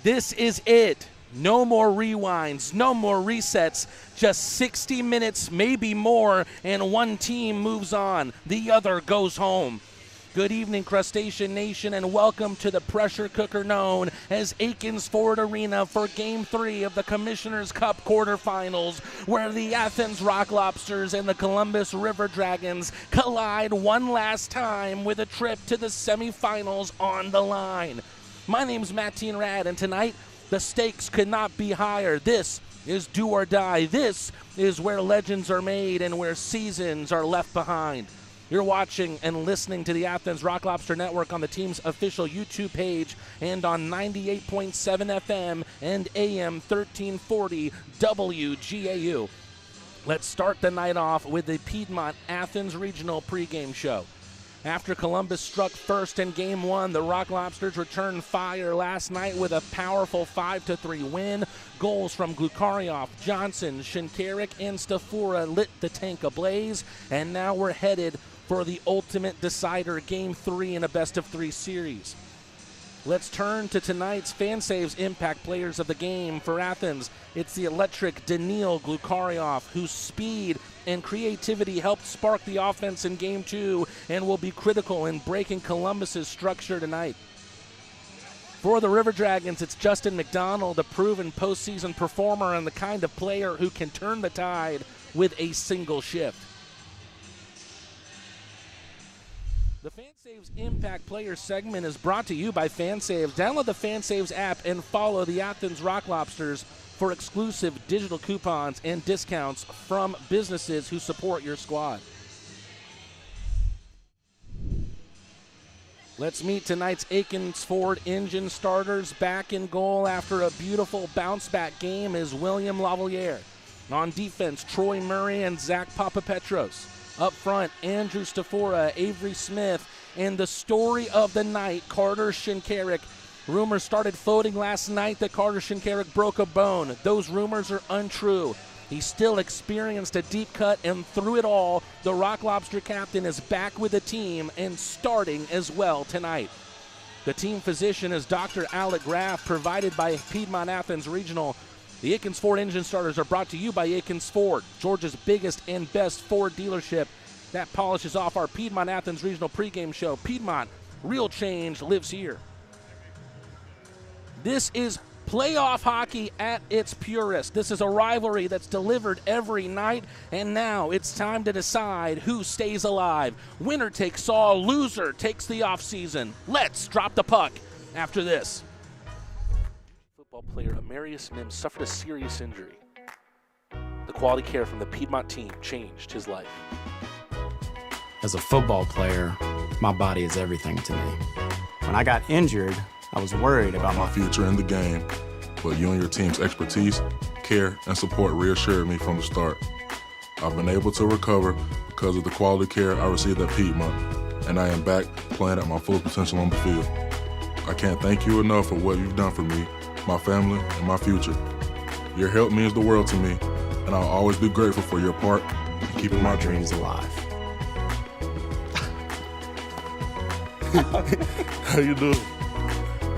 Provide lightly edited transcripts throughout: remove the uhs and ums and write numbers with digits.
This is it. No more rewinds, no more resets, just 60 minutes, maybe more, and one team moves on. The other goes home. Good evening, Crustacean Nation, and welcome to the pressure cooker known as Akins Ford Arena for Game 3 of the Commissioner's Cup quarterfinals, where the Athens Rock Lobsters and the Columbus River Dragons collide one last time with a trip to the semifinals on the line. My name's Matt Rad, and tonight, the stakes could not be higher. This is do or die. This is where legends are made and where seasons are left behind. You're watching and listening to the Athens Rock Lobster Network on the team's official YouTube page and on 98.7 FM and AM 1340 WGAU. Let's start the night off with the Piedmont Athens Regional pregame show. After Columbus struck first in Game 1, the Rock Lobsters returned fire last night with a powerful 5-3 win. Goals from Glukarioff, Johnson, Shinkarik, and Stafura lit the tank ablaze, and now we're headed for the ultimate decider, Game 3 in a best-of-3 series. Let's turn to tonight's FanSaves impact players of the game. For Athens, it's the electric Daniil Glukarioff, whose speed and creativity helped spark the offense in Game 2 and will be critical in breaking Columbus's structure tonight. For the River Dragons, it's Justin McDonald, a proven postseason performer and the kind of player who can turn the tide with a single shift. The FanSaves Impact Player segment is brought to you by FanSaves. Download the FanSaves app and follow the Athens Rock Lobsters for exclusive digital coupons and discounts from businesses who support your squad. Let's meet tonight's Akins Ford engine starters. Back in goal after a beautiful bounce-back game is William Lavaliere. On defense, Troy Murray and Zach Papapetros. Up front, Andrew Stafura, Avery Smith, and the story of the night, Carter Shinkarik. Rumors started floating last night that Carter Shinkarik broke a bone. Those rumors are untrue. He still experienced a deep cut, and through it all, the Rock Lobster captain is back with the team and starting as well tonight. The team physician is Dr. Alec Graff, provided by Piedmont Athens Regional. The Akins Ford engine starters are brought to you by Akins Ford, Georgia's biggest and best Ford dealership. That polishes off our Piedmont Athens Regional pregame show. Piedmont, real change lives here. This is playoff hockey at its purest. This is a rivalry that's delivered every night, and now it's time to decide who stays alive. Winner takes all, loser takes the offseason. Let's drop the puck after this. Football player Amarius Mims suffered a serious injury. The quality care from the Piedmont team changed his life. As a football player, my body is everything to me. When I got injured, I was worried about my future in the game, but you and your team's expertise, care, and support reassured me from the start. I've been able to recover because of the quality care I received at Piedmont, and I am back playing at my full potential on the field. I can't thank you enough for what you've done for me, my family, and my future. Your help means the world to me, and I'll always be grateful for your part in keeping my dreams alive. How you doing?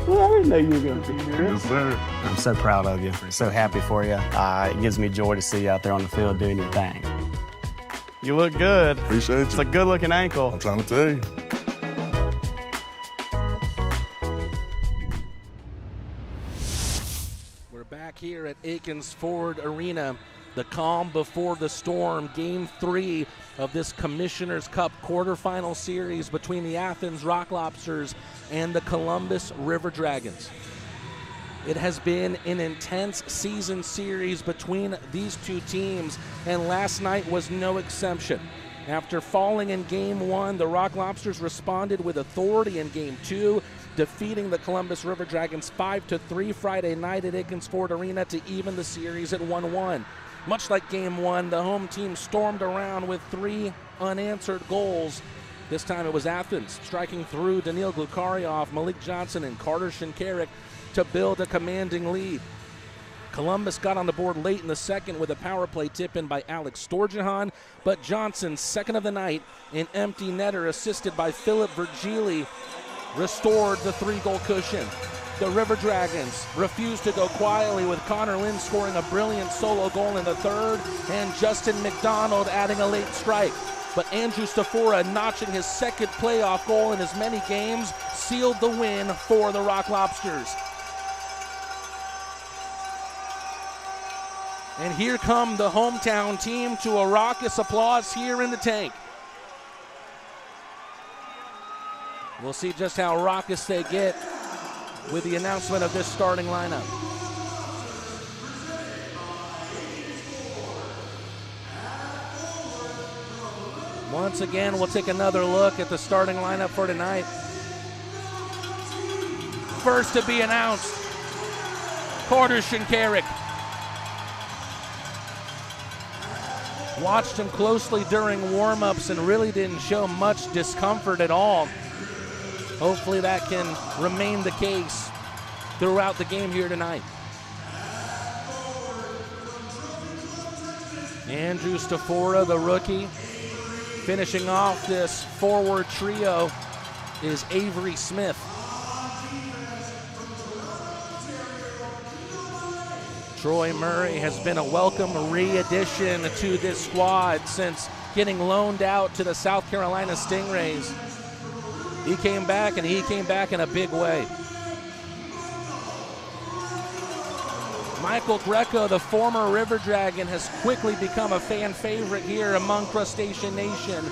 Well, I didn't know you were going to be here. Yes, sir. I'm so proud of you. So happy for you. It gives me joy to see you out there on the field doing your thing. You look good. Appreciate you. It's a good-looking ankle. I'm trying to tell you. We're back here at Akins Ford Arena. The calm before the storm, Game 3 of this Commissioner's Cup quarterfinal series between the Athens Rock Lobsters and the Columbus River Dragons. It has been an intense season series between these two teams, and last night was no exception. After falling in Game 1, the Rock Lobsters responded with authority in Game 2, defeating the Columbus River Dragons 5-3 Friday night at Akins Ford Arena to even the series at 1-1. Much like Game 1, the home team stormed around with 3 unanswered goals. This time it was Athens striking through Daniil Glukarioff, Malik Johnson, and Carter Shinkarik to build a commanding lead. Columbus got on the board late in the second with a power play tip in by Alex Storjahan, but Johnson's second of the night, an empty netter assisted by Philip Virgili, restored the 3-goal cushion. The River Dragons refuse to go quietly, with Connor Lynn scoring a brilliant solo goal in the third and Justin McDonald adding a late strike. But Andrew Stafora, notching his second playoff goal in as many games, sealed the win for the Rock Lobsters. And here come the hometown team to a raucous applause here in the tank. We'll see just how raucous they get with the announcement of this starting lineup. Once again, we'll take another look at the starting lineup for tonight. First to be announced, Carter Shinkarik. Watched him closely during warm-ups and really didn't show much discomfort at all. Hopefully that can remain the case throughout the game here tonight. Andrew Stafora, the rookie. Finishing off this forward trio is Avery Smith. Troy Murray has been a welcome re-addition to this squad since getting loaned out to the South Carolina Stingrays. He came back, and he came back in a big way. Michael Greco, the former River Dragon, has quickly become a fan favorite here among Crustacean Nation.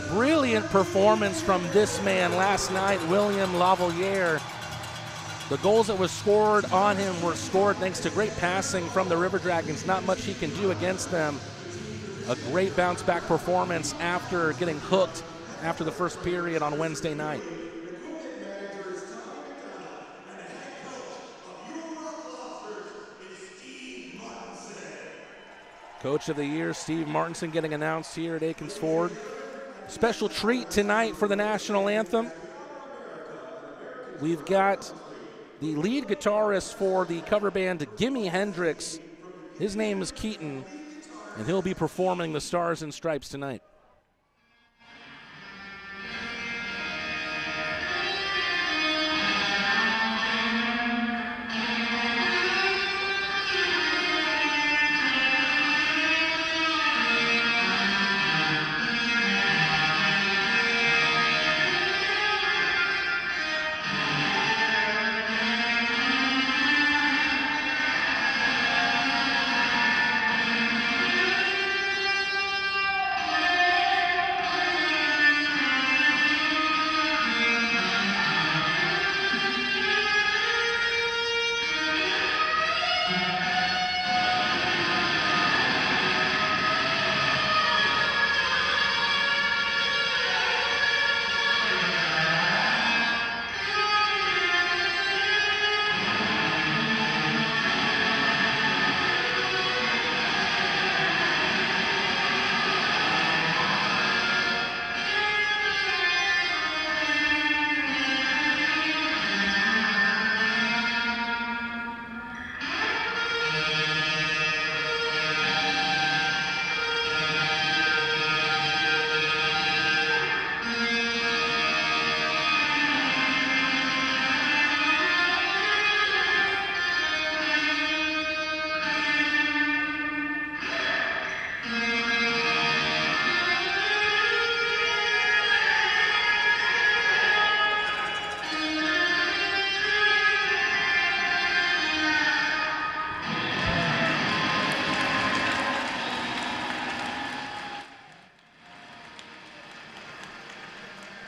Brilliant performance from this man last night, William Lavaliere. The goals that were scored on him were scored thanks to great passing from the River Dragons. Not much he can do against them. A great bounce-back performance after getting hooked after the first period on Wednesday night. Coach of the Year, Steve Martinson, getting announced here at Akins Ford. Special treat tonight for the national anthem. We've got the lead guitarist for the cover band Gimme Hendrix. His name is Keaton, and he'll be performing the Stars and Stripes tonight.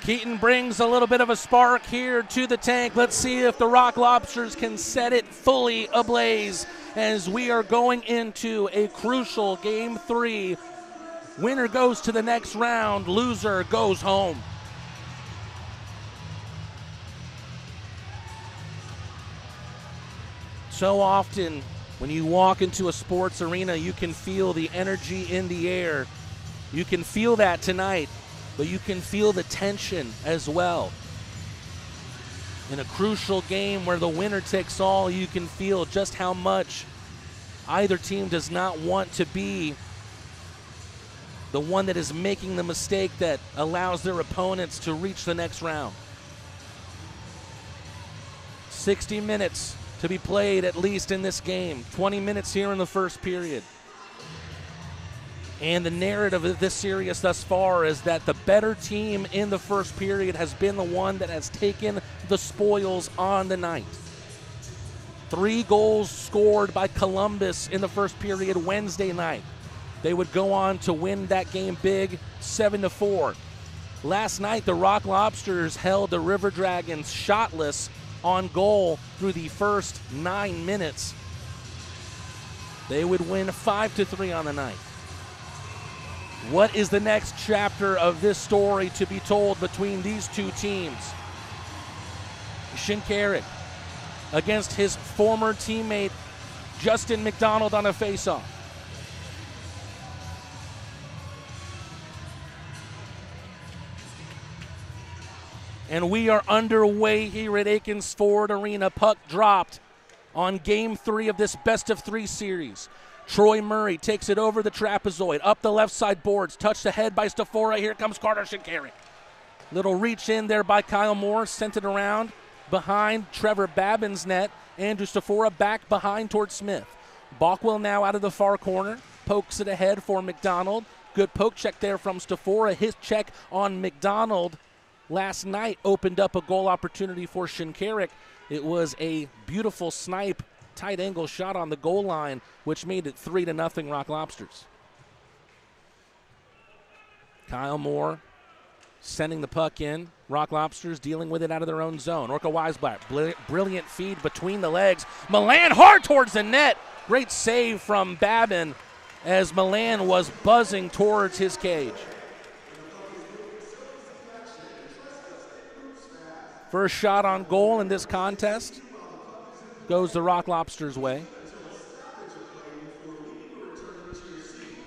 Keaton brings a little bit of a spark here to the tank. Let's see if the Rock Lobsters can set it fully ablaze as we are going into a crucial Game 3. Winner goes to the next round, loser goes home. So often when you walk into a sports arena, you can feel the energy in the air. You can feel that tonight, but you can feel the tension as well. In a crucial game where the winner takes all, you can feel just how much either team does not want to be the one that is making the mistake that allows their opponents to reach the next round. 60 minutes to be played at least in this game. 20 minutes here in the first period. And the narrative of this series thus far is that the better team in the first period has been the one that has taken the spoils on the night. 3 goals scored by Columbus in the first period Wednesday night. They would go on to win that game big, 7-4. Last night, the Rock Lobsters held the River Dragons shotless on goal through the first 9 minutes. They would win 5-3 on the night. What is the next chapter of this story to be told between these two teams? Shinkarik against his former teammate Justin McDonald on a faceoff. And we are underway here at Akins Ford Arena. Puck dropped on Game 3 of this best-of-3 series. Troy Murray takes it over the trapezoid, up the left side boards, touched ahead by Stafora. Here comes Carter Shinkarik. Little reach in there by Kyle Moore, sent it around behind Trevor Babin's net. Andrew Stafora back behind towards Smith. Bockwell now out of the far corner, pokes it ahead for McDonald. Good poke check there from Stafora. His check on McDonald last night opened up a goal opportunity for Shinkarik. It was a beautiful snipe, tight angle shot on the goal line, which made it 3-0 Rock Lobsters. Kyle Moore sending the puck in. Rock Lobsters dealing with it out of their own zone. Orca Weisblatt, brilliant feed between the legs. Milan hard towards the net. Great save from Babin as Milan was buzzing towards his cage. First shot on goal in this contest goes the Rock Lobsters' way.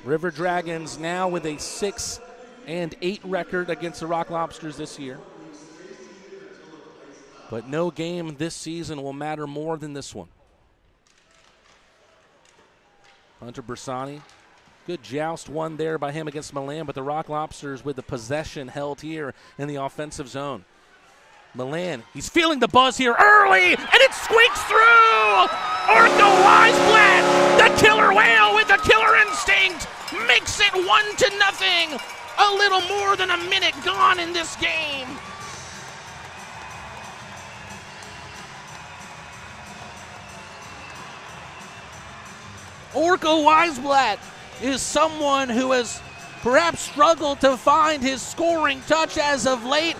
River Dragons now with a 6-8 record against the Rock Lobsters this year. But no game this season will matter more than this one. Hunter Bersani, good joust won there by him against Milan, but the Rock Lobsters with the possession held here in the offensive zone. Milan, he's feeling the buzz here early, and it squeaks through! Orca Weisblatt, the killer whale with the killer instinct, makes it 1-0. A little more than a minute gone in this game. Orca Weisblatt is someone who has perhaps struggled to find his scoring touch as of late.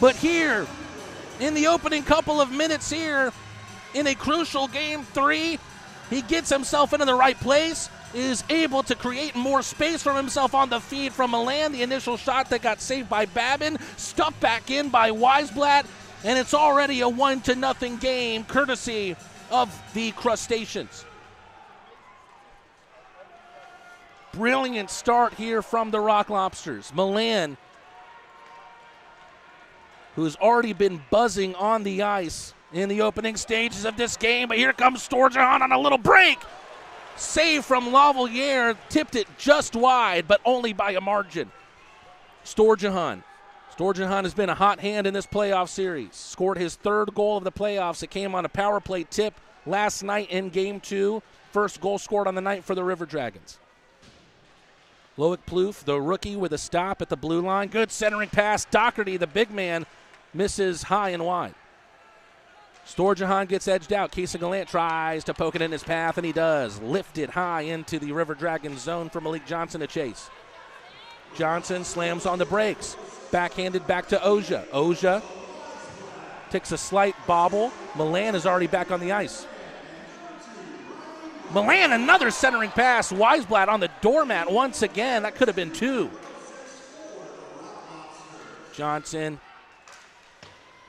But here, in the opening couple of minutes here, in a crucial Game 3, he gets himself into the right place, is able to create more space for himself on the feed from Milan. The initial shot that got saved by Babin, stuck back in by Weisblatt, and it's already a 1-0 game, courtesy of the Crustaceans. Brilliant start here from the Rock Lobsters. Milan, who's already been buzzing on the ice in the opening stages of this game. But here comes Storjahan on a little break. Save from Lavalier, tipped it just wide, but only by a margin. Storjahan has been a hot hand in this playoff series. Scored his 3rd goal of the playoffs. It came on a power play tip last night in Game 2. First goal scored on the night for the River Dragons. Loic Plouffe, the rookie, with a stop at the blue line. Good centering pass. Doherty, the big man, misses high and wide. Storjahan gets edged out. Kayson Gallant tries to poke it in his path, and he does. Lifted high into the River Dragons zone for Malik Johnson to chase. Johnson slams on the brakes. Backhanded back to Oja. Oja takes a slight bobble. Milan is already back on the ice. Milan, another centering pass. Weisblatt on the doormat once again. That could have been 2. Johnson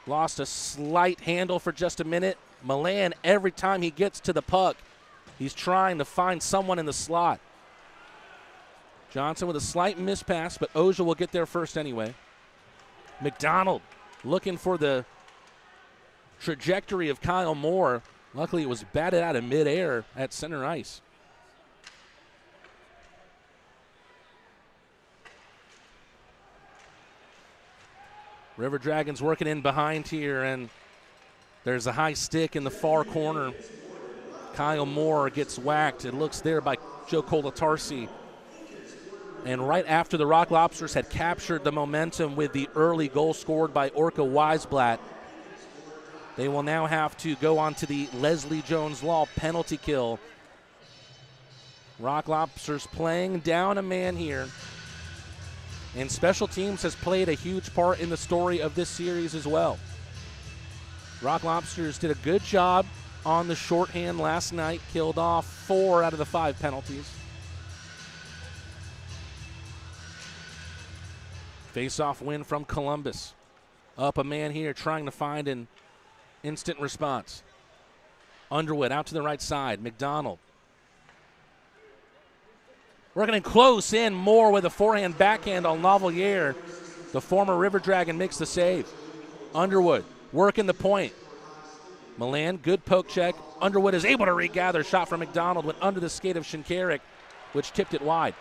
lost a slight handle for just a minute. Milan, every time he gets to the puck, he's trying to find someone in the slot. Johnson with a slight mispass, but Oja will get there first anyway. McDonald looking for the trajectory of Kyle Moore. Luckily, it was batted out of midair at center ice. River Dragons working in behind here, and there's a high stick in the far corner. Kyle Moore gets whacked. It looks there by Joe Colatarsi. And right after the Rock Lobsters had captured the momentum with the early goal scored by Orca Weisblatt, they will now have to go on to the Leslie Jones Law penalty kill. Rock Lobsters playing down a man here. And special teams has played a huge part in the story of this series as well. Rock Lobsters did a good job on the shorthand last night, killed off 4 out of the 5 penalties. Face-off win from Columbus. Up a man here trying to find an instant response. Underwood out to the right side. McDonald. Working in close in. Moore with a forehand backhand on Lavalier. The former River Dragon makes the save. Underwood working the point. Milan, good poke check. Underwood is able to regather. Shot from McDonald went under the skate of Shinkarik, which tipped it wide.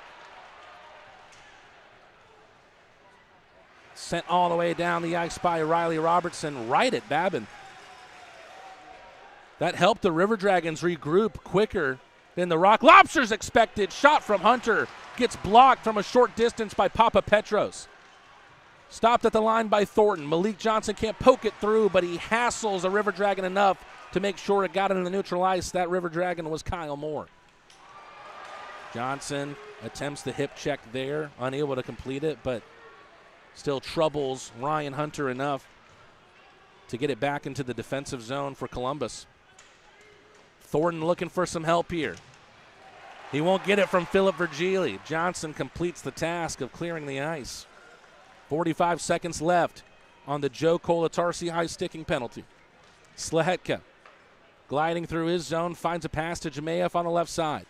Sent all the way down the ice by Riley Robertson, right at Babin. That helped the River Dragons regroup quicker than the Rock Lobsters expected. Shot from Hunter gets blocked from a short distance by Papa Petros. Stopped at the line by Thornton. Malik Johnson can't poke it through, but he hassles a River Dragon enough to make sure it got into the neutral ice. That River Dragon was Kyle Moore. Johnson attempts the hip check there, unable to complete it, but still troubles Ryan Hunter enough to get it back into the defensive zone for Columbus. Thornton looking for some help here. He won't get it from Philip Virgili. Johnson completes the task of clearing the ice. 45 seconds left on the Joe Colatarsi high-sticking penalty. Slehetka gliding through his zone, finds a pass to Jemayev on the left side.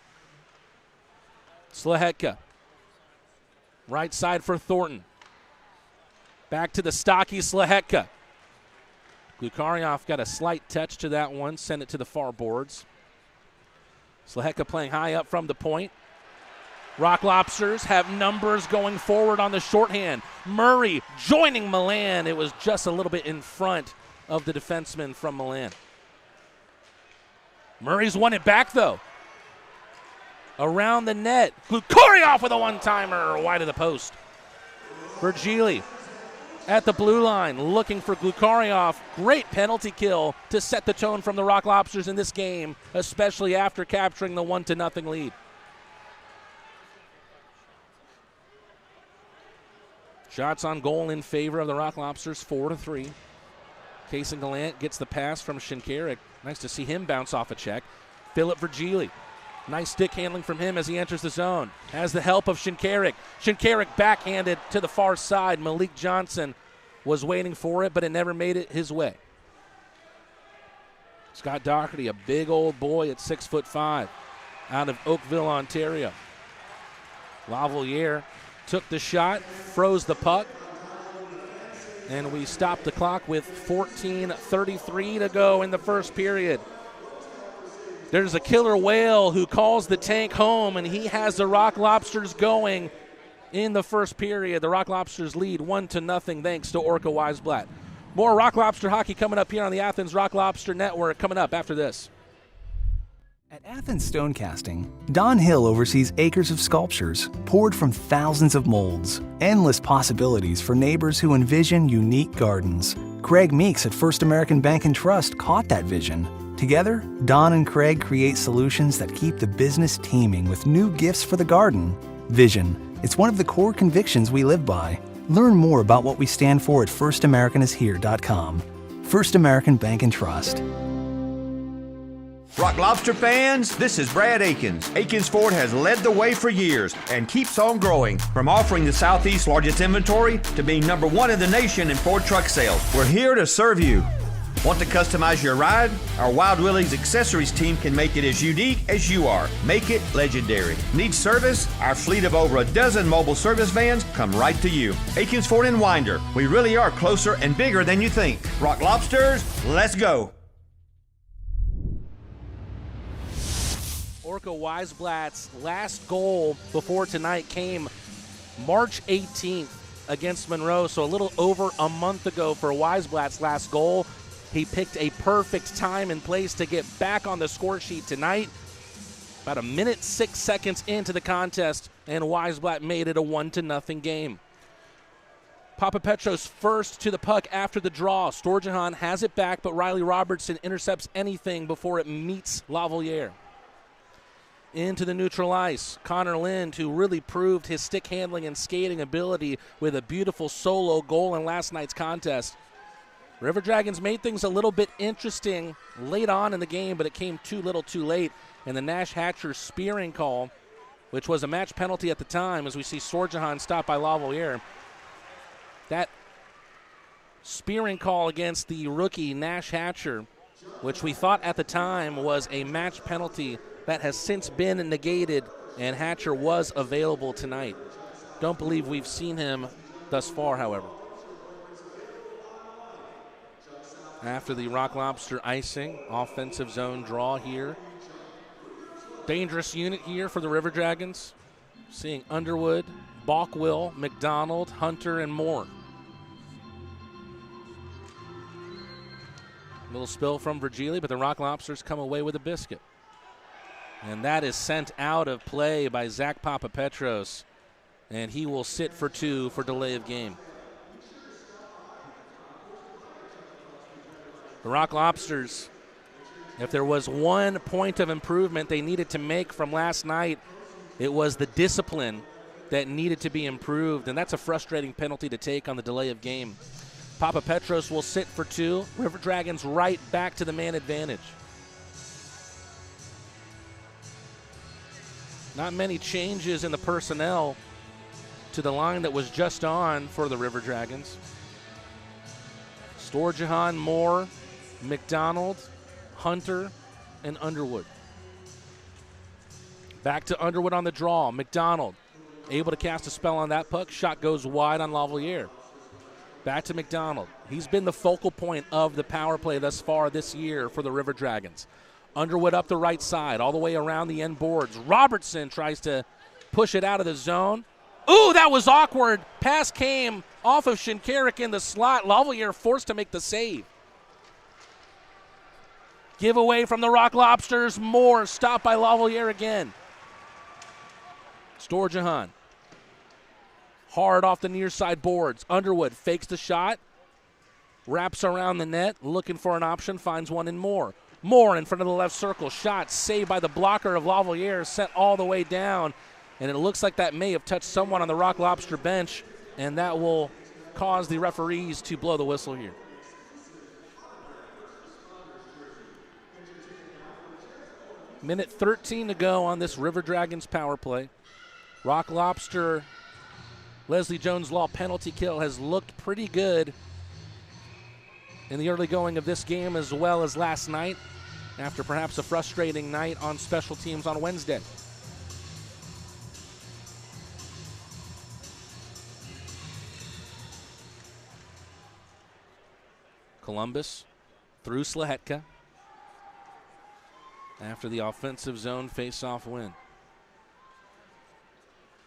Slehetka, right side for Thornton. Back to the stocky Slehetka. Glukaryov got a slight touch to that one, sent it to the far boards. Slehetka playing high up from the point. Rock Lobsters have numbers going forward on the shorthand. Murray joining Milan. It was just a little bit in front of the defenseman from Milan. Murray's won it back, though. Around the net. Glukaryov with a one-timer wide of the post. Virgili at the blue line looking for Glukaryov. Great penalty kill to set the tone from the Rock Lobsters in this game, especially after capturing the 1-0 lead. Shots on goal in favor of the Rock Lobsters, 4-3. Kayson Gallant gets the pass from Shinkarik. Nice to see him bounce off a check. Philip Virgili. Nice stick handling from him as he enters the zone. Has the help of Shinkarik. Shinkarik backhanded to the far side. Malik Johnson was waiting for it, but it never made it his way. Scott Doherty, a big old boy at 6'5", out of Oakville, Ontario. Lavalier took the shot, froze the puck, and we stopped the clock with 14:33 to go in the first period. There's a killer whale who calls the tank home, and he has the Rock Lobsters going in the first period. The Rock Lobsters lead 1-0 thanks to Orca Weisblatt. More Rock Lobster hockey coming up here on the Athens Rock Lobster Network coming up after this. At Athens Stonecasting, Don Hill oversees acres of sculptures poured from thousands of molds. Endless possibilities for neighbors who envision unique gardens. Craig Meeks at First American Bank and Trust caught that vision. Together, Don and Craig create solutions that keep the business teeming with new gifts for the garden. Vision. It's one of the core convictions we live by. Learn more about what we stand for at firstamericanishere.com. First American Bank and Trust. Rock Lobster fans, this is Brad Akins. Akins Ford has led the way for years and keeps on growing. From offering the Southeast's largest inventory to being #1 in the nation in Ford truck sales, we're here to serve you. Want to customize your ride? Our Wild Willie's accessories team can make it as unique as you are. Make it legendary. Need service? Our fleet of over a dozen mobile service vans come right to you. Akins Ford and Winder. We really are closer and bigger than you think. Rock Lobsters, let's go. Orca Weisblatt's last goal before tonight came March 18th against Monroe, so a little over a month ago for Weisblatt's last goal. He picked a perfect time and place to get back on the score sheet tonight. About a minute, 6 seconds into the contest, and Weisblatt made it a 1-0 game. Papapetros first to the puck after the draw. Storjahan has it back, but Riley Robertson intercepts anything before it meets Lavaliere. Into the neutral ice, Connor Lind, who really proved his stick handling and skating ability with a beautiful solo goal in last night's contest. River Dragons made things a little bit interesting late on in the game, but it came too little too late. And the Nash Hatcher spearing call, which was a match penalty at the time, as we see Storjahan stopped by Lavaliere. That spearing call against the rookie Nash Hatcher, which we thought at the time was a match penalty, that has since been negated, and Hatcher was available tonight. Don't believe we've seen him thus far, however. After the Rock Lobster icing, offensive zone draw here. Dangerous unit here for the River Dragons. Seeing Underwood, Balkwill, McDonald, Hunter, and Moore. Little spill from Virgili, but the Rock Lobsters come away with a biscuit. And that is sent out of play by Zach Papapetros, and he will sit for 2 for delay of game. The Rock Lobsters, if there was one point of improvement they needed to make from last night, it was the discipline that needed to be improved, and that's a frustrating penalty to take on the delay of game. Papapetros will sit for 2. River Dragons right back to the man advantage. Not many changes in the personnel to the line that was just on for the River Dragons. Storjahan, Moore, McDonald, Hunter, and Underwood. Back to Underwood on the draw. McDonald able to cast a spell on that puck. Shot goes wide on Lavaliere. Back to McDonald. He's been the focal point of the power play thus far this year for the River Dragons. Underwood up the right side, all the way around the end boards. Robertson tries to push it out of the zone. Ooh, that was awkward. Pass came off of Shinkarik in the slot. Lavaliere forced to make the save. Giveaway from the Rock Lobsters. Moore stopped by Lavaliere again. Storjahan. Hard off the near side boards. Underwood fakes the shot. Wraps around the net, looking for an option, finds one in Moore. Moore in front of the left circle. Shot saved by the blocker of Lavaliere, sent all the way down. And it looks like that may have touched someone on the Rock Lobster bench, and that will cause the referees to blow the whistle here. Minute 13 to go on this River Dragons power play. Rock Lobster, Leslie Jones Law penalty kill has looked pretty good in the early going of this game as well as last night, after perhaps a frustrating night on special teams on Wednesday. Columbus through Slahetka after the offensive zone face-off win.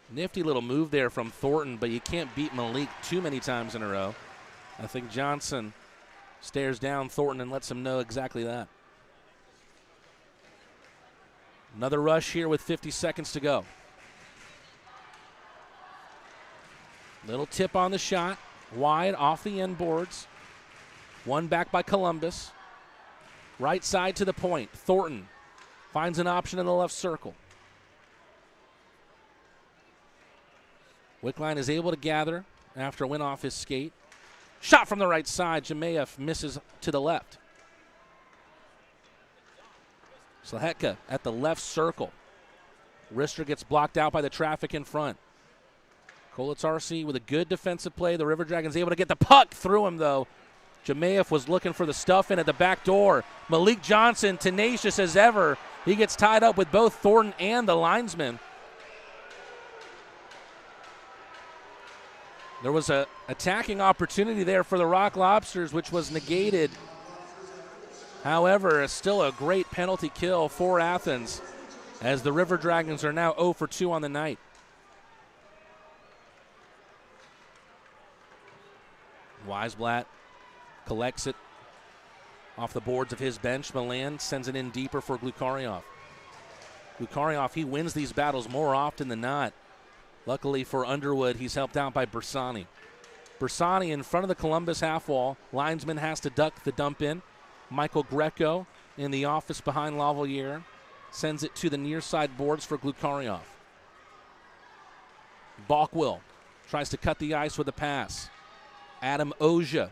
Nifty little move there from Thornton, but you can't beat Malik too many times in a row. I think Johnson stares down Thornton and lets him know exactly that. Another rush here with 50 seconds to go. Little tip on the shot. Wide off the end boards. One back by Columbus. Right side to the point. Thornton finds an option in the left circle. Wickline is able to gather after a win off his skate. Shot from the right side. Jemayev misses to the left. Slahetka at the left circle. Rister gets blocked out by the traffic in front. Kolitsarsi with a good defensive play. The River Dragons able to get the puck through him, though. Jemayev was looking for the stuff in at the back door. Malik Johnson, tenacious as ever. He gets tied up with both Thornton and the linesman. There was an attacking opportunity there for the Rock Lobsters, which was negated. However, it's still a great penalty kill for Athens, as the River Dragons are now 0 for 2 on the night. Weisblatt collects it off the boards of his bench. Milan sends it in deeper for Glukaryov. Glukaryov, he wins these battles more often than not. Luckily for Underwood, he's helped out by Bersani. Bersani in front of the Columbus half wall. Linesman has to duck the dump in. Michael Greco in the office behind Lavalier sends it to the near side boards for Glukaryov. Balkwill tries to cut the ice with a pass. Adam Oja,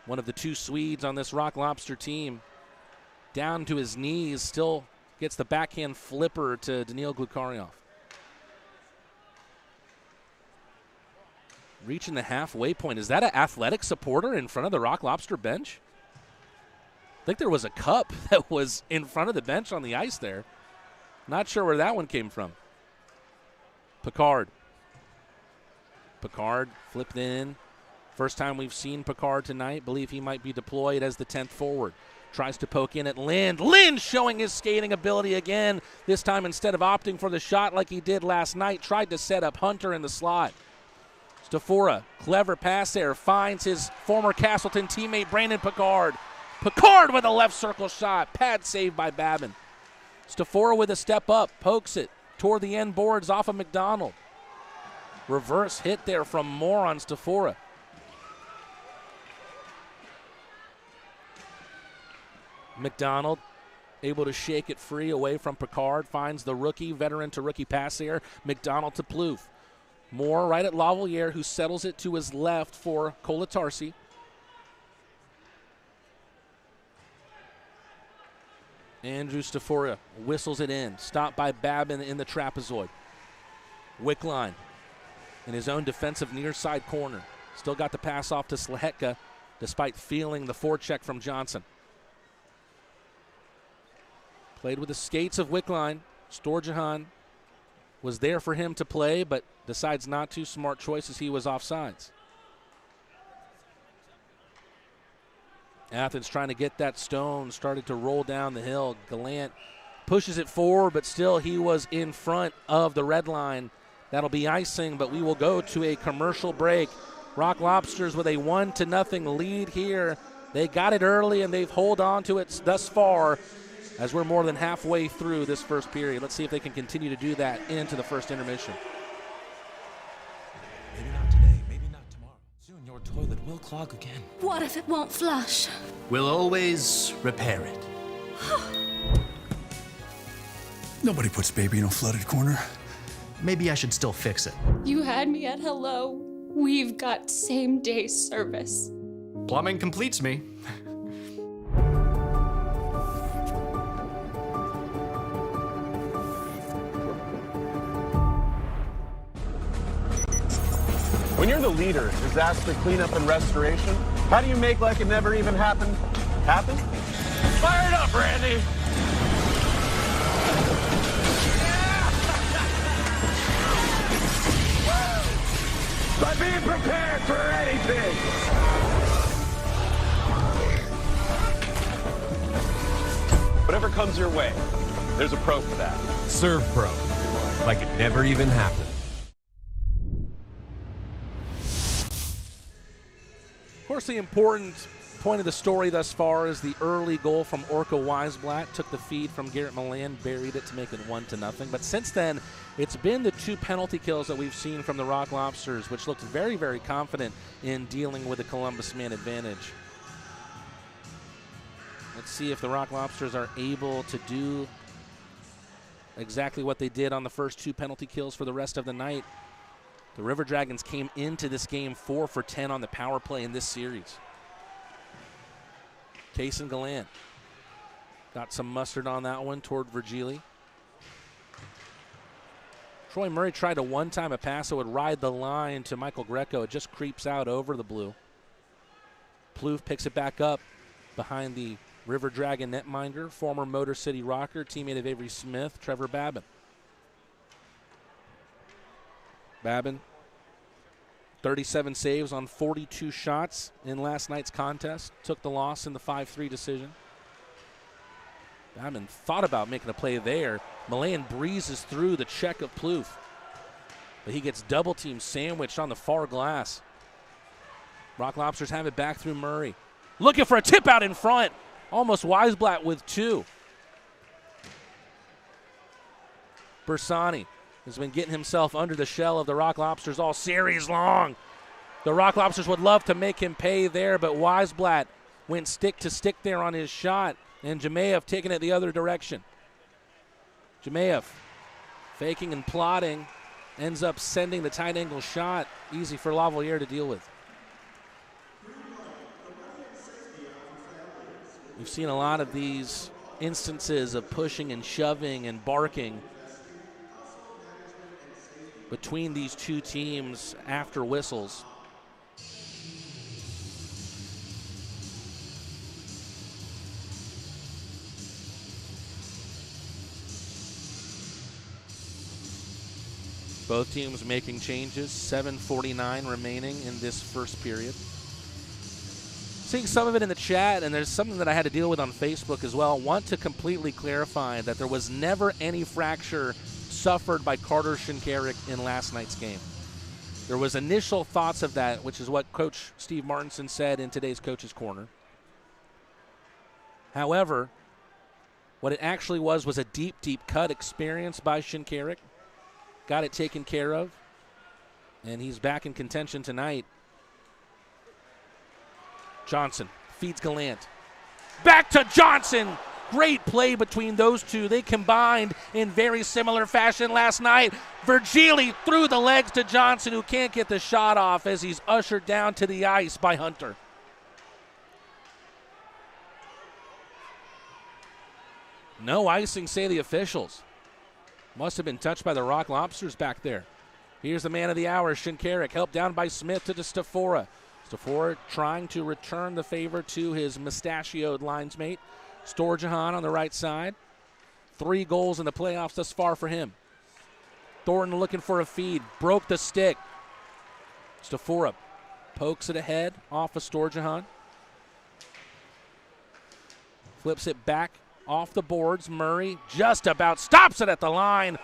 one of the two Swedes on this Rock Lobster team, down to his knees, still gets the backhand flipper to Daniil Glukaryov. Reaching the halfway point. Is that an athletic supporter in front of the Rock Lobster bench? I think there was a cup that was in front of the bench on the ice there. Not sure where that one came from. Picard. Picard flipped in. First time we've seen Picard tonight. Believe he might be deployed as the 10th forward. Tries to poke in at Lind. Lind showing his skating ability again. This time, instead of opting for the shot like he did last night, tried to set up Hunter in the slot. Stafora, clever pass there, finds his former Castleton teammate Brandon Picard. Picard with a left circle shot. Pad saved by Babin. Stafora with a step up, pokes it toward the end boards off of McDonald. Reverse hit there from Moore on Stafora. McDonald able to shake it free away from Picard. Finds the rookie, veteran to rookie pass here. McDonald to Plouffe. Moore right at Lavalier, who settles it to his left for Kolatarsi. Andrew Stafora whistles it in. Stopped by Babin in the trapezoid. Wickline in his own defensive near side corner. Still got the pass off to Slehetka despite feeling the forecheck from Johnson. Played with the skates of Wickline. Storjahan was there for him to play, but decides not to. Smart choice as he was offsides. Athens trying to get that stone, started to roll down the hill. Gallant pushes it forward, but still he was in front of the red line. That'll be icing, but we will go to a commercial break. Rock Lobsters with a 1-0 lead here. They got it early, and they've held on to it thus far as we're more than halfway through this first period. Let's see if they can continue to do that into the first intermission. Maybe not today, maybe not tomorrow. Soon your toilet will clog again. What if it won't flush? We'll always repair it. Nobody puts baby in a flooded corner. Maybe I should still fix it. You had me at hello. We've got same-day service. Plumbing completes me. When you're the leader in disaster cleanup and restoration, how do you make like it never even happened happen? Fire it up, Randy! By being prepared for anything! Whatever comes your way, there's a pro for that. Serve Pro, like it never even happened. Of course, the important point of the story thus far is the early goal from Orca Weisblatt. Took the feed from Garrett Milan, buried it to make it 1-0. But since then, it's been the 2 penalty kills that we've seen from the Rock Lobsters, which looked very, very confident in dealing with the Columbus man advantage. Let's see if the Rock Lobsters are able to do exactly what they did on the first 2 penalty kills for the rest of the night. The River Dragons came into this game 4 for 10 on the power play in this series. Kayson Gallant got some mustard on that one toward Virgili. Troy Murray tried a one-time pass that would ride the line to Michael Greco. It just creeps out over the blue. Plouffe picks it back up behind the River Dragon netminder, former Motor City Rocker, teammate of Avery Smith, Trevor Babin. Babin, 37 saves on 42 shots in last night's contest. Took the loss in the 5-3 decision. Babin thought about making a play there. Milan breezes through the check of Plouffe, but he gets double-team sandwiched on the far glass. Rock Lobsters have it back through Murray. Looking for a tip out in front. Almost Weisblatt with 2. Bersani has been getting himself under the shell of the Rock Lobsters all series long. The Rock Lobsters would love to make him pay there, but Weisblatt went stick to stick there on his shot, and Jemayev taking it the other direction. Jemayev faking and plotting, ends up sending the tight angle shot. Easy for Lavalier to deal with. We've seen a lot of these instances of pushing and shoving and barking between these two teams after whistles. Both teams making changes, 7:49 remaining in this first period. Seeing some of it in the chat, and there's something that I had to deal with on Facebook as well. Want to completely clarify that there was never any fracture suffered by Carter Shinkarik in last night's game. There was initial thoughts of that, which is what Coach Steve Martinson said in today's Coach's Corner. However, what it actually was a deep, deep cut experienced by Shinkarik. Got it taken care of, and he's back in contention tonight. Johnson feeds Gallant. Back to Johnson. Great play between those two. They combined in very similar fashion last night. Virgili threw the legs to Johnson, who can't get the shot off as he's ushered down to the ice by Hunter. No icing, say the officials. Must have been touched by the Rock Lobsters back there. Here's the man of the hour, Shinkarik, helped down by Smith to Stafora. Stafora trying to return the favor to his mustachioed linesmate. Storjahan on the right side. 3 goals in the playoffs thus far for him. Thornton looking for a feed. Broke the stick. Stafora pokes it ahead off of Storjahan. Flips it back off the boards. Murray just about stops it at the line.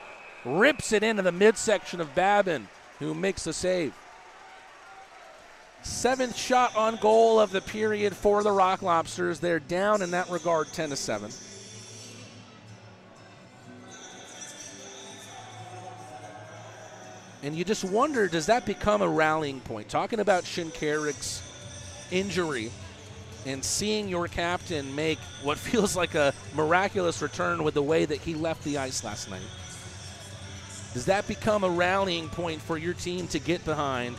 Rips it into the midsection of Babin, who makes the save. 7th shot on goal of the period for the Rock Lobsters. They're down in that regard 10-7. And you just wonder, does that become a rallying point? Talking about Shinkarik's injury and seeing your captain make what feels like a miraculous return with the way that he left the ice last night. Does that become a rallying point for your team to get behind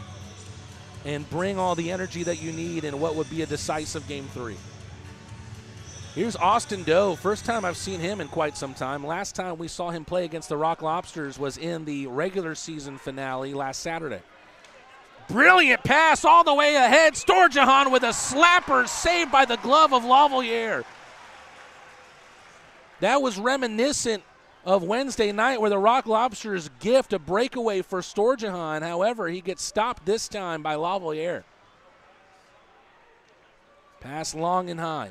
and bring all the energy that you need in what would be a decisive Game 3? Here's Austin Doe. First time I've seen him in quite some time. Last time we saw him play against the Rock Lobsters was in the regular season finale last Saturday. Brilliant pass all the way ahead. Storjahan with a slapper saved by the glove of Lavalier. That was reminiscent of Wednesday night where the Rock Lobsters gift a breakaway for Storjahan. However, he gets stopped this time by Lavalier. Pass long and high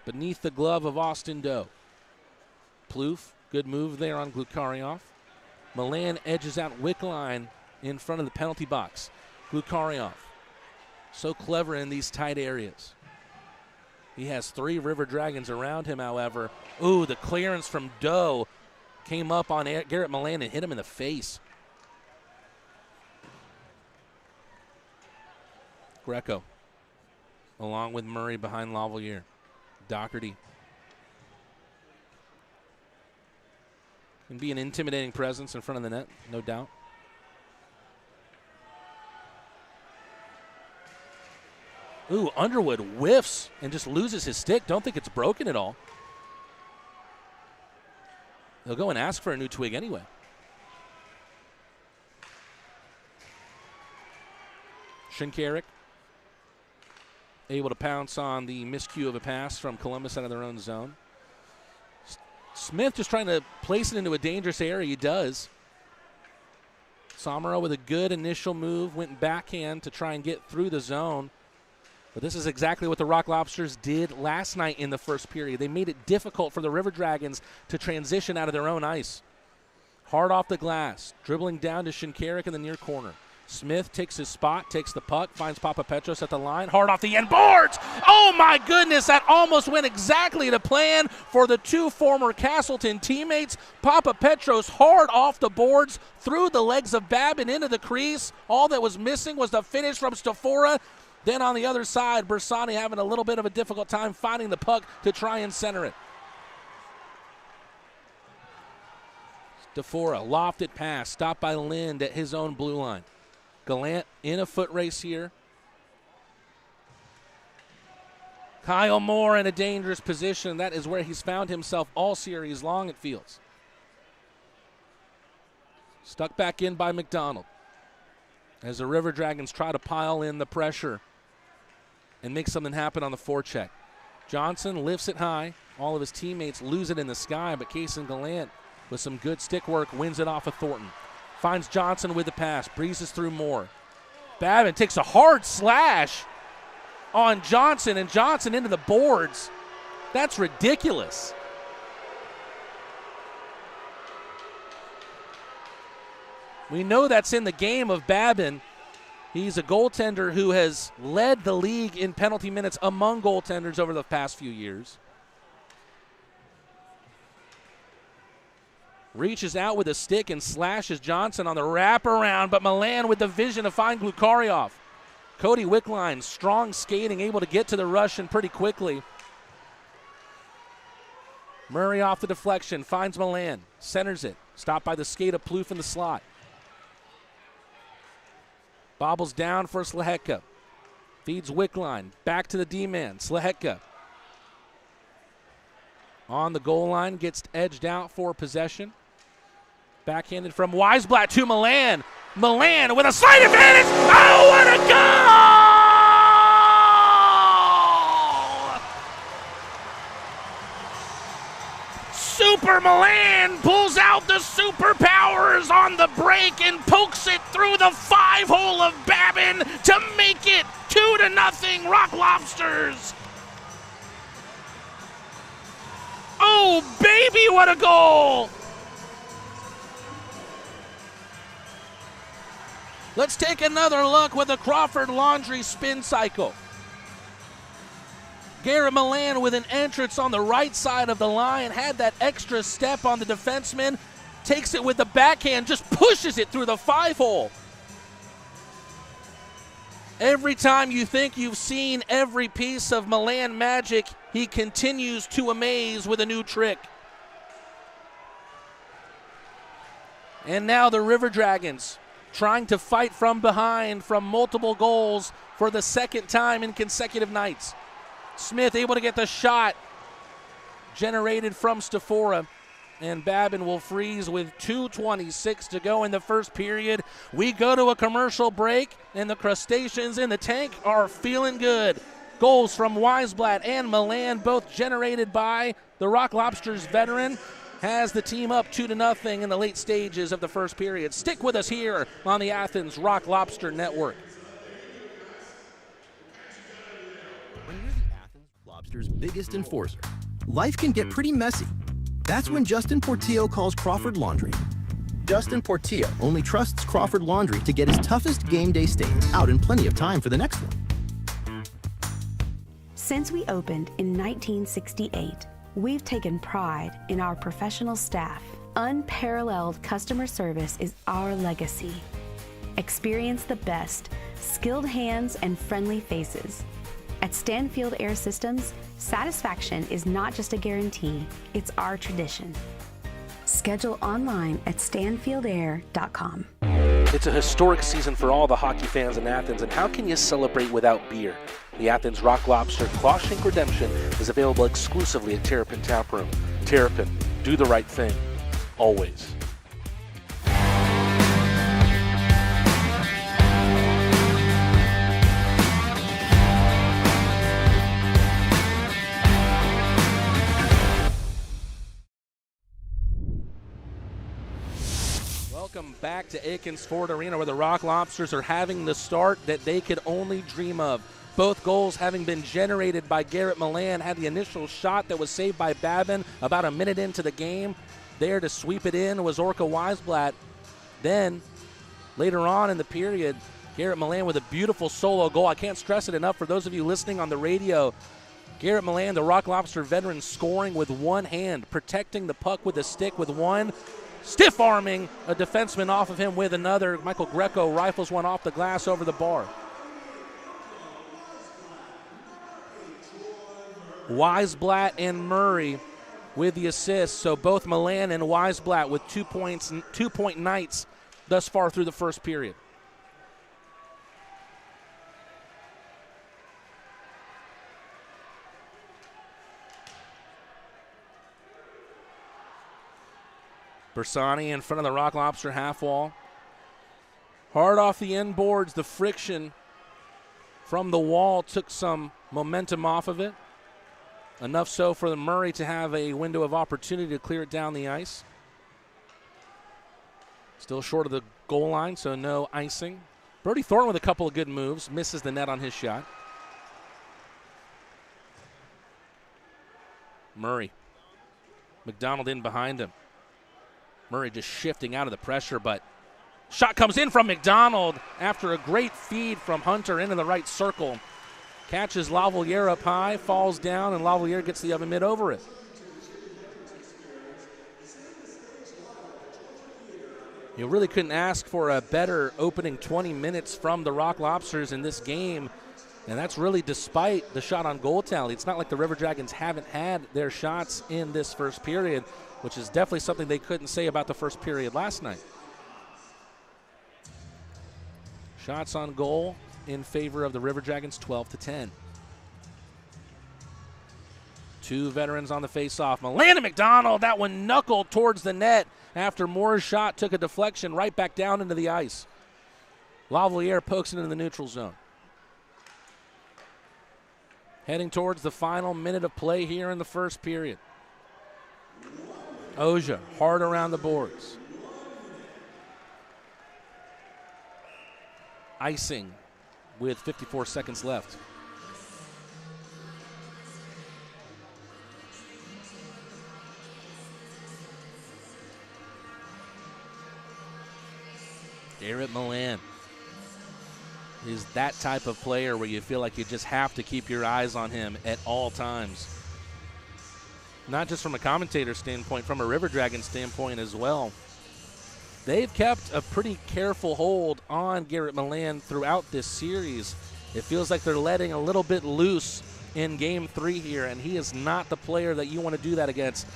beneath the glove of Austin Doe. Plouffe, good move there on Glukaryov. Milan edges out Wickline in front of the penalty box. Glukaryov, so clever in these tight areas. He has 3 River Dragons around him, however. Ooh, the clearance from Doe came up on Garrett Milan and hit him in the face. Greco, along with Murray behind Lavalier. Doherty. Can be an intimidating presence in front of the net, no doubt. Ooh, Underwood whiffs and just loses his stick. Don't think it's broken at all. They'll go and ask for a new twig anyway. Shinkarik able to pounce on the miscue of a pass from Columbus out of their own zone. Smith just trying to place it into a dangerous area. He does. Samaro with a good initial move, went backhand to try and get through the zone. But this is exactly what the Rock Lobsters did last night in the first period. They made it difficult for the River Dragons to transition out of their own ice. Hard off the glass, dribbling down to Shinkarik in the near corner. Smith takes his spot, takes the puck, finds Papapetros at the line. Hard off the end, boards! Oh my goodness, that almost went exactly to plan for the two former Castleton teammates. Papapetros hard off the boards, through the legs of Babin into the crease. All that was missing was the finish from Stafora. Then on the other side, Bersani having a little bit of a difficult time finding the puck to try and center it. Stafora, lofted pass, stopped by Lind at his own blue line. Gallant in a foot race here. Kyle Moore in a dangerous position. That is where he's found himself all series long, it feels. Stuck back in by McDonald as the River Dragons try to pile in the pressure and make something happen on the forecheck. Johnson lifts it high. All of his teammates lose it in the sky, but Kayson Gallant, with some good stick work, wins it off of Thornton. Finds Johnson with the pass, breezes through Moore. Babin takes a hard slash on Johnson, and Johnson into the boards. That's ridiculous. We know that's in the game of Babin. He's a goaltender who has led the league in penalty minutes among goaltenders over the past few years. Reaches out with a stick and slashes Johnson on the wraparound, but Milan with the vision to find Glukaryov. Cody Wickline, strong skating, able to get to the Russian pretty quickly. Murray off the deflection, finds Milan, centers it. Stopped by the skate of Plouffe in the slot. Bobbles down for Slehecka. Feeds Wickline, back to the D-man, Slehecka. On the goal line, gets edged out for possession. Backhanded from Weisblatt to Milan. Milan with a slight advantage. Oh, what a goal! Super Milan pulls out the superpowers on the break and pokes it through the 5-hole of Babin to make it 2-0 Rock Lobsters. Oh, baby, what a goal! Let's take another look with the Crawford Laundry spin cycle. Garrett Milan with an entrance on the right side of the line, had that extra step on the defenseman, takes it with the backhand, just pushes it through the 5-hole. Every time you think you've seen every piece of Milan magic, he continues to amaze with a new trick. And now the River Dragons trying to fight from behind from multiple goals for the second time in consecutive nights. Smith able to get the shot generated from Stafora, and Babin will freeze with 2:26 to go in the first period. We go to a commercial break, and the Crustaceans in the tank are feeling good. Goals from Weisblatt and Milan, both generated by the Rock Lobsters veteran, has the team up 2-0 in the late stages of the first period. Stick with us here on the Athens Rock Lobster Network. When you're the Athens Lobster's biggest enforcer, life can get pretty messy. That's when Justin Portillo calls Crawford Laundry. Justin Portillo only trusts Crawford Laundry to get his toughest game day stains out in plenty of time for the next one. Since we opened in 1968, we've taken pride in our professional staff. Unparalleled customer service is our legacy. Experience the best, skilled hands and friendly faces. At Stanfield Air Systems, satisfaction is not just a guarantee, it's our tradition. Schedule online at stanfieldair.com. It's a historic season for all the hockey fans in Athens, and how can you celebrate without beer? The Athens Rock Lobster Clawshank Redemption is available exclusively at Terrapin Tap Room. Terrapin, do the right thing, always. Welcome back to Akins Ford Arena, where the Rock Lobsters are having the start that they could only dream of. Both goals having been generated by Garrett Milan. Had the initial shot that was saved by Babin about a minute into the game. There to sweep it in was Orca Weisblatt. Then Later on in the period, Garrett Milan with a beautiful solo goal. I can't stress it enough for those of you listening on the radio. Garrett Milan, the Rock Lobster veteran, scoring with one hand, protecting the puck with a stick with one, stiff-arming a defenseman off of him with another. Michael Greco rifles one off the glass over the bar. Weisblatt and Murray with the assists, so both Milan and Weisblatt with 2 points, 2-point nights thus far through the first period. Bersani in front of the Rock Lobster half wall. Hard off the end boards, the friction from the wall took some momentum off of it. Enough so for the Murray to have a window of opportunity to clear it down the ice. Still short of the goal line, so no icing. Brody Thornton with a couple of good moves, misses the net on his shot. Murray. McDonald in behind him. Murray just shifting out of the pressure, but shot comes in from McDonald after a great feed from Hunter into the right circle. Catches Lavalier up high, falls down, and Lavalier gets the oven mitt over it. You really couldn't ask for a better opening 20 minutes from the Rock Lobsters in this game, and that's really despite the shot on goal tally. It's not like the River Dragons haven't had their shots in this first period, which is definitely something they couldn't say about the first period last night. Shots on goal in favor of the River Dragons, 12-10. Two veterans on the face-off. Milan and McDonald, that one knuckled towards the net after Moore's shot took a deflection right back down into the ice. Lavalier pokes it into the neutral zone. Heading towards the final minute of play here in the first period. Oja hard around the boards. Icing with 54 seconds left. Garrett Milan is that type of player where you feel like you just have to keep your eyes on him at all times. Not just from a commentator standpoint, from a River Dragon standpoint as well. They've kept a pretty careful hold on Garrett Milan throughout this series. It feels like they're letting a little bit loose in Game 3 here, and he is not the player that you want to do that against.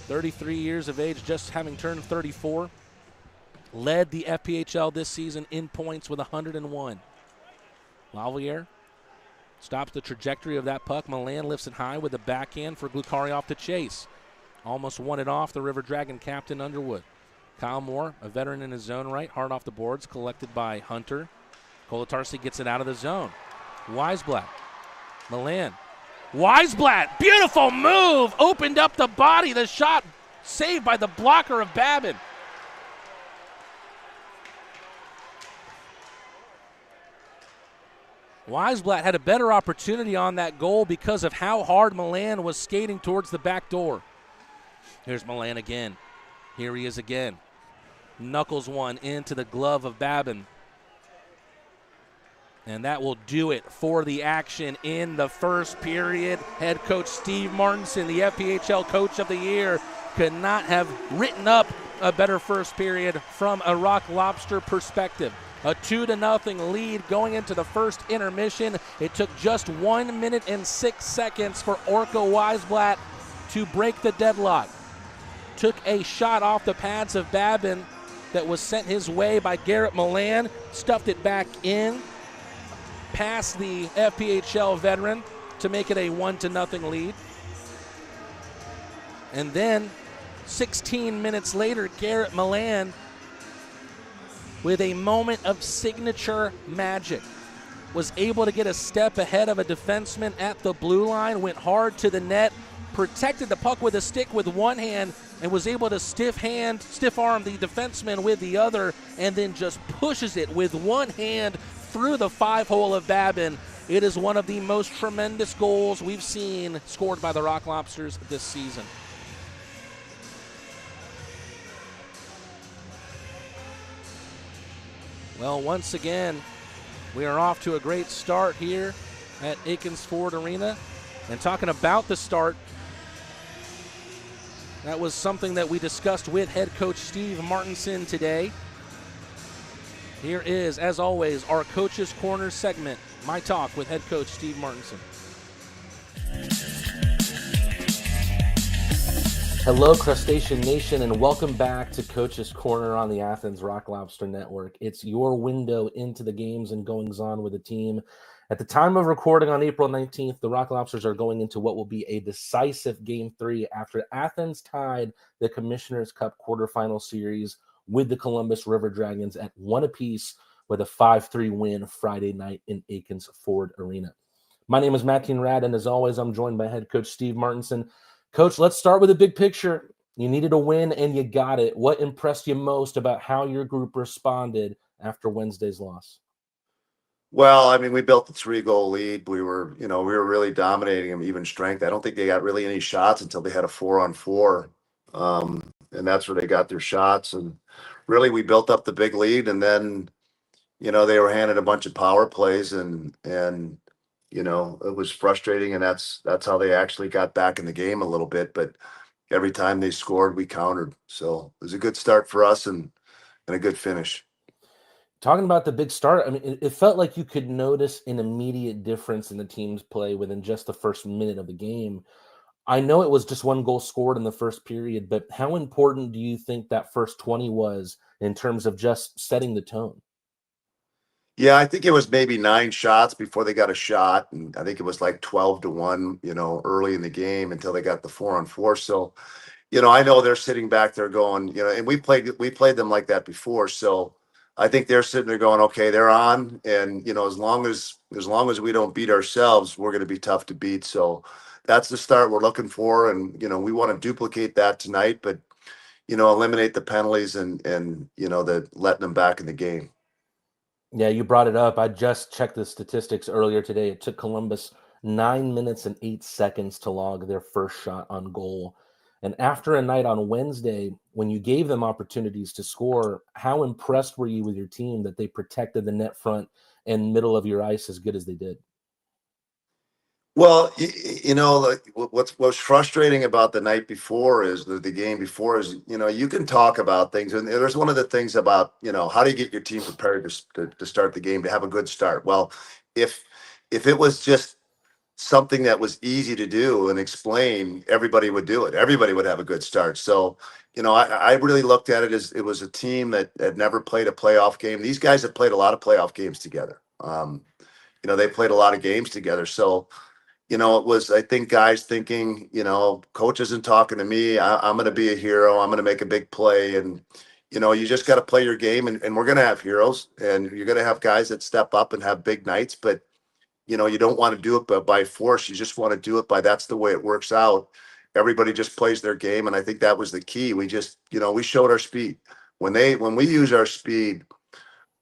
33 years of age, just having turned 34. Led the FPHL this season in points with 101. Lavalier stops the trajectory of that puck. Milan lifts it high with a backhand for Glukarioff to chase. Almost won it off the River Dragon captain Underwood. Kyle Moore, a veteran in his zone right, hard off the boards, collected by Hunter. Kolatarski gets it out of the zone. Weisblatt. Milan. Weisblatt, beautiful move, opened up the body. The shot saved by the blocker of Babin. Weisblatt had a better opportunity on that goal because of how hard Milan was skating towards the back door. Here's Milan again. Here he is again. Knuckles one into the glove of Babin. And that will do it for the action in the first period. Head coach Steve Martinson, the FPHL Coach of the Year, could not have written up a better first period from a Rock Lobster perspective. A 2-0 lead going into the first intermission. It took just 1 minute and 6 seconds for Orko Weisblatt to break the deadlock. Took a shot off the pads of Babin that was sent his way by Garrett Milan. Stuffed it back in past the FPHL veteran to make it a 1-0 lead. And then 16 minutes later, Garrett Milan, with a moment of signature magic, was able to get a step ahead of a defenseman at the blue line, went hard to the net, protected the puck with a stick with one hand, and was able to stiff arm the defenseman with the other, and then just pushes it with one hand through the 5-hole of Babin. It is one of the most tremendous goals we've seen scored by the Rock Lobsters this season. Well, once again, we are off to a great start here at Akins Ford Arena. And talking about the start, that was something that we discussed with head coach Steve Martinson today. Here is, as always, our Coach's Corner segment, my talk with head coach Steve Martinson. Hello, Crustacean Nation, and welcome back to Coach's Corner on the Athens Rock Lobster Network. It's your window into the games and goings-on with the team. At the time of recording on April 19th, the Rock Lobsters are going into what will be a decisive Game 3 after Athens tied the Commissioner's Cup quarterfinal series with the Columbus River Dragons at 1 apiece with a 5-3 win Friday night in Akins Ford Arena. My name is Matt Rad, and as always, I'm joined by head coach Steve Martinson. Coach, let's start with the big picture. You needed a win, and you got it. What impressed you most about how your group responded after Wednesday's loss? Well, I mean, we built the 3-goal lead. We were really dominating them, even strength. I don't think they got really any shots until they had a 4-on-4. And that's where they got their shots. And really, we built up the big lead, and then, they were handed a bunch of power plays, and it was frustrating, and that's how they actually got back in the game a little bit. But every time they scored, we countered. So it was a good start for us and a good finish. Talking about the big start, I mean, it felt like you could notice an immediate difference in the team's play within just the first minute of the game. I know it was just 1 goal scored in the first period, but how important do you think that first 20 was in terms of just setting the tone? Yeah, I think it was maybe 9 shots before they got a shot, and I think it was like 12-1, early in the game until they got the 4-on-4. So, I know they're sitting back there going, and we played them like that before. So I think they're sitting there going, okay, they're on, and as long as we don't beat ourselves, we're going to be tough to beat. So that's the start we're looking for, and we want to duplicate that tonight, but eliminate the penalties and the letting them back in the game. Yeah, you brought it up. I just checked the statistics earlier today. It took Columbus 9 minutes and 8 seconds to log their first shot on goal. And after a night on Wednesday, when you gave them opportunities to score, how impressed were you with your team that they protected the net front and middle of your ice as good as they did? Well, like what's frustrating about the night before is the game before is, you can talk about things. And there's one of the things about, how do you get your team prepared to start the game, to have a good start? Well, if it was just something that was easy to do and explain, everybody would do it. Everybody would have a good start. So, I really looked at it as it was a team that had never played a playoff game. These guys have played a lot of playoff games together. They played a lot of games together. So, it was, I think, guys thinking, coach isn't talking to me. I'm going to be a hero. I'm going to make a big play. And, you just got to play your game, and we're going to have heroes, and you're going to have guys that step up and have big nights. But, you don't want to do it by force. You just want to do it by, that's the way it works out. Everybody just plays their game. And I think that was the key. We just, we showed our speed. When we use our speed,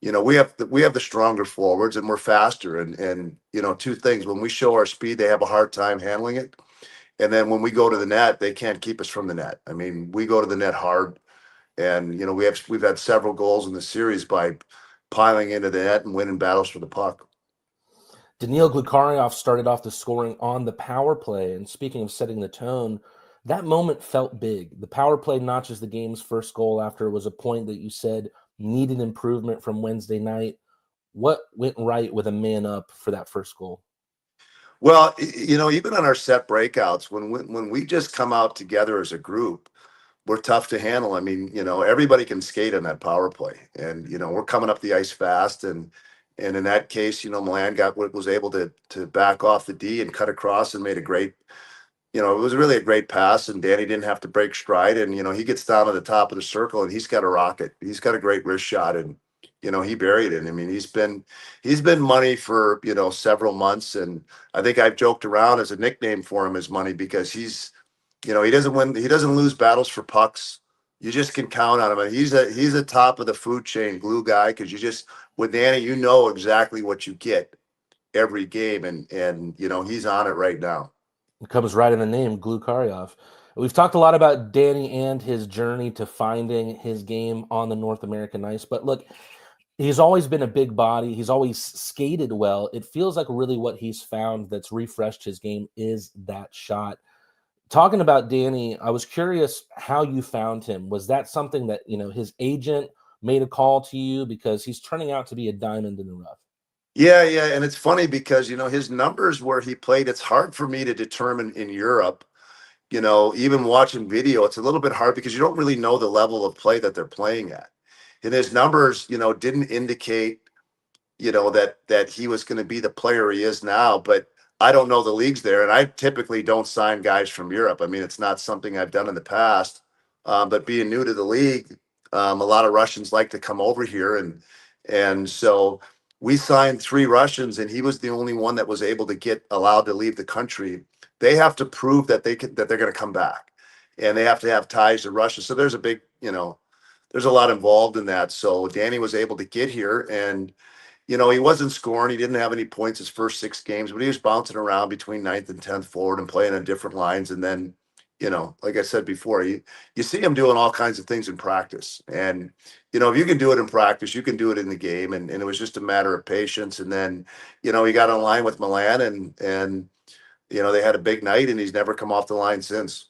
we have the stronger forwards, and we're faster. And 2 things: when we show our speed, they have a hard time handling it. And then when we go to the net, they can't keep us from the net. I mean, we go to the net hard, and we've had several goals in the series by piling into the net and winning battles for the puck. Daniil Glukaryov started off the scoring on the power play. And speaking of setting the tone, that moment felt big. The power play notches the game's first goal after it was a point that you said needed improvement from Wednesday night. What went right with a man up for that first goal? Well, even on our set breakouts, when we just come out together as a group, we're tough to handle. I mean, everybody can skate on that power play, and we're coming up the ice fast, and in that case, Milan was able to back off the D and cut across and made a great, it was really a great pass, and Danny didn't have to break stride, and he gets down to the top of the circle, and he's got a rocket. He's got a great wrist shot, and he buried it. I mean, he's been money for several months, and I think I've joked around as a nickname for him as money, because he's he doesn't lose battles for pucks. You just can count on him, and he's a top of the food chain glue guy, because with Danny, exactly what you get every game, and he's on it right now. It comes right in the name, Glukaryov. We've talked a lot about Danny and his journey to finding his game on the North American ice. But look, He's always been a big body. He's always skated well. It feels like really what he's found that's refreshed his game is that shot. Talking about Danny, I was curious how you found him. Was that something that, his agent made a call to you because he's turning out to be a diamond in the rough? Yeah, yeah, and it's funny because his numbers where he played, it's hard for me to determine in Europe. Even watching video, it's a little bit hard because you don't really know the level of play that they're playing at. And his numbers, didn't indicate that he was going to be the player he is now. But I don't know the leagues there, and I typically don't sign guys from Europe. I mean, it's not something I've done in the past. But being new to the league, a lot of Russians like to come over here, and so we signed 3 Russians, and he was the only one that was able to get allowed to leave the country. They have to prove that they're going to come back, and they have to have ties to Russia. So there's a big, there's a lot involved in that. So Danny was able to get here, and he wasn't scoring. He didn't have any points his first 6 games, but he was bouncing around between 9th and 10th forward and playing on different lines. And then, like I said before, you see him doing all kinds of things in practice. And, if you can do it in practice, you can do it in the game. And it was just a matter of patience. And then, he got on line with Milan and they had a big night, and he's never come off the line since.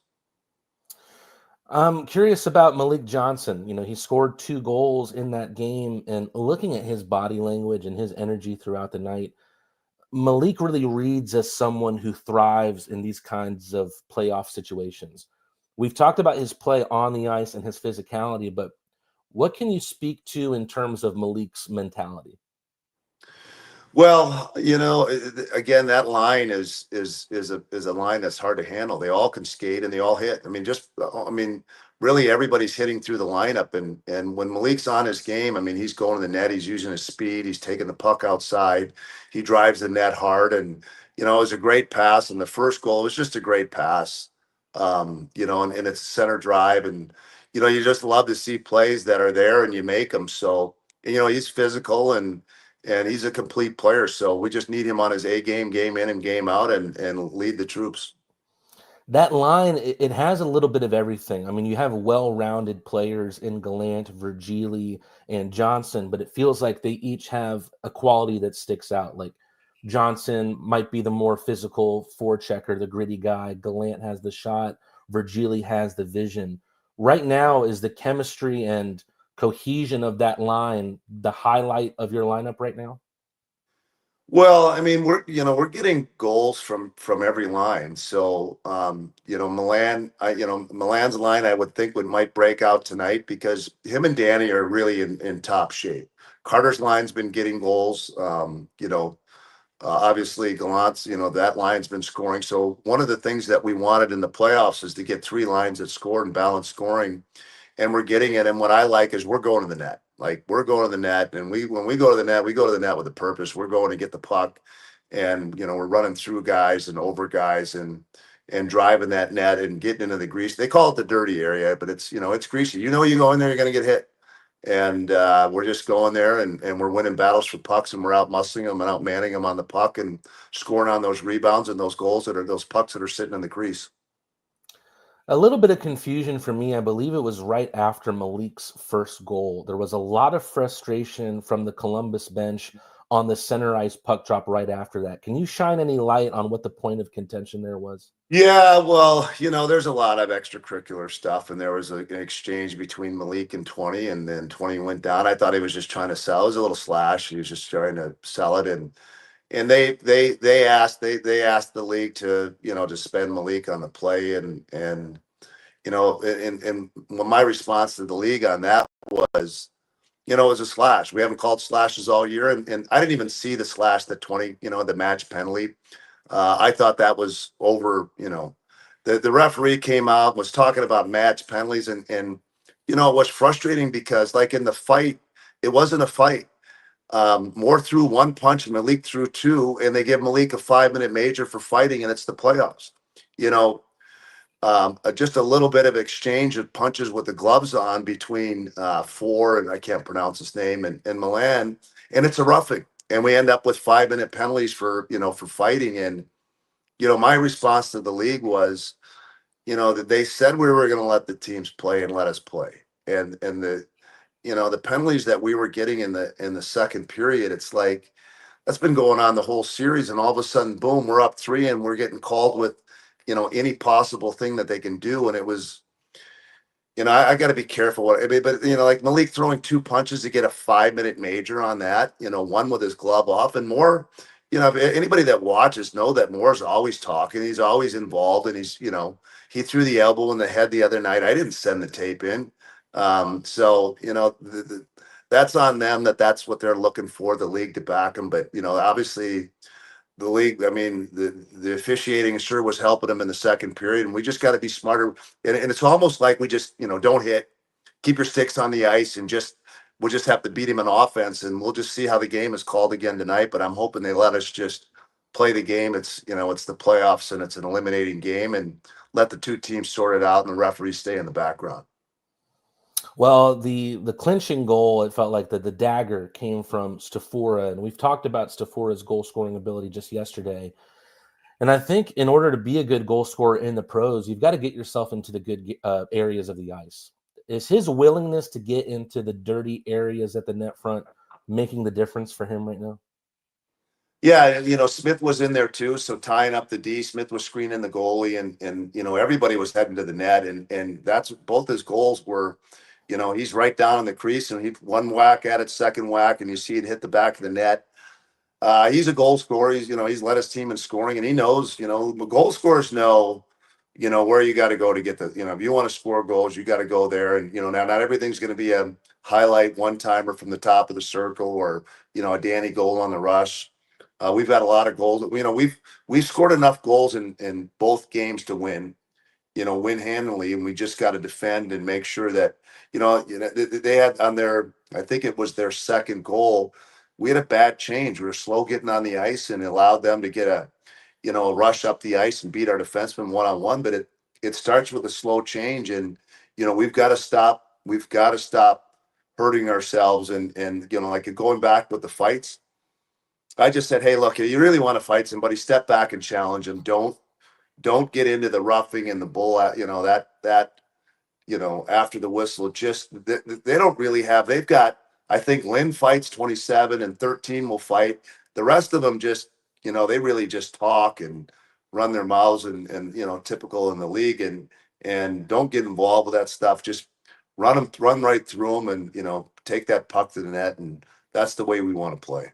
I'm curious about Malik Johnson. He scored 2 goals in that game, and looking at his body language and his energy throughout the night, Malik really reads as someone who thrives in these kinds of playoff situations. We've talked about his play on the ice and his physicality, but what can you speak to in terms of Malik's mentality? Well, again, that line is a line that's hard to handle. They all can skate and they all hit. Really everybody's hitting through the lineup, and when Malik's on his game, he's going to the net, he's using his speed, he's taking the puck outside, he drives the net hard, and it was a great pass. And the first goal was just a great pass, and it's center drive, and you just love to see plays that are there and you make them. So he's physical and he's a complete player. So we just need him on his A game, game in and game out, and lead the troops. That line, it has a little bit of everything. You have well-rounded players in Gallant, Virgili, and Johnson, but it feels like they each have a quality that sticks out. Like Johnson might be the more physical forechecker, the gritty guy. Gallant has the shot. Virgili has the vision. Right now, is the chemistry and cohesion of that line the highlight of your lineup right now? Well, we're getting goals from every line. So Milan's line I would think might break out tonight because him and Danny are really in top shape. Carter's line's been getting goals. Obviously Gallant's, that line's been scoring. So one of the things that we wanted in the playoffs is to get 3 lines that scored and balanced scoring, and we're getting it. And what I like is we're going to the net. Like we're going to the net, and when we go to the net, we go to the net with a purpose. We're going to get the puck, and we're running through guys and over guys and driving that net and getting into the grease. They call it the dirty area, but it's it's greasy. You go in there, you're going to get hit, and we're just going there and we're winning battles for pucks, and we're out muscling them and out manning them on the puck and scoring on those rebounds and those goals that are those pucks that are sitting in the crease. A little bit of confusion for me. I believe it was right after Malik's first goal. There was a lot of frustration from the Columbus bench on the center ice puck drop right after that. Can you shine any light on what the point of contention there was? Yeah, well, there's a lot of extracurricular stuff, and there was an exchange between Malik and 20, and then 20 went down. I thought he was just trying to sell. It was a little slash. He was just trying to sell it, and they asked the league to to spend Malik on the play, and my response to the league on that was it was a slash. We haven't called slashes all year, and I didn't even see the slash, the 20 the match penalty. I thought that was over. The referee came out, was talking about match penalties, and it was frustrating because like in the fight, it wasn't a fight. Moore threw 1 punch and Malik threw 2, and they give Malik a 5-minute major for fighting, and it's the playoffs. Just a little bit of exchange of punches with the gloves on between Four, and I can't pronounce his name, and Milan, and it's a roughing, and we end up with 5-minute penalties for for fighting. And my response to the league was that they said we were going to let the teams play and let us play, and the penalties that we were getting in the second period, it's like that's been going on the whole series, and all of a sudden, boom, we're up 3 and we're getting called with, any possible thing that they can do. And it was, I got to be careful what I mean, but like Malik throwing 2 punches to get a 5-minute major on that, one with his glove off, and more, if anybody that watches know that Moore's always talking, he's always involved, and he threw the elbow in the head the other night. I didn't send the tape in. So, that's on them, that's what they're looking for, the league to back them. But, obviously the league, I mean, the officiating sure was helping them in the second period, and we just got to be smarter. And it's almost like we just, don't hit, keep your sticks on the ice, and we'll just have to beat him in offense, and we'll just see how the game is called again tonight. But I'm hoping they let us just play the game. It's, it's the playoffs, and it's an eliminating game, and let the 2 teams sort it out, and the referees stay in the background. Well, the clinching goal, it felt like the dagger came from Stafora, and we've talked about Stafora's goal scoring ability just yesterday. And I think in order to be a good goal scorer in the pros, you've got to get yourself into the good areas of the ice. Is his willingness to get into the dirty areas at the net front making the difference for him right now? Yeah, Smith was in there too. So tying up the D, Smith was screening the goalie, and everybody was heading to the net, and that's both his goals were, he's right down in the crease, and he one whack at it, second whack, and you see it hit the back of the net. He's a goal scorer. He's led his team in scoring, and he knows, goal scorers know, where you got to go to get the, if you want to score goals, you got to go there. And, now not everything's going to be a highlight one-timer from the top of the circle, or, a Danny goal on the rush. We've had a lot of goals. We've scored enough goals in both games to win handily, and we just got to defend and make sure that, they had on their, I think it was their second goal, we had a bad change. We were slow getting on the ice, and it allowed them to get a rush up the ice and beat our defenseman one-on-one. But it starts with a slow change, and, we've got to stop hurting ourselves. And like going back with the fights, I just said, hey, look, you really want to fight somebody, step back and challenge them. Don't get into the roughing and the bull, after the whistle. Just they don't really have. They've got, I think Lynn fights 27 and 13 will fight. The rest of them just, they really just talk and run their mouths, and typical in the league, and don't get involved with that stuff. Just run right through them, and take that puck to the net, and that's the way we want to play.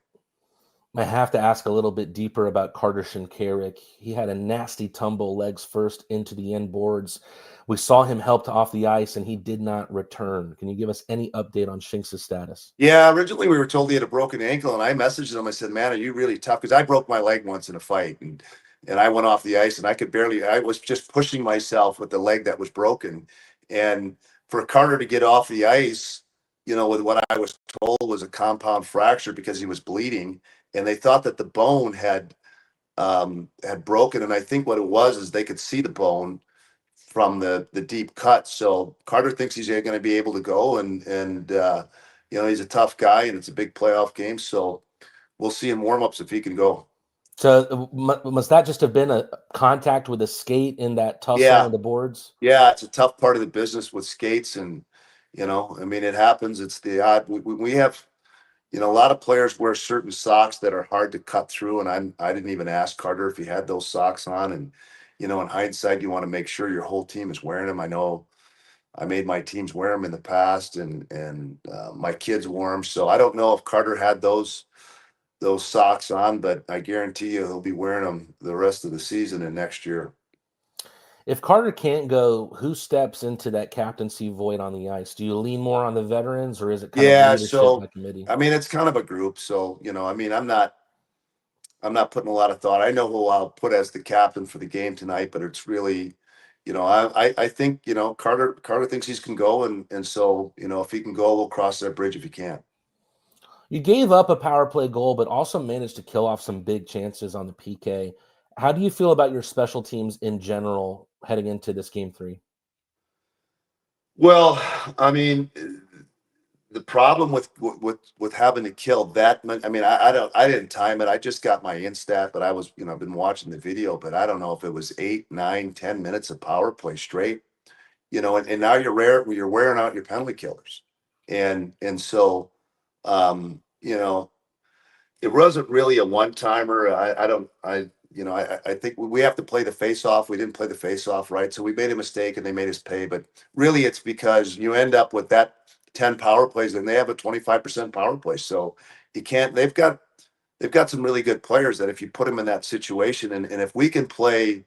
I have to ask a little bit deeper about Carter Shinkarik. He had a nasty tumble legs first into the end boards. We saw him helped off the ice, and he did not return. Can you give us any update on Shinks' status? Yeah, originally we were told he had a broken ankle, and I messaged him. I said, man, are you really tough? Because I broke my leg once in a fight, and I went off the ice, and I was just pushing myself with the leg that was broken. And for Carter to get off the ice, with what I was told was a compound fracture because he was bleeding, and they thought that the bone had broken. And I think what it was is they could see the bone from the deep cut. So Carter thinks he's going to be able to go, and he's a tough guy, and it's a big playoff game. So we'll see in warmups if he can go. So must that just have been a contact with a skate in that tussle on the boards? Yeah, it's a tough part of the business with skates, and I mean, it happens. It's the odd. We have. A lot of players wear certain socks that are hard to cut through, and I didn't even ask Carter if he had those socks on. And in hindsight, you want to make sure your whole team is wearing them. I know I made my teams wear them in the past, and my kids wore them. So I don't know if Carter had those socks on, but I guarantee you he'll be wearing them the rest of the season and next year. If Carter can't go, who steps into that captaincy void on the ice? Do you lean more on the veterans, or is it kind of leadership by committee? I mean, it's kind of a group. So, I mean, I'm not putting a lot of thought. I know who I'll put as the captain for the game tonight, but it's really, I think, Carter thinks he can go. And so, if he can go, we'll cross that bridge if he can't. You gave up a power play goal, but also managed to kill off some big chances on the PK. How do you feel about your special teams in general heading into this game 3? Well, I mean, the problem with having to kill that, I mean, I didn't time it. I just got my instat, but I was, I've been watching the video, but I don't know if it was 8, 9, 10 minutes of power play straight, and now you're wearing out your penalty killers. And so, you know, it wasn't really a one-timer. I think we have to play the face-off. We didn't play the face-off right, so we made a mistake and they made us pay. But really, it's because you end up with that 10 power plays, and they have a 25% power play. So you can't. They've got some really good players that if you put them in that situation, and if we can play,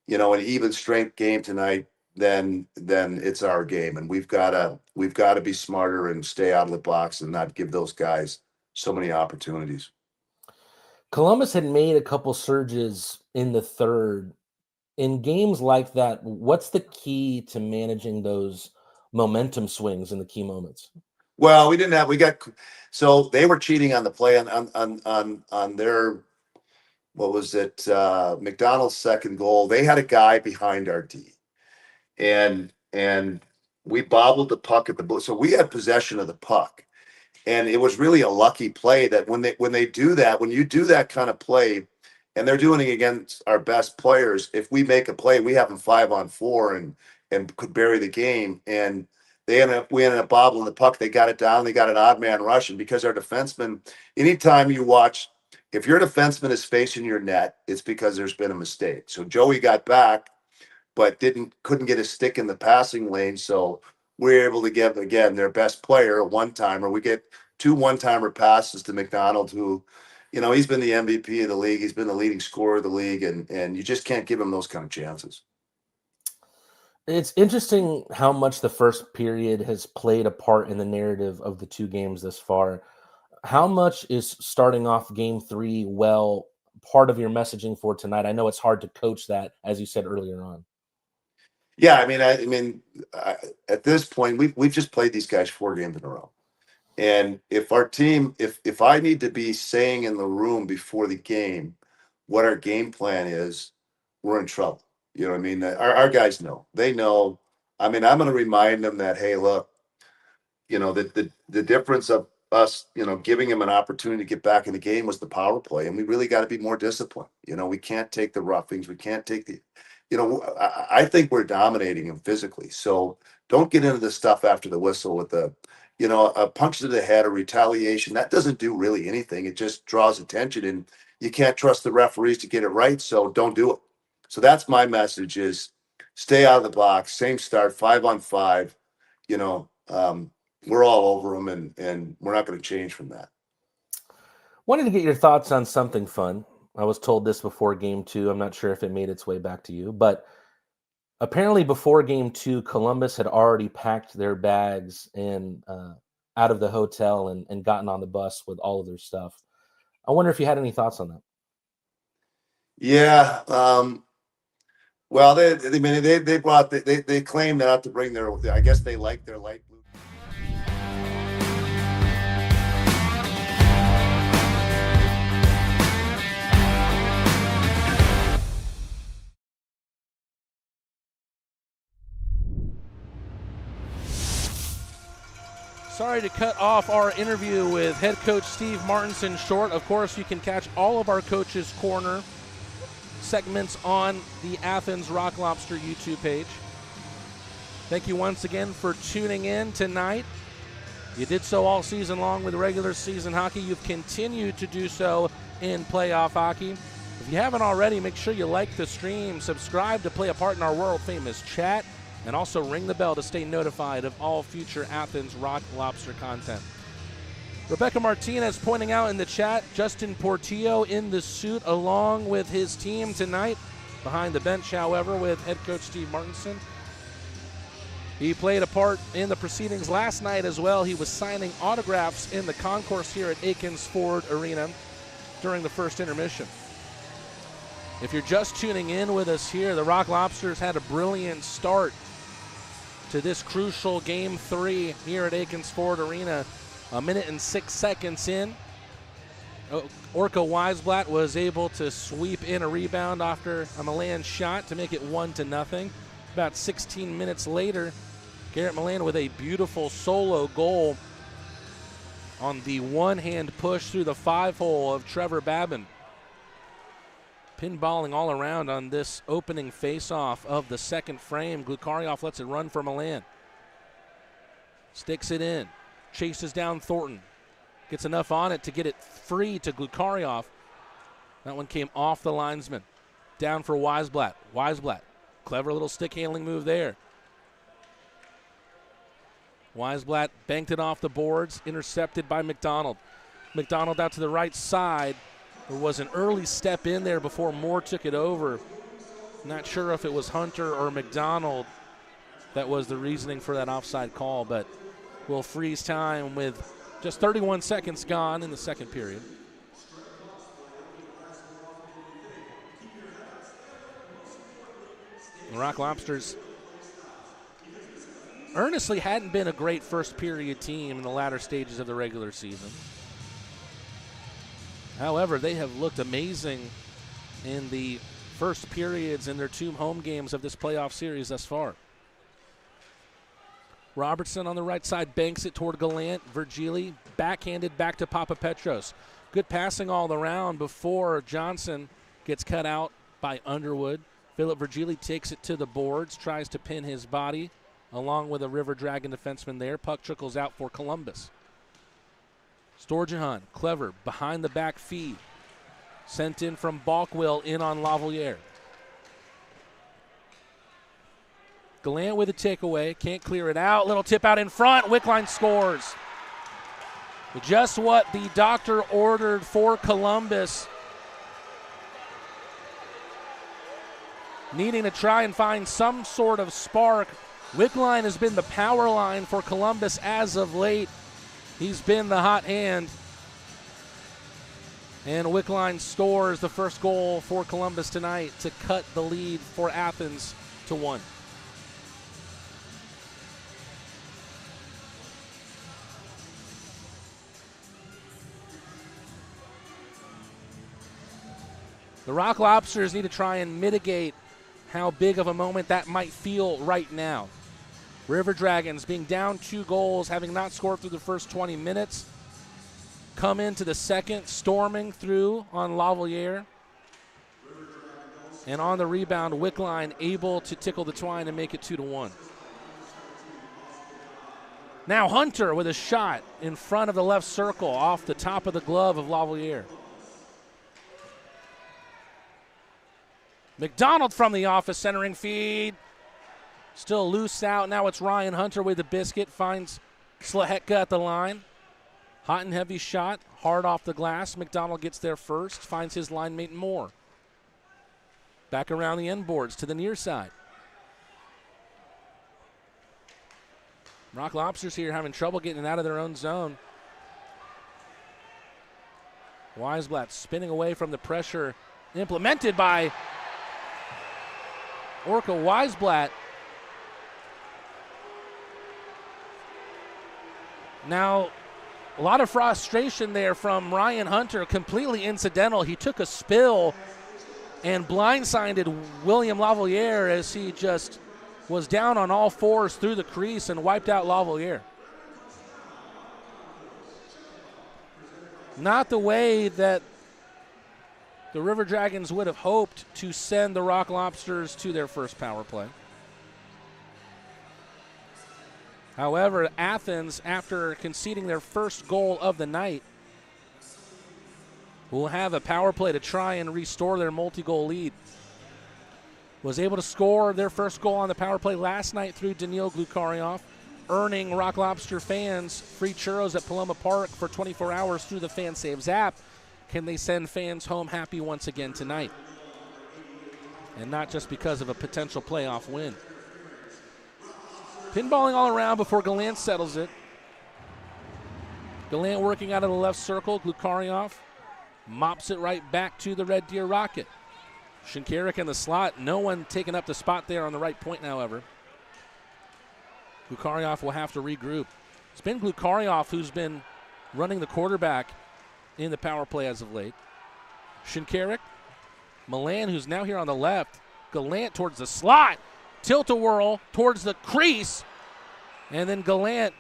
an even strength game tonight, then it's our game, and we've got to be smarter and stay out of the box and not give those guys so many opportunities. Columbus had made a couple surges in the third. In games like that, what's the key to managing those momentum swings in the key moments? Well, so they were cheating on the play on their, what was it, McDonald's second goal. They had a guy behind our D, and we bobbled the puck at the blue. So we had possession of the puck. And it was really a lucky play that when they do that, when you do that kind of play, and they're doing it against our best players, if we make a play, we have them 5-on-4 and could bury the game. And we ended up bobbling the puck. They got it down. They got an odd man rush. And because our defenseman, anytime you watch, if your defenseman is facing your net, it's because there's been a mistake. So Joey got back, but couldn't get a stick in the passing lane. So we're able to give, again, their best player a one-timer. We get 2 one-timer passes to McDonald, who, he's been the MVP of the league. He's been the leading scorer of the league, and you just can't give him those kind of chances. It's interesting how much the first period has played a part in the narrative of the 2 games this far. How much is starting off game 3 well part of your messaging for tonight? I know it's hard to coach that, as you said earlier on. Yeah, at this point, we've just played these guys 4 games in a row. And if our team, if I need to be saying in the room before the game what our game plan is, we're in trouble. You know what I mean? Our guys know. They know. I'm going to remind them that, hey, look, the difference of us, giving them an opportunity to get back in the game was the power play. And we really got to be more disciplined. We can't take the roughings. We can't take the I think we're dominating them physically. So don't get into the stuff after the whistle with a punch to the head or retaliation. That doesn't do really anything. It just draws attention, and you can't trust the referees to get it right. So don't do it. So that's my message: is stay out of the box. Same start, 5-on-5. We're all over them, and we're not going to change from that. Wanted to get your thoughts on something fun. I was told this before game 2. I'm not sure if it made its way back to you, but apparently before game 2, Columbus had already packed their bags and out of the hotel and gotten on the bus with all of their stuff. I wonder if you had any thoughts on that. Yeah. Well, they claim not to bring their. I guess they like their light blue. Sorry to cut off our interview with head coach Steve Martinson short. Of course, you can catch all of our Coach's Corner segments on the Athens Rock Lobster YouTube page. Thank you once again for tuning in tonight. You did so all season long with regular season hockey. You've continued to do so in playoff hockey. If you haven't already, make sure you like the stream, subscribe to play a part in our world-famous chat, and also ring the bell to stay notified of all future Athens Rock Lobster content. Rebecca Martinez pointing out in the chat, Justin Portillo in the suit along with his team tonight. Behind the bench, however, with head coach Steve Martinson. He played a part in the proceedings last night as well. He was signing autographs in the concourse here at Akins Ford Arena during the first intermission. If you're just tuning in with us here, the Rock Lobsters had a brilliant start to this crucial Game 3 here at Akins Ford Arena. 1 minute and 6 seconds in, Orca Weisblatt was able to sweep in a rebound after a Milan shot to make it 1-0. About 16 minutes later, Garrett Milan with a beautiful solo goal on the one-hand push through the 5-hole of Trevor Babin. Pinballing all around on this opening face-off of the second frame. Glukarioff lets it run for Milan. Sticks it in. chases down Thornton. Gets enough on it to get it free to Glukarioff. That one came off the linesman. Down for Weisblatt. Weisblatt, clever little stick handling move there. Weisblatt banked it off the boards, intercepted by McDonald. McDonald out to the right side. There was an early step in there before Moore took it over. Not sure if it was Hunter or McDonald that was the reasoning for that offside call, but we'll freeze time with just 31 seconds gone in the second period. The Rock Lobsters earnestly hadn't been a great first period team in the latter stages of the regular season. However, they have looked amazing in the first periods in their 2 home games of this playoff series thus far. Robertson on the right side banks it toward Gallant. Virgili backhanded back to Papapetros. Good passing all around before Johnson gets cut out by Underwood. Philip Virgili takes it to the boards, tries to pin his body along with a River Dragon defenseman there. Puck trickles out for Columbus. Storjahan, clever, behind the back feed. Sent in from Balkwill in on Lavalier. Gallant with a takeaway, can't clear it out. Little tip out in front, Wickline scores. Just what the doctor ordered for Columbus. Needing to try and find some sort of spark. Wickline has been the power line for Columbus as of late. He's been the hot hand. And Wickline scores the first goal for Columbus tonight to cut the lead for Athens to 1. The Rock Lobsters need to try and mitigate how big of a moment that might feel right now. River Dragons being down 2 goals, having not scored through the first 20 minutes. Come into the second, storming through on Lavalier. And on the rebound, Wickline able to tickle the twine and make it 2-1. Now Hunter with a shot in front of the left circle off the top of the glove of Lavalier. McDonald from the office, centering feed. Still loose out. Now it's Ryan Hunter with the biscuit. Finds Slahetka at the line. Hot and heavy shot. Hard off the glass. McDonald gets there first. Finds his line mate Moore. Back around the end boards to the near side. Rock Lobsters here having trouble getting out of their own zone. Weisblatt spinning away from the pressure implemented by Orca Weisblatt. Now, a lot of frustration there from Ryan Hunter, completely incidental. He took a spill and blindsided William Lavalier as he just was down on all fours through the crease and wiped out Lavalier. Not the way that the River Dragons would have hoped to send the Rock Lobsters to their first power play. However, Athens, after conceding their first goal of the night, will have a power play to try and restore their multi-goal lead. Was able to score their first goal on the power play last night through Daniil Glukarioff, earning Rock Lobster fans free churros at Paloma Park for 24 hours through the FanSaves app. Can they send fans home happy once again tonight? And not just because of a potential playoff win. Pinballing all around before Gallant settles it. Gallant working out of the left circle. Glukarioff mops it right back to the Red Deer Rocket. Shinkarik in the slot. No one taking up the spot there on the right point, however. Glukarioff will have to regroup. It's been Glukarioff who's been running the quarterback in the power play as of late. Shinkarik. Milan, who's now here on the left. Gallant towards the slot. Tilt-a-whirl towards the crease. And then Gallant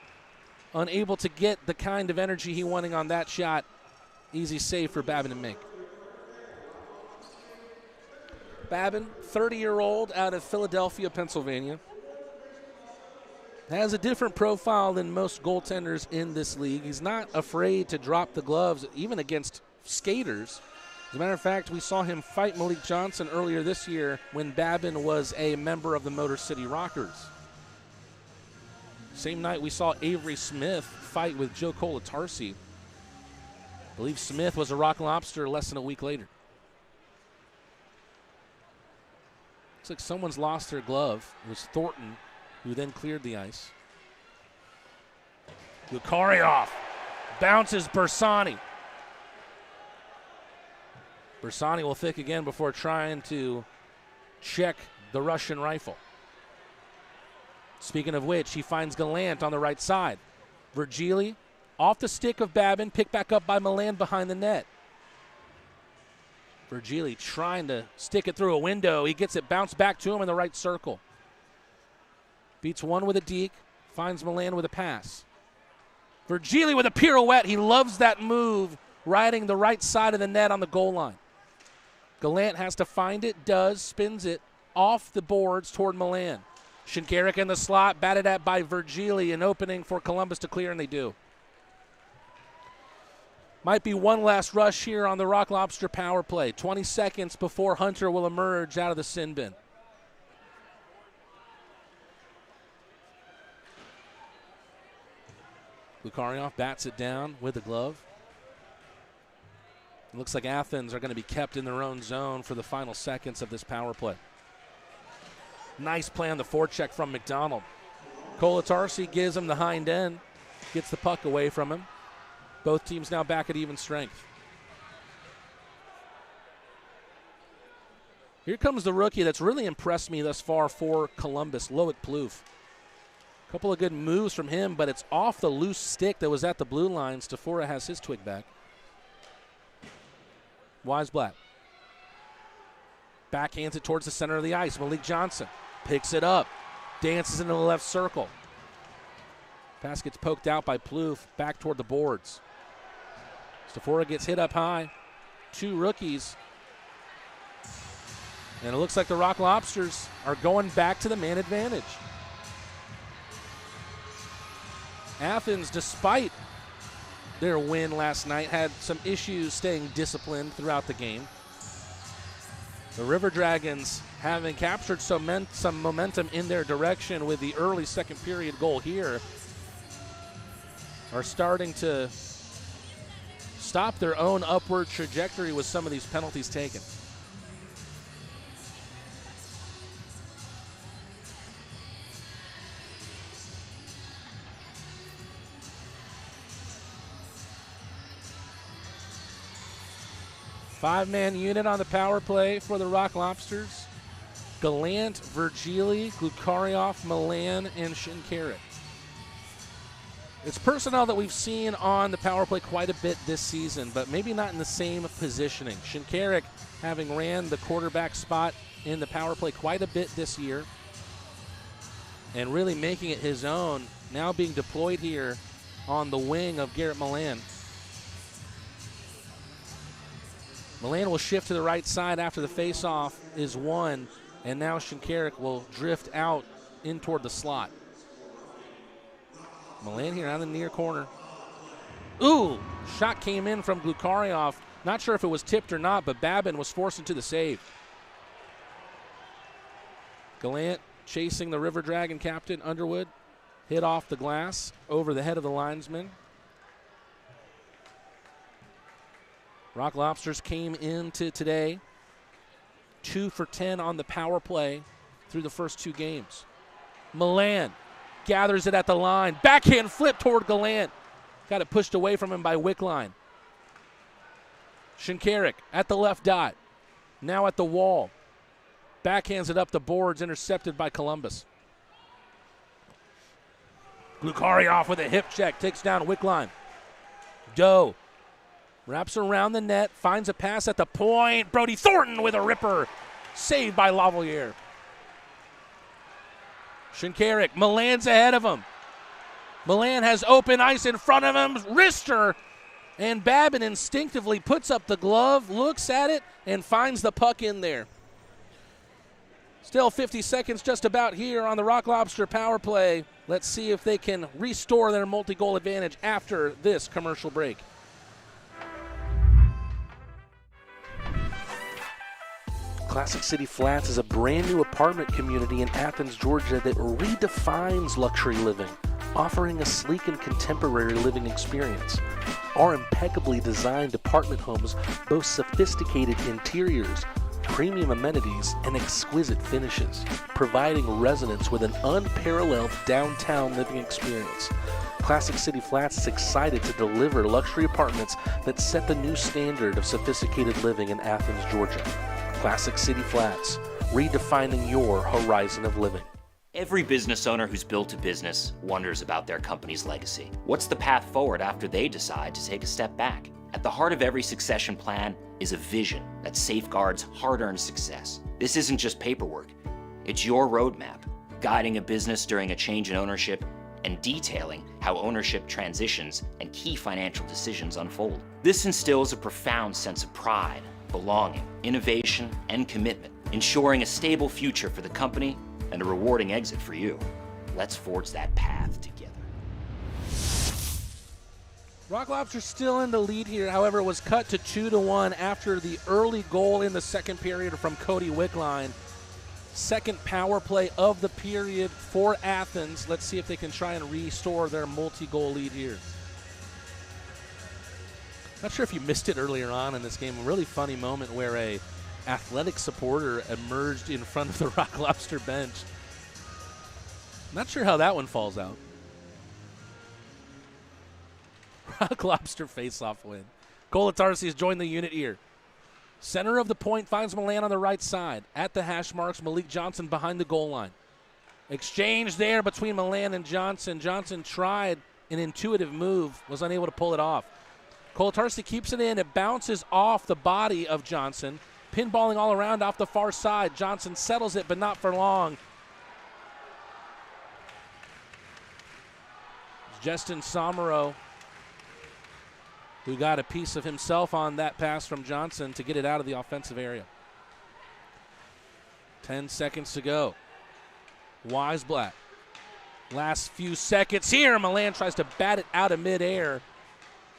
unable to get the kind of energy he wanted on that shot. Easy save for Babin to make. Babin, 30-year-old out of Philadelphia, Pennsylvania. has a different profile than most goaltenders in this league. He's not afraid to drop the gloves, even against skaters. As a matter of fact, we saw him fight Malik Johnson earlier this year when Babin was a member of the Motor City Rockers. Same night we saw Avery Smith fight with Joe Colatarsi. I believe Smith was a Rock Lobster less than a week later. Looks like someone's lost their glove. It was Thornton, who then cleared the ice. Lukarioff bounces Bersani. Bersani will thick again before trying to check the Russian rifle. Speaking of which, he finds Gallant on the right side. Virgili off the stick of Babin, picked back up by Milan behind the net. Virgili trying to stick it through a window. He gets it bounced back to him in the right circle. Beats one with a deke, finds Milan with a pass. Virgili with a pirouette. He loves that move, riding the right side of the net on the goal line. Gallant has to find it, does, spins it off the boards toward Milan. Shinkarik in the slot, batted at by Virgili, an opening for Columbus to clear, and they do. Might be one last rush here on the Rock Lobster power play. 20 seconds before Hunter will emerge out of the sin bin. Lukarioff bats it down with the glove. It looks like Athens are going to be kept in their own zone for the final seconds of this power play. Nice play on the forecheck from McDonald. Colatarsi gives him the hind end, gets the puck away from him. Both teams now back at even strength. Here comes the rookie that's really impressed me thus far for Columbus, Loic Plouffe. A couple of good moves from him, but it's off the loose stick that was at the blue line. Stafora has his twig back. Weisblatt backhands it towards the center of the ice. Malik Johnson picks it up, dances into the left circle. Pass gets poked out by Plouffe, back toward the boards. Stafora gets hit up high. Two rookies. And it looks like the Rock Lobsters are going back to the man advantage. Athens, despite their win last night, had some issues staying disciplined throughout the game. The River Dragons, having captured some momentum in their direction with the early second period goal here, are starting to stop their own upward trajectory with some of these penalties taken. Five-man unit on the power play for the Rock Lobsters. Gallant, Virgili, Lukarioff, Milan, and Shinkarik. It's personnel that we've seen on the power play quite a bit this season, but maybe not in the same positioning. Shinkarik having ran the quarterback spot in the power play quite a bit this year and really making it his own, now being deployed here on the wing of Garrett Milan. Milan will shift to the right side after the faceoff is won, and now Shinkarik will drift out in toward the slot. Milan here on the near corner. Ooh, shot came in from Lukarioff. Not sure if it was tipped or not, but Babin was forced into the save. Gallant chasing the River Dragon captain, Underwood. Hit off the glass over the head of the linesman. Rock Lobsters came into today 2 for 10 on the power play through the first two games. Milan gathers it at the line. Backhand flip toward Gallant. Got it pushed away from him by Wickline. Shinkarik at the left dot. Now at the wall. Backhands it up the boards, intercepted by Columbus. Lukarioff with a hip check, takes down Wickline. Doe wraps around the net, finds a pass at the point. Brody Thornton with a ripper. Saved by Lavalier. Shinkarik, Milan's ahead of him. Milan has open ice in front of him. Wrister, and Babin instinctively puts up the glove, looks at it, and finds the puck in there. Still 50 seconds just about here on the Rock Lobster power play. Let's see if they can restore their multi-goal advantage after this commercial break. Classic City Flats is a brand new apartment community in Athens, Georgia that redefines luxury living, offering a sleek and contemporary living experience. Our impeccably designed apartment homes boast sophisticated interiors, premium amenities, and exquisite finishes, providing residents with an unparalleled downtown living experience. Classic City Flats is excited to deliver luxury apartments that set the new standard of sophisticated living in Athens, Georgia. Classic City Flats, redefining your horizon of living. Every business owner who's built a business wonders about their company's legacy. What's the path forward after they decide to take a step back? At the heart of every succession plan is a vision that safeguards hard-earned success. This isn't just paperwork. It's your roadmap, guiding a business during a change in ownership and detailing how ownership transitions and key financial decisions unfold. This instills a profound sense of pride, belonging, innovation, and commitment, ensuring a stable future for the company and a rewarding exit for you. Let's forge that path together. Rock Lobster still in the lead here. However, it was cut to 2-1 after the early goal in the second period from Cody Wickline. Second power play of the period for Athens. Let's see if they can try and restore their multi-goal lead here. Not sure if you missed it earlier on in this game. A really funny moment where a athletic supporter emerged in front of the Rock Lobster bench. Not sure how that one falls out. Rock Lobster face-off win. Colatarsi has joined the unit here. Center of the point finds Milan on the right side. At the hash marks, Malik Johnson behind the goal line. Exchange there between Milan and Johnson. Johnson tried an intuitive move, was unable to pull it off. Colatarsi keeps it in. It bounces off the body of Johnson. Pinballing all around off the far side. Johnson settles it, but not for long. Justin Somero, who got a piece of himself on that pass from Johnson to get it out of the offensive area. 10 seconds to go. Weisblatt. Last few seconds here. Milan tries to bat it out of midair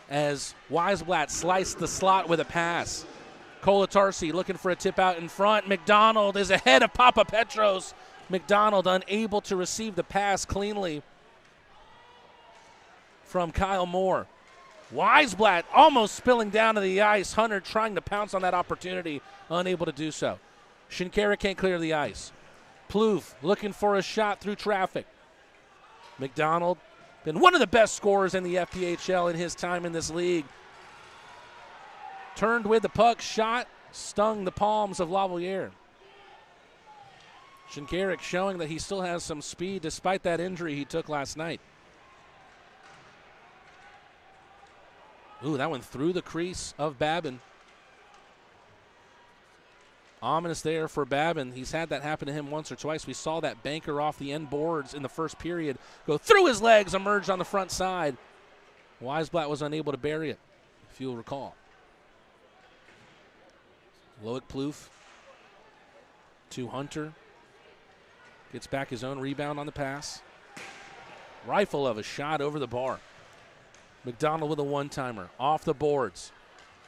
as Weisblatt sliced the slot with a pass. Colatarsi looking for a tip out in front. McDonald is ahead of Papa Petros. McDonald unable to receive the pass cleanly from Kyle Moore. Weisblatt almost spilling down to the ice. Hunter trying to pounce on that opportunity, unable to do so. Shinkarik can't clear the ice. Plouffe looking for a shot through traffic. McDonald, been one of the best scorers in the FPHL in his time in this league. Turned with the puck, shot, stung the palms of Lavalier. Shinkarik showing that he still has some speed despite that injury he took last night. Ooh, that one through the crease of Babin. Ominous there for Babin. He's had that happen to him once or twice. We saw that banker off the end boards in the first period go through his legs, emerged on the front side. Weisblatt was unable to bury it, if you'll recall. Loic Plouffe to Hunter. Gets back his own rebound on the pass. Rifle of a shot over the bar. McDonald with a one-timer. Off the boards.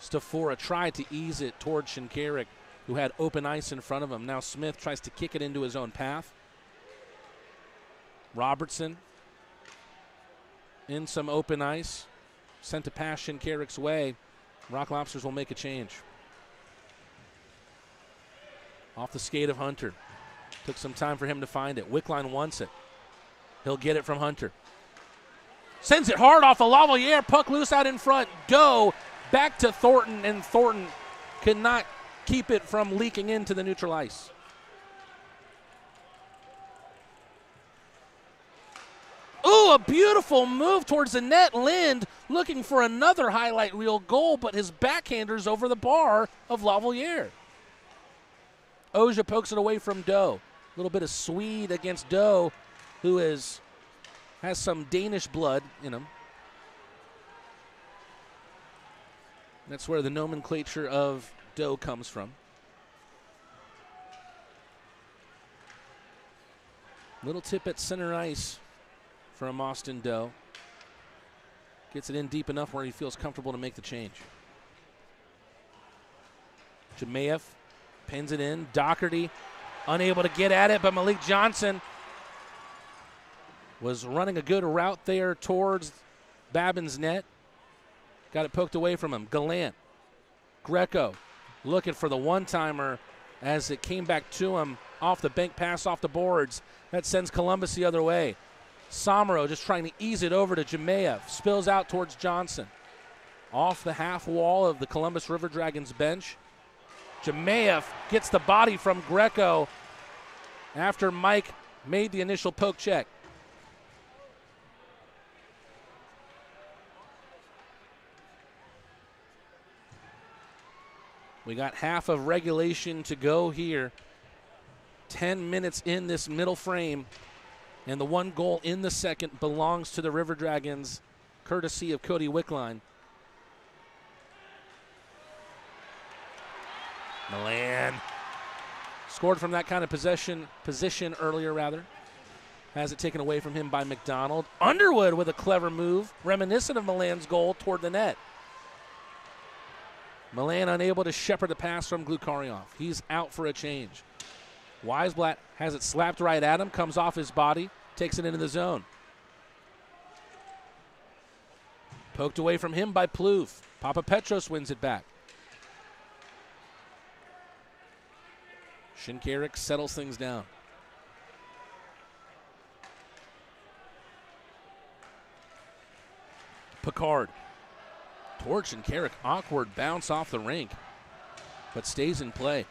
Stafora tried to ease it toward Shinkarik, who had open ice in front of him. Now Smith tries to kick it into his own path. Robertson in some open ice. Sent a pass Shinkarik's way. Rock Lobsters will make a change. Off the skate of Hunter. Took some time for him to find it. Wickline wants it. He'll get it from Hunter. Sends it hard off of Lavalier. Puck loose out in front. Doe back to Thornton, and Thornton cannot keep it from leaking into the neutral ice. Ooh, a beautiful move towards the net. Lind looking for another highlight reel goal, but his backhander's over the bar of Lavalier. Oja pokes it away from Doe. A little bit of Swede against Doe, who has some Danish blood in him. That's where the nomenclature of Doe comes from. Little tip at center ice from Austin Doe. Gets it in deep enough where he feels comfortable to make the change. Jemayev pins it in. Doherty unable to get at it, but Malik Johnson was running a good route there towards Babin's net. Got it poked away from him. Gallant. Greco looking for the one-timer as it came back to him off the bank pass off the boards. That sends Columbus the other way. Somero just trying to ease it over to Jemayev. Spills out towards Johnson. Off the half wall of the Columbus River Dragons bench. Jemayev gets the body from Greco after Mike made the initial poke check. We got half of regulation to go here. 10 minutes in this middle frame. And the one goal in the second belongs to the River Dragons, courtesy of Cody Wickline. Milan scored from that kind of position earlier, rather. Has it taken away from him by McDonald. Underwood with a clever move, reminiscent of Milan's goal toward the net. Milan unable to shepherd the pass from Glukaryov. He's out for a change. Weisblatt has it slapped right at him, comes off his body, takes it into the zone. Poked away from him by Plouffe. Papapetros wins it back. Shinkarik settles things down. Picard. Towards Shinkarik, awkward bounce off the rink, but stays in play.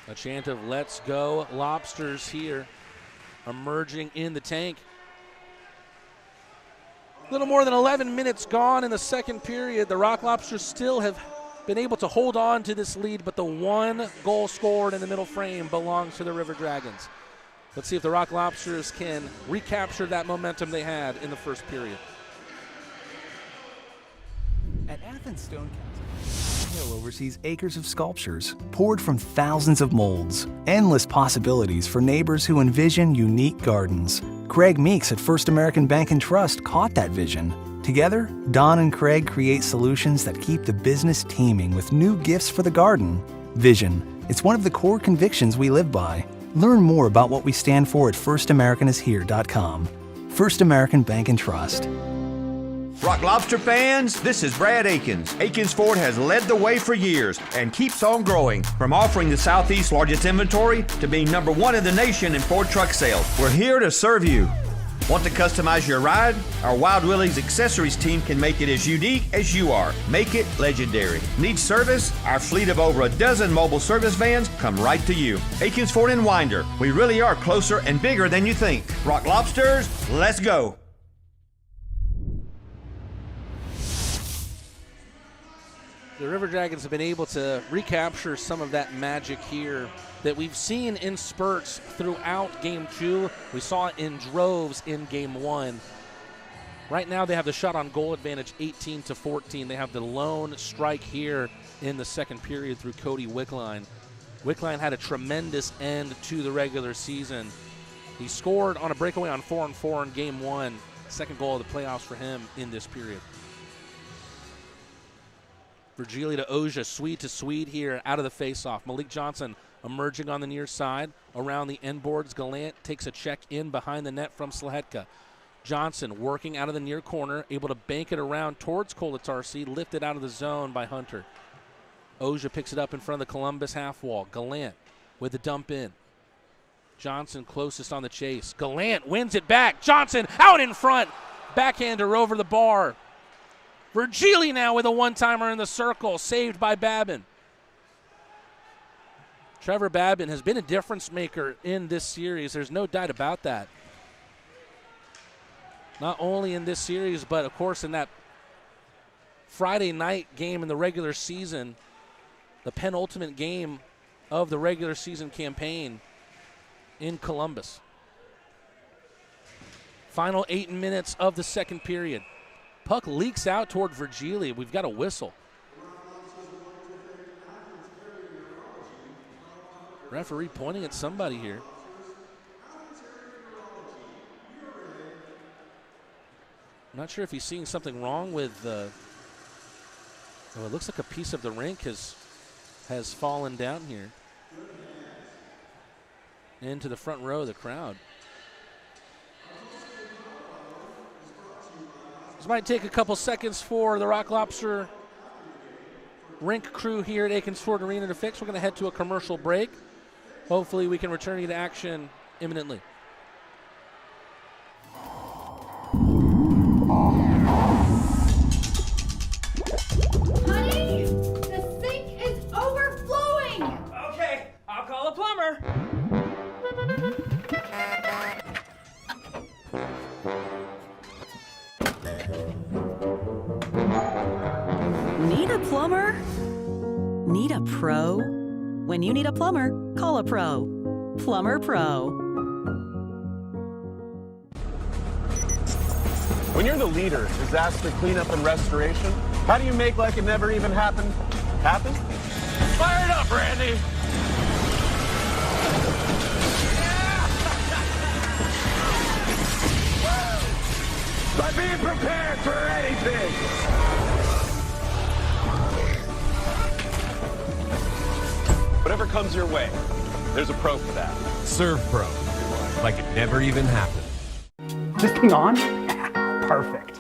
A chant of "Let's go Lobsters" here, emerging in the tank. A little more than 11 minutes gone in the second period. The Rock Lobsters still have been able to hold on to this lead, but the one goal scored in the middle frame belongs to the River Dragons. Let's see if the Rock Lobsters can recapture that momentum they had in the first period. At Athens Stonecasting, Hill oversees acres of sculptures poured from thousands of molds. Endless possibilities for neighbors who envision unique gardens. Craig Meeks at First American Bank and Trust caught that vision. Together, Don and Craig create solutions that keep the business teeming with new gifts for the garden. Vision. It's one of the core convictions we live by. Learn more about what we stand for at firstamericanishere.com. First American Bank and Trust. Rock Lobster fans, this is Brad Akins. Akins Ford has led the way for years and keeps on growing. From offering the Southeast's largest inventory to being #1 in the nation in Ford truck sales, we're here to serve you. Want to customize your ride? Our Wild Willie's accessories team can make it as unique as you are. Make it legendary. Need service? Our fleet of over a dozen mobile service vans come right to you. Akins Ford and Winder. We really are closer and bigger than you think. Rock Lobsters, let's go. The River Dragons have been able to recapture some of that magic here that we've seen in spurts throughout Game 2. We saw it in droves in Game 1. Right now they have the shot on goal advantage 18-14. They have the lone strike here in the second period through Cody Wickline. Wickline had a tremendous end to the regular season. He scored on a breakaway on 4-on-4 in Game 1. Second goal of the playoffs for him in this period. Virgili to Oja, Swede to Swede here out of the faceoff. Malik Johnson emerging on the near side around the end boards. Gallant takes a check in behind the net from Slahetka. Johnson working out of the near corner, able to bank it around towards Kolatarsi, lifted out of the zone by Hunter. Oja picks it up in front of the Columbus half wall. Gallant with the dump in. Johnson closest on the chase. Gallant wins it back. Johnson out in front. Backhander over the bar. Virgili now with a one-timer in the circle, saved by Babin. Trevor Babin has been a difference maker in this series. There's no doubt about that. Not only in this series, but of course in that Friday night game in the regular season, the penultimate game of the regular season campaign in Columbus. Final 8 minutes of the second period. Puck leaks out toward Virgili. We've got a whistle. Referee pointing at somebody here. I'm not sure if he's seeing something wrong with oh, it looks like a piece of the rink has fallen down here into the front row of the crowd. This might take a couple seconds for the Rock Lobster rink crew here at Akins Ford Arena to fix. We're going to head to a commercial break. Hopefully we can return you to action imminently. Honey, the sink is overflowing. Okay, I'll call a plumber. Need a plumber? Need a pro? When you need a plumber, call a pro. Plumber Pro. When you're the leader, disaster cleanup and restoration, how do you make like it never even happened happen? Fire it up, Randy! By being prepared for anything! Whatever comes your way, there's a pro for that. Serve Pro, like it never even happened. This thing on? Perfect.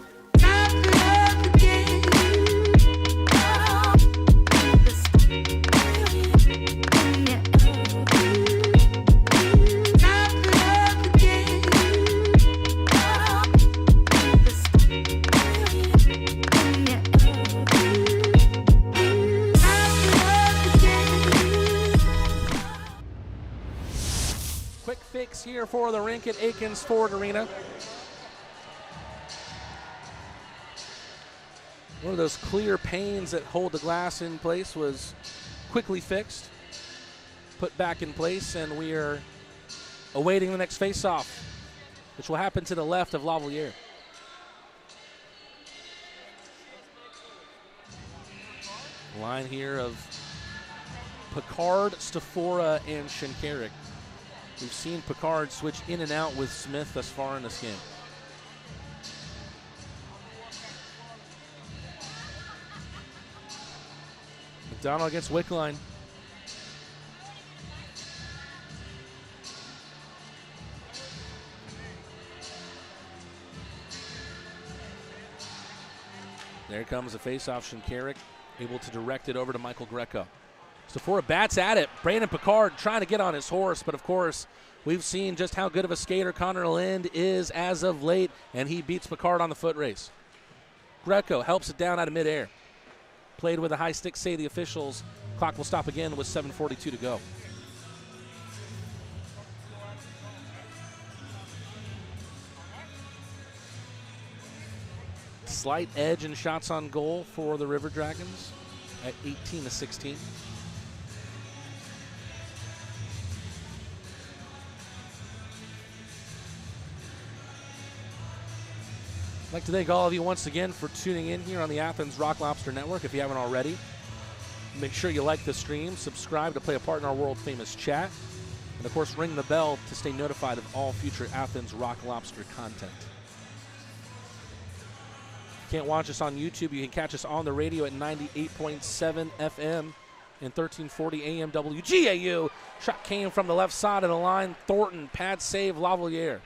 Quick fix here for the rink at Akins Ford Arena. One of those clear panes that hold the glass in place was quickly fixed, put back in place, and we are awaiting the next face-off, which will happen to the left of Lavalier. Line here of Picard, Stafora, and Shinkarik. We've seen Picard switch in and out with Smith thus far in this game. McDonald against Wickline. There comes a face-off. Shinkarik able to direct it over to Michael Greco. Stafora bats at it. Brandon Picard trying to get on his horse, but of course, we've seen just how good of a skater Connor Lind is as of late, and he beats Picard on the foot race. Greco helps it down out of midair. Played with a high stick, say the officials. Clock will stop again with 7:42 to go. Slight edge in shots on goal for the River Dragons at 18-16. I'd like to thank all of you once again for tuning in here on the Athens Rock Lobster Network. If you haven't already, make sure you like the stream, subscribe to play a part in our world-famous chat, and of course ring the bell to stay notified of all future Athens Rock Lobster content. If you can't watch us on YouTube, you can catch us on the radio at 98.7 FM and 1340 AM WGAU. Shot came from the left side of the line. Thornton, pad save, Lavalier.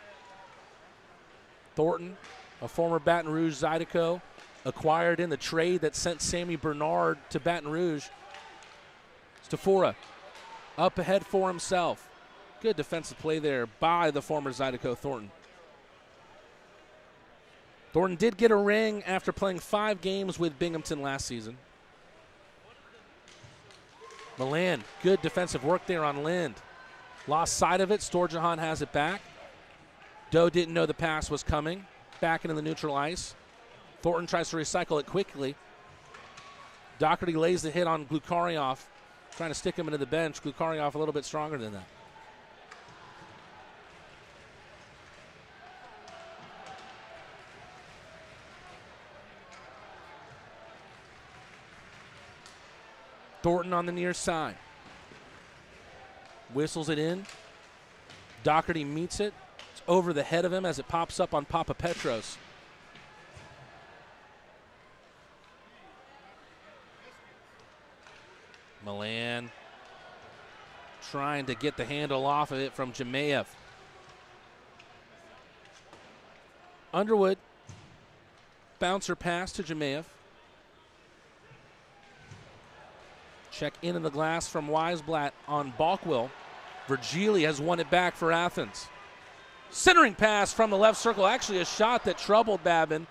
Thornton, a former Baton Rouge Zydeco, acquired in the trade that sent Sammy Bernard to Baton Rouge. Stafora up ahead for himself. Good defensive play there by the former Zydeco Thornton. Thornton did get a ring after playing 5 games with Binghamton last season. Milan, good defensive work there on Lind. Lost sight of it. Storjahan has it back. Doe didn't know the pass was coming. Back into the neutral ice. Thornton tries to recycle it quickly. Doherty lays the hit on Glukaryov, trying to stick him into the bench. Glukaryov a little bit stronger than that. Thornton on the near side. Whistles it in. Doherty meets it. It's over the head of him as it pops up on Papa Petros. Milan trying to get the handle off of it from Jemayev. Underwood. Bouncer pass to Jemayev. Check in the glass from Weisblatt on Balkwill. Virgili has won it back for Athens. Centering pass from the left circle. Actually a shot that troubled Babin,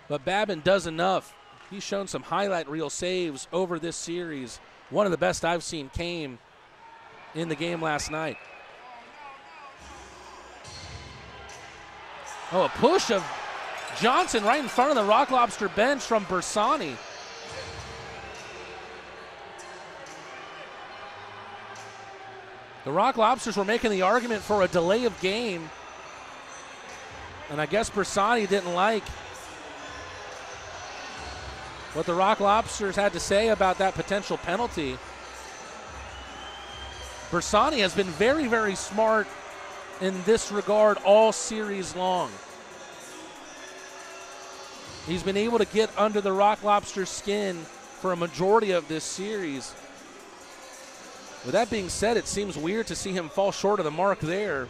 but Babin does enough. He's shown some highlight reel saves over this series. One of the best I've seen came in the game last night. Oh, a push of Johnson right in front of the Rock Lobster bench from Bersani. The Rock Lobsters were making the argument for a delay of game, and I guess Bersani didn't like what the Rock Lobsters had to say about that potential penalty. Bersani has been very, very smart in this regard all series long. He's been able to get under the Rock Lobster skin for a majority of this series. With that being said, it seems weird to see him fall short of the mark there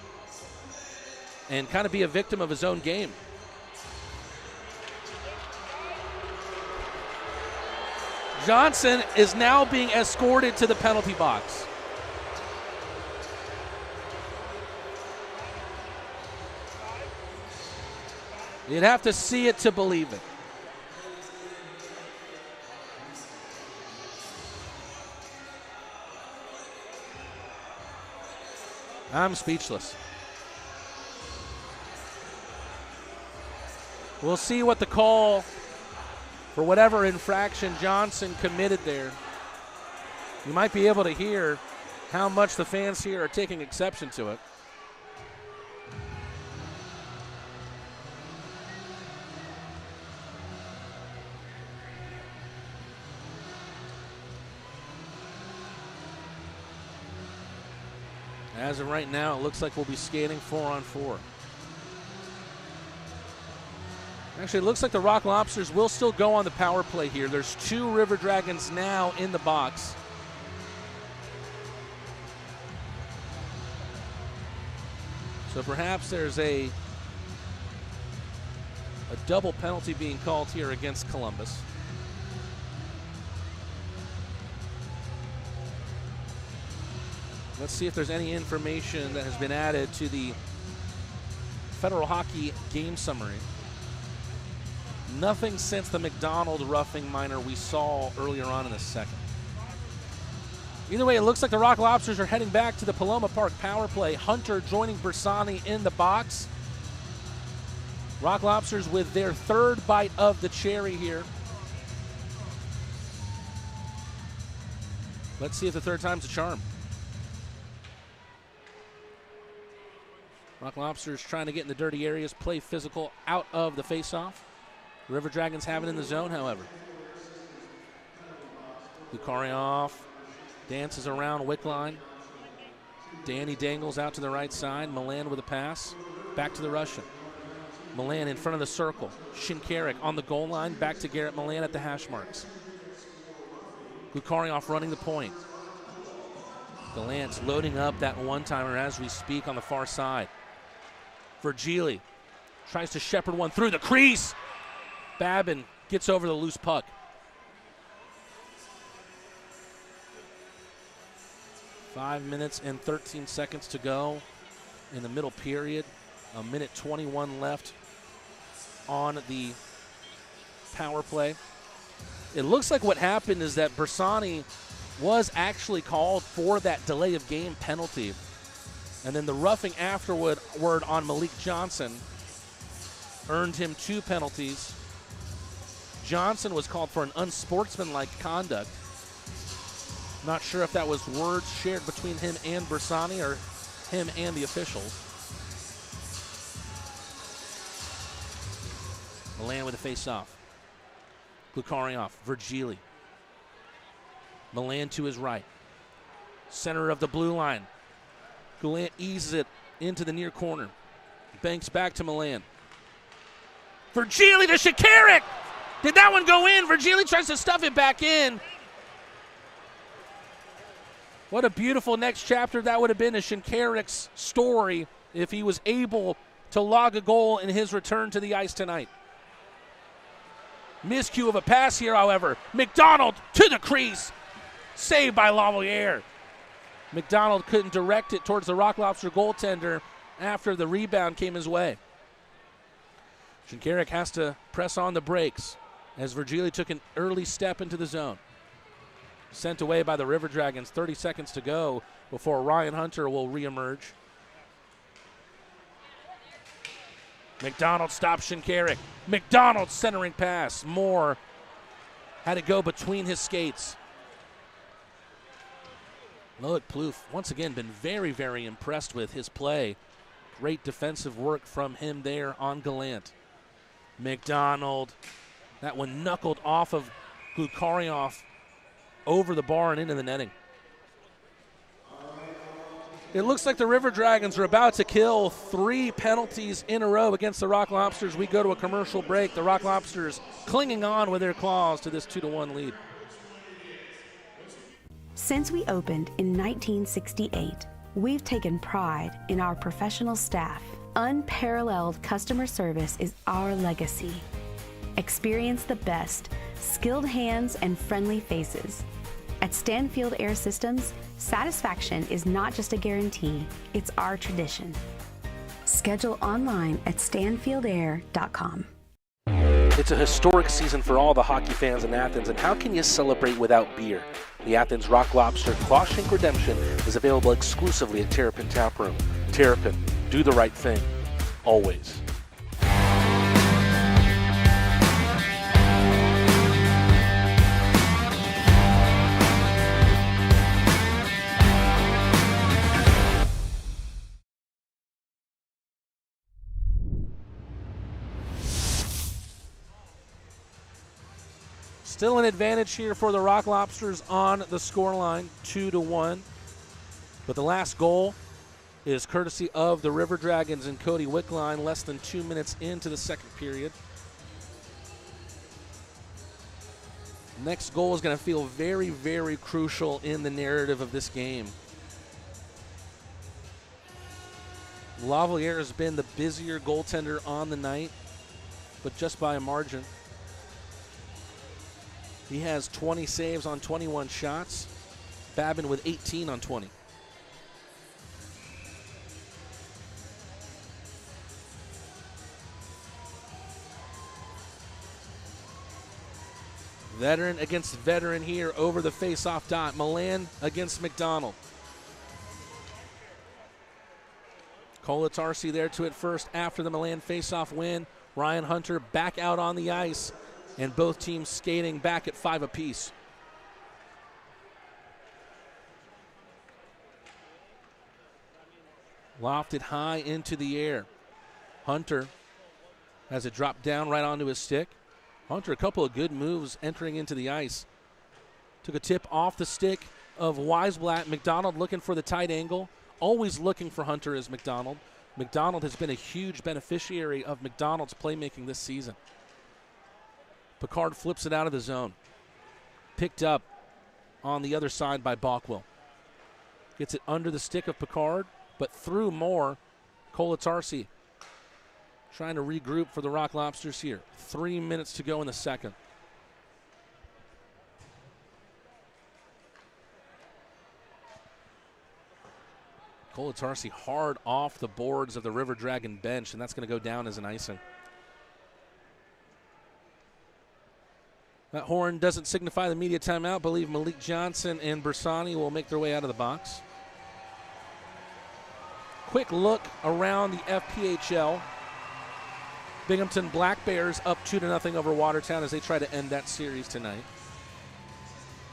and kind of be a victim of his own game. Johnson is now being escorted to the penalty box. You'd have to see it to believe it. I'm speechless. We'll see what the call for whatever infraction Johnson committed there. You might be able to hear how much the fans here are taking exception to it. As of right now, it looks like we'll be skating 4-on-4. Actually, it looks like the Rock Lobsters will still go on the power play here. There's 2 River Dragons now in the box. So perhaps there's a double penalty being called here against Columbus. Let's see if there's any information that has been added to the Federal Hockey game summary. Nothing since the McDonald roughing minor we saw earlier on in the second. Either way, it looks like the Rock Lobsters are heading back to the Paloma Park power play. Hunter joining Bersani in the box. Rock Lobsters with their 3rd bite of the cherry here. Let's see if the 3rd time's a charm. Rock Lobsters trying to get in the dirty areas, play physical out of the faceoff. River Dragons have it in the zone, however. Lukarioff dances around Wickline. Danny dangles out to the right side. Milan with a pass. Back to the Russian. Milan in front of the circle. Shinkarik on the goal line. Back to Garrett Milan at the hash marks. Lukarioff running the point. Gallant's loading up that one-timer as we speak on the far side. Virgili tries to shepherd one through the crease. Babin gets over the loose puck. Five minutes and 13 seconds to go in the middle period. 1:21 left on the power play. It looks like what happened is that Bersani was actually called for that delay of game penalty. And then the roughing afterward on Malik Johnson earned him 2 penalties. Johnson was called for an unsportsmanlike conduct. Not sure if that was words shared between him and Bersani or him and the officials. Milan with a face-off. Lukarioff, Virgili. Milan to his right. Center of the blue line. Gallant eases it into the near corner. Banks back to Milan. Virgili to Shakaric. Did that one go in? Virgili tries to stuff it back in. What a beautiful next chapter that would have been to Shinkaric's story if he was able to log a goal in his return to the ice tonight. Miscue of a pass here, however. McDonald to the crease. Saved by Lavalier. McDonald couldn't direct it towards the Rock Lobster goaltender after the rebound came his way. Shinkaric has to press on the brakes as Virgili took an early step into the zone. Sent away by the River Dragons, 30 seconds to go before Ryan Hunter will reemerge. McDonald stops Shinkaric. McDonald centering pass. Moore had it go between his skates. Loic Plouffe, once again, been very, very impressed with his play. Great defensive work from him there on Gallant. McDonald, that one knuckled off of Glukaryov over the bar and into the netting. It looks like the River Dragons are about to kill 3 penalties in a row against the Rock Lobsters. We go to a commercial break. The Rock Lobsters clinging on with their claws to this 2-1 lead. Since we opened in 1968, we've taken pride in our professional staff. Unparalleled customer service is our legacy. Experience the best, skilled hands and friendly faces. At Stanfield Air Systems, satisfaction is not just a guarantee, it's our tradition. Schedule online at stanfieldair.com. It's a historic season for all the hockey fans in Athens, and how can you celebrate without beer? The Athens Rock Lobster Clawshank Redemption is available exclusively at Terrapin Tap Room. Terrapin, do the right thing, always. Still an advantage here for the Rock Lobsters on the scoreline, 2-1. But the last goal is courtesy of the River Dragons and Cody Wickline, less than 2 minutes into the second period. Next goal is going to feel very, very crucial in the narrative of this game. Lavalier has been the busier goaltender on the night, but just by a margin. He has 20 saves on 21 shots. Babin with 18 on 20. Veteran against veteran here over the face-off dot. Milan against McDonald. Kolatarsi there to it first after the Milan face-off win. Ryan Hunter back out on the ice, and both teams skating back at 5 apiece. Lofted high into the air. Hunter has it dropped down right onto his stick. Hunter, a couple of good moves entering into the ice. Took a tip off the stick of Weisblatt. McDonald looking for the tight angle. Always looking for Hunter is McDonald. McDonald has been a huge beneficiary of McDonald's playmaking this season. Picard flips it out of the zone. Picked up on the other side by Bockwell. Gets it under the stick of Picard, but through more. Kolatarsi trying to regroup for the Rock Lobsters here. 3 minutes to go in the second. Kolatarsi hard off the boards of the River Dragon bench, and that's going to go down as an icing. That horn doesn't signify the media timeout. I believe Malik Johnson and Bersani will make their way out of the box. Quick look around the FPHL. Binghamton Black Bears up 2-0 over Watertown as they try to end that series tonight.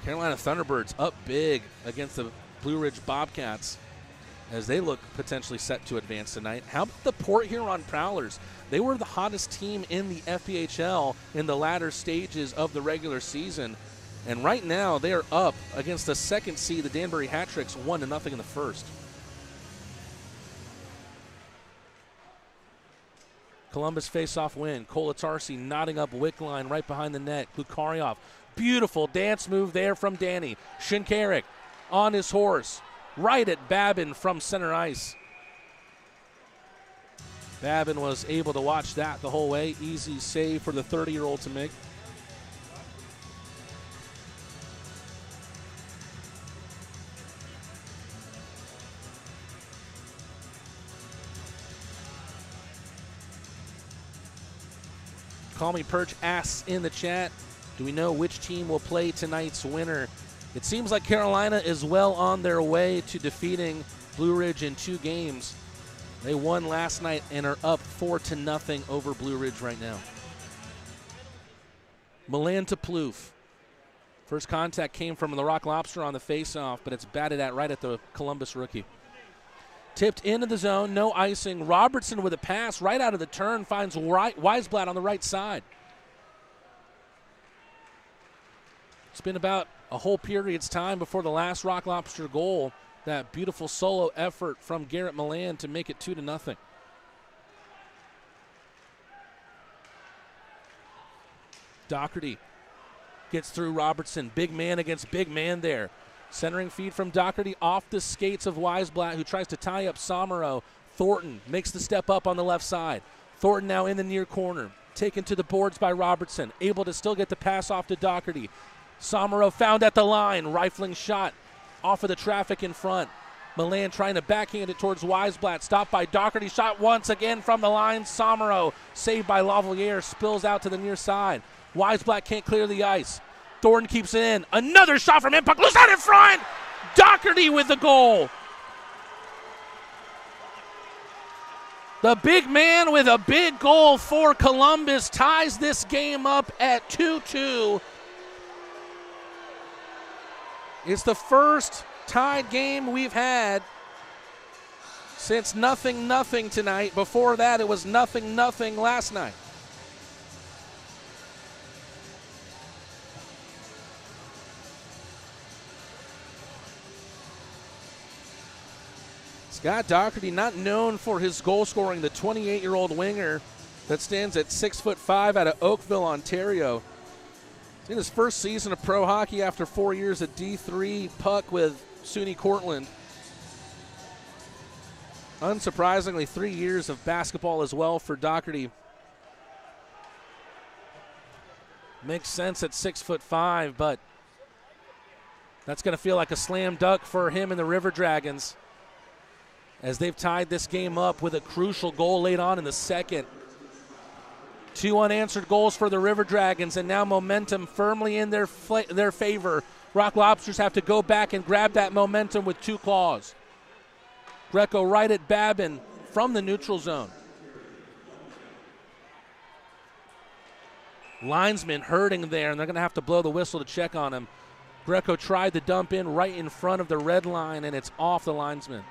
Carolina Thunderbirds up big against the Blue Ridge Bobcats as they look potentially set to advance tonight. How about the Port Huron Prowlers? They were the hottest team in the FPHL in the latter stages of the regular season. And right now they are up against the second seed, the Danbury Hat-Tricks, 1-0 in the first. Columbus face-off win. Kolatarsi knotting up wick line right behind the net. Klukaryov, beautiful dance move there from Danny. Shinkarik on his horse, right at Babin from center ice. Babin was able to watch that the whole way. Easy save for the 30-year-old to make. Call Me Perch asks in the chat, do we know which team will play tonight's winner? It seems like Carolina is well on their way to defeating Blue Ridge in 2 games. They won last night and are up 4-0 over Blue Ridge right now. Milan to Plouffe. First contact came from the Rock Lobster on the faceoff, but it's batted at right at the Columbus rookie. Tipped into the zone, no icing. Robertson with a pass right out of the turn finds Weisblatt on the right side. It's been about a whole period's time before the last Rock Lobster goal. That beautiful solo effort from Garrett Milan to make it 2-0. Doherty gets through Robertson. Big man against big man there. Centering feed from Doherty off the skates of Weisblatt, who tries to tie up Somero. Thornton makes the step up on the left side. Thornton now in the near corner. Taken to the boards by Robertson. Able to still get the pass off to Doherty. Somero found at the line. Rifling shot off of the traffic in front. Milan trying to backhand it towards Weisblatt. Stopped by Doherty. Shot once again from the line. Somero saved by Lavalier. Spills out to the near side. Weisblatt can't clear the ice. Thornton keeps it in. Another shot from Impact. Loose out in front. Doherty with the goal. The big man with a big goal for Columbus ties this game up at 2-2. It's the first tied game we've had since 0-0 tonight. Before that, it was 0-0 last night. Scott Doherty, not known for his goal scoring, the 28-year-old winger that stands at 6'5" out of Oakville, Ontario. He's in his first season of pro hockey after 4 years at D3 puck with SUNY Cortland. Unsurprisingly, 3 years of basketball as well for Doherty. Makes sense at 6'5", but that's going to feel like a slam dunk for him and the River Dragons, as they've tied this game up with a crucial goal late on in the second. 2 unanswered goals for the River Dragons, and now momentum firmly in their favor. Rock Lobsters have to go back and grab that momentum with 2 claws. Greco right at Babin from the neutral zone. Linesman hurting there, and they're going to have to blow the whistle to check on him. Greco tried to dump in right in front of the red line, and it's off the linesman.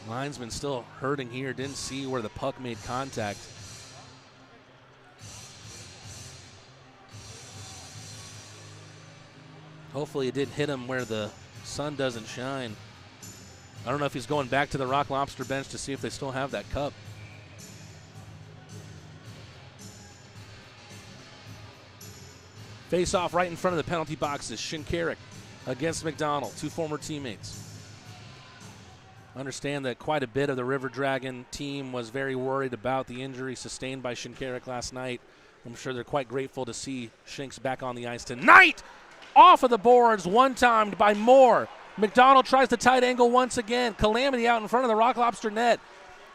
Linesman still hurting here. Didn't see where the puck made contact. Hopefully it didn't hit him where the sun doesn't shine. I don't know if he's going back to the Rock Lobster bench to see if they still have that cup. Face off right in front of the penalty boxes. Shinkarik against McDonald, 2 former teammates. Understand that quite a bit of the River Dragon team was very worried about the injury sustained by Shinkarik last night. I'm sure they're quite grateful to see Shinks back on the ice tonight. Off of the boards, one-timed by Moore. McDonald tries the tight angle once again. Calamity out in front of the Rock Lobster net.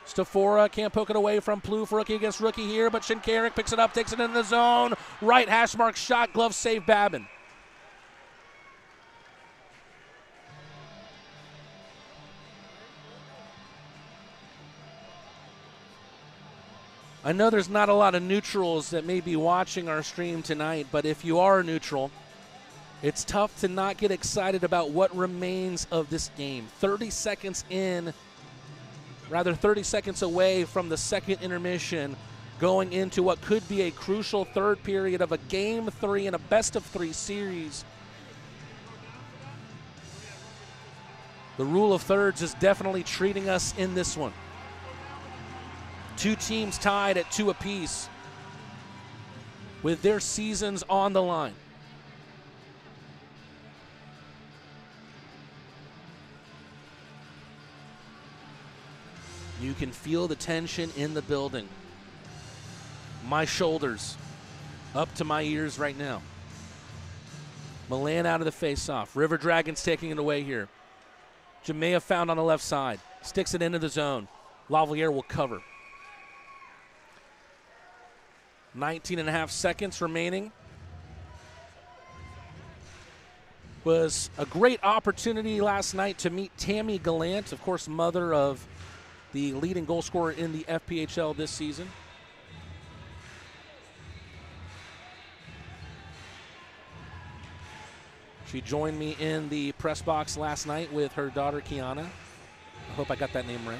Stafora can't poke it away from Plouffe. Rookie against rookie here, but Shinkarik picks it up, takes it in the zone. Right hash mark shot, glove save Babin. I know there's not a lot of neutrals that may be watching our stream tonight, but if you are a neutral, it's tough to not get excited about what remains of this game. 30 seconds away from the second intermission. going into what could be a crucial third period of a Game 3 in a best-of-3 series. The rule of thirds is definitely treating us in this one. Two teams tied at 2 apiece with their seasons on the line. You can feel the tension in the building. My shoulders up to my ears right now. Milan out of the face-off. River Dragons taking it away here. Jamea found on the left side. Sticks it into the zone. Lavalier will cover. 19 and a half seconds remaining. Was a great opportunity last night to meet Tammy Gallant, of course, mother of the leading goal scorer in the FPHL this season. She joined me in the press box last night with her daughter, Kiana. I hope I got that name right.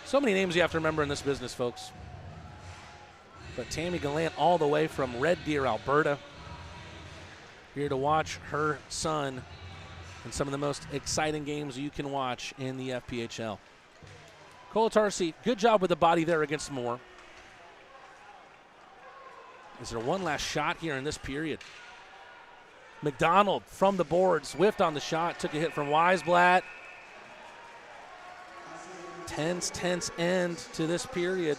So many names you have to remember in this business, folks. But Tammy Gallant all the way from Red Deer, Alberta, here to watch her son in some of the most exciting games you can watch in the FPHL. Colatarsi, good job with the body there against Moore. Is there one last shot here in this period? McDonald from the boards, whiffed on the shot, took a hit from Weisblatt. Tense end to this period.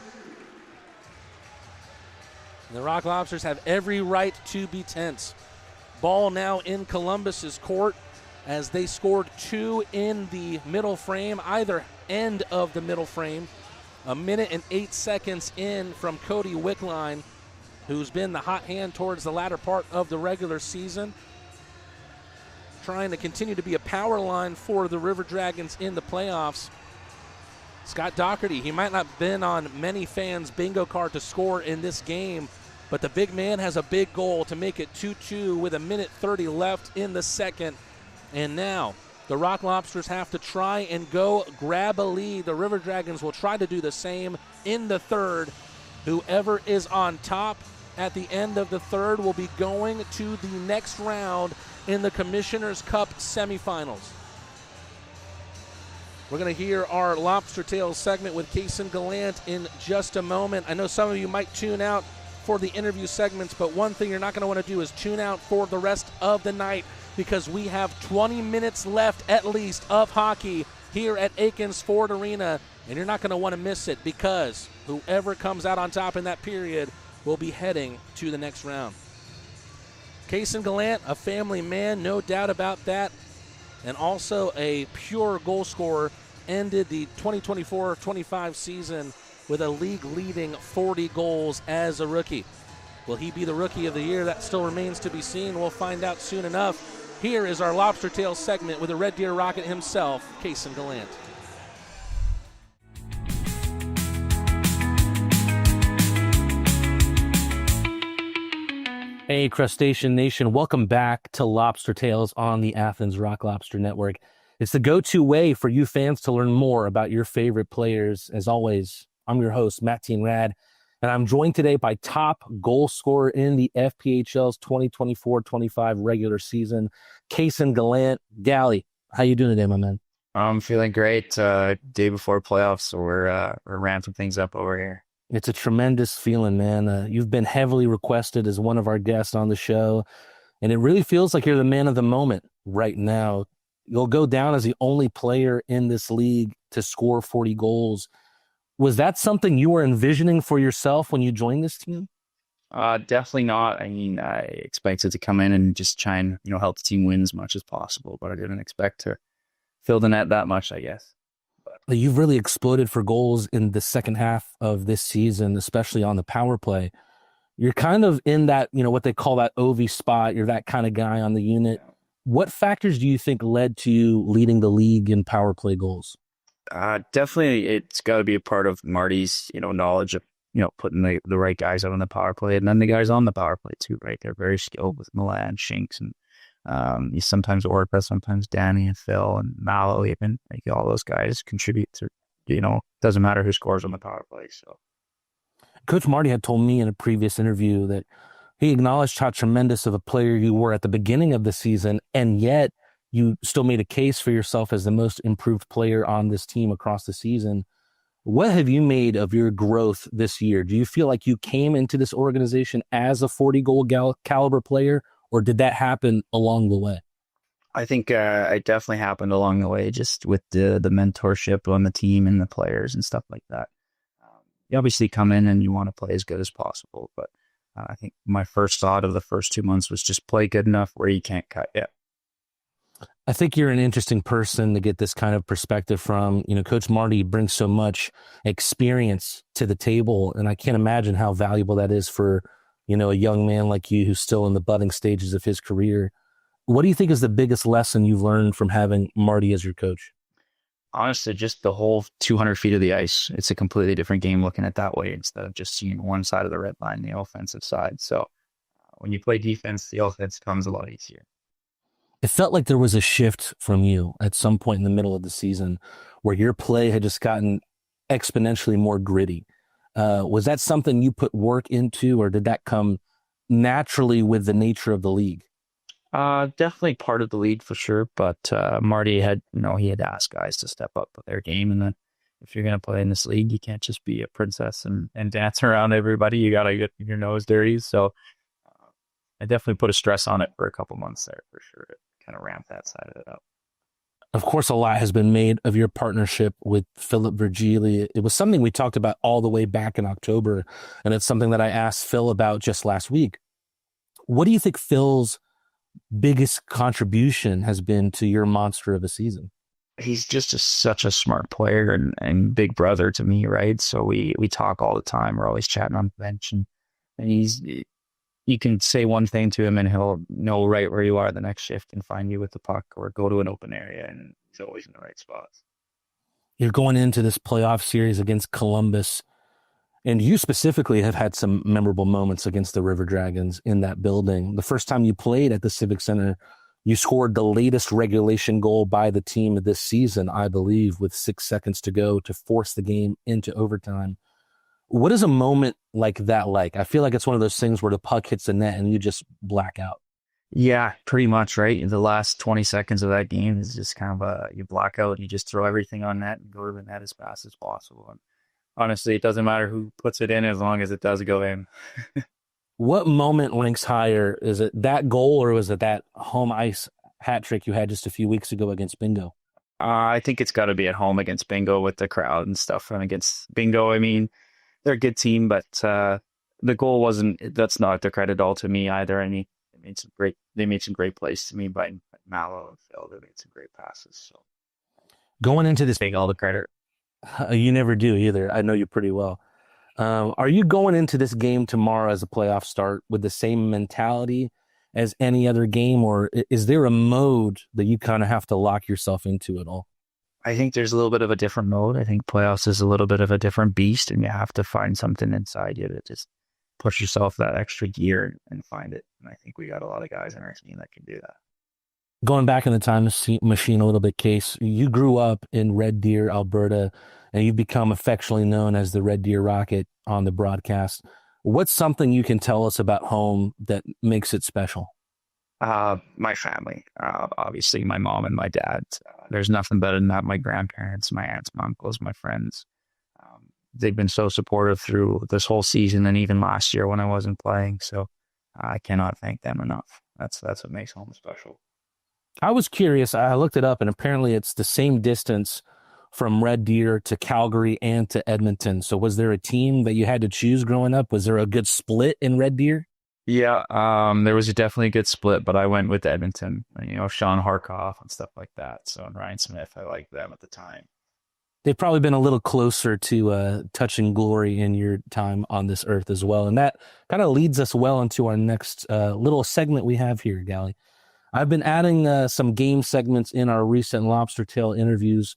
The Rock Lobsters have every right to be tense. Ball now in Columbus's court as they scored 2 in the middle frame, either end of the middle frame. 1 minute and 8 seconds in from Cody Wickline, who's been the hot hand towards the latter part of the regular season. Trying to continue to be a power line for the River Dragons in the playoffs. Scott Doherty, he might not have been on many fans' bingo card to score in this game, but the big man has a big goal to make it 2-2 with 1 minute 30 left in the second. And now the Rock Lobsters have to try and go grab a lead. The River Dragons will try to do the same in the third. Whoever is on top at the end of the third will be going to the next round in the Commissioner's Cup semifinals. We're going to hear our Lobster Tales segment with Kayson Gallant in just a moment. I know some of you might tune out for the interview segments, but one thing you're not going to want to do is tune out for the rest of the night, because we have 20 minutes left at least of hockey here at Akins Ford Arena, and you're not going to want to miss it, because whoever comes out on top in that period will be heading to the next round. Kayson Gallant, a family man, no doubt about that, and also a pure goal scorer, ended the 2024-25 season with a league-leading 40 goals as a rookie. Will he be the Rookie of the Year? That still remains to be seen. We'll find out soon enough. Here is our Lobster Tales segment with the Red Deer Rocket himself, Kayson Gallant. Hey, Crustacean Nation. Welcome back to Lobster Tales on the Athens Rock Lobster Network. It's the go-to way for you fans to learn more about your favorite players. As always, I'm your host, Matt Rad, and I'm joined today by top goal scorer in the FPHL's 2024-25 regular season, Kayson Gallant. Gally, how you doing today, my man? I'm feeling great. Day before playoffs, so we're ramping things up over here. It's a tremendous feeling, man. You've been heavily requested as one of our guests on the show, and it really feels like you're the man of the moment right now. You'll go down as the only player in this league to score 40 goals. Was that something you were envisioning for yourself when you joined this team? Definitely not. I mean, I expected to come in and just try and, help the team win as much as possible, but I didn't expect to fill the net that much, I guess. You've really exploded for goals in the second half of this season, especially on the power play. You're kind of in that, what they call that OV spot. You're that kind of guy on the unit. What factors do you think led to you leading the league in power play goals? Definitely, it's got to be a part of Marty's, knowledge of, putting the right guys out on the power play, and then the guys on the power play too, right? They're very skilled with Milan, Shinks, and sometimes Orpa, sometimes Danny and Phil and Mallow, even all those guys contribute to, doesn't matter who scores on the power play. So Coach Marty had told me in a previous interview that he acknowledged how tremendous of a player you were at the beginning of the season, and yet you still made a case for yourself as the most improved player on this team across the season. What have you made of your growth this year? Do you feel like you came into this organization as a 40-goal caliber player, or did that happen along the way? I think it definitely happened along the way, just with the mentorship on the team and the players and stuff like that. You obviously come in and you want to play as good as possible, but I think my first thought of the first 2 months was just play good enough where you can't cut yet. I think you're an interesting person to get this kind of perspective from. You know, Coach Marty brings so much experience to the table, and I can't imagine how valuable that is for, you know, a young man like you who's still in the budding stages of his career. What do you think is the biggest lesson you've learned from having Marty as your coach? Honestly, just the whole 200 feet of the ice. It's a completely different game looking at that way instead of just seeing one side of the red line, the offensive side. So when you play defense, the offense comes a lot easier. It felt like there was a shift from you at some point in the middle of the season where your play had just gotten exponentially more gritty. Was that something you put work into, or did that come naturally with the nature of the league? Definitely part of the lead for sure, but Marty had, he had asked guys to step up with their game, and then if you're going to play in this league, you can't just be a princess and dance around everybody. You got to get your nose dirty. So I definitely put a stress on it for a couple months there for sure to kind of ramp that side of it up. Of course, a lot has been made of your partnership with Philip Virgili. It was something we talked about all the way back in October, and it's something that I asked Phil about just last week. What do you think Phil's biggest contribution has been to your monster of a season? He's just such a smart player and big brother to me, right? So we talk all the time. We're always chatting on the bench, and you can say one thing to him and he'll know right where you are the next shift and find you with the puck or go to an open area, and he's always in the right spots. You're going into this playoff series against Columbus, and you specifically have had some memorable moments against the River Dragons in that building. The first time you played at the Civic Center, you scored the latest regulation goal by the team this season, I believe, with 6 seconds to go to force the game into overtime. What is a moment like that like? I feel like it's one of those things where the puck hits the net and you just black out. Yeah, pretty much, right? The last 20 seconds of that game is just kind of you black out and you just throw everything on net and go to the net as fast as possible. And honestly, it doesn't matter who puts it in as long as it does go in. What moment ranks higher? Is it that goal, or was it that home ice hat trick you had just a few weeks ago against Bingo? I think it's got to be at home against Bingo with the crowd and stuff. And against Bingo, I mean, they're a good team, but the goal that's not the credit all to me either. I mean, they made some great plays to me by Mallow and Phil. They made some great passes. So going into this, take all the credit. You never do either. I know you pretty well. Are you going into this game tomorrow as a playoff start with the same mentality as any other game, or is there a mode that you kind of have to lock yourself into at all? I think there's a little bit of a different mode. I think playoffs is a little bit of a different beast, and you have to find something inside you to just push yourself that extra gear and find it. And I think we got a lot of guys in our team that can do that. Going back in the time machine a little bit, Case, you grew up in Red Deer, Alberta, and you've become affectionately known as the Red Deer Rocket on the broadcast. What's something you can tell us about home that makes it special? My family, obviously my mom and my dad. There's nothing better than that. My grandparents, my aunts, my uncles, my friends. They've been so supportive through this whole season and even last year when I wasn't playing. So I cannot thank them enough. That's what makes home special. I was curious. I looked it up, and apparently it's the same distance from Red Deer to Calgary and to Edmonton. So was there a team that you had to choose growing up? Was there a good split in Red Deer? Yeah, there was definitely a good split, but I went with Edmonton. Sean Harkoff and stuff like that. So, and Ryan Smith, I liked them at the time. They've probably been a little closer to touching glory in your time on this earth as well. And that kind of leads us well into our next little segment we have here, Gally. I've been adding some game segments in our recent Lobster Tail interviews,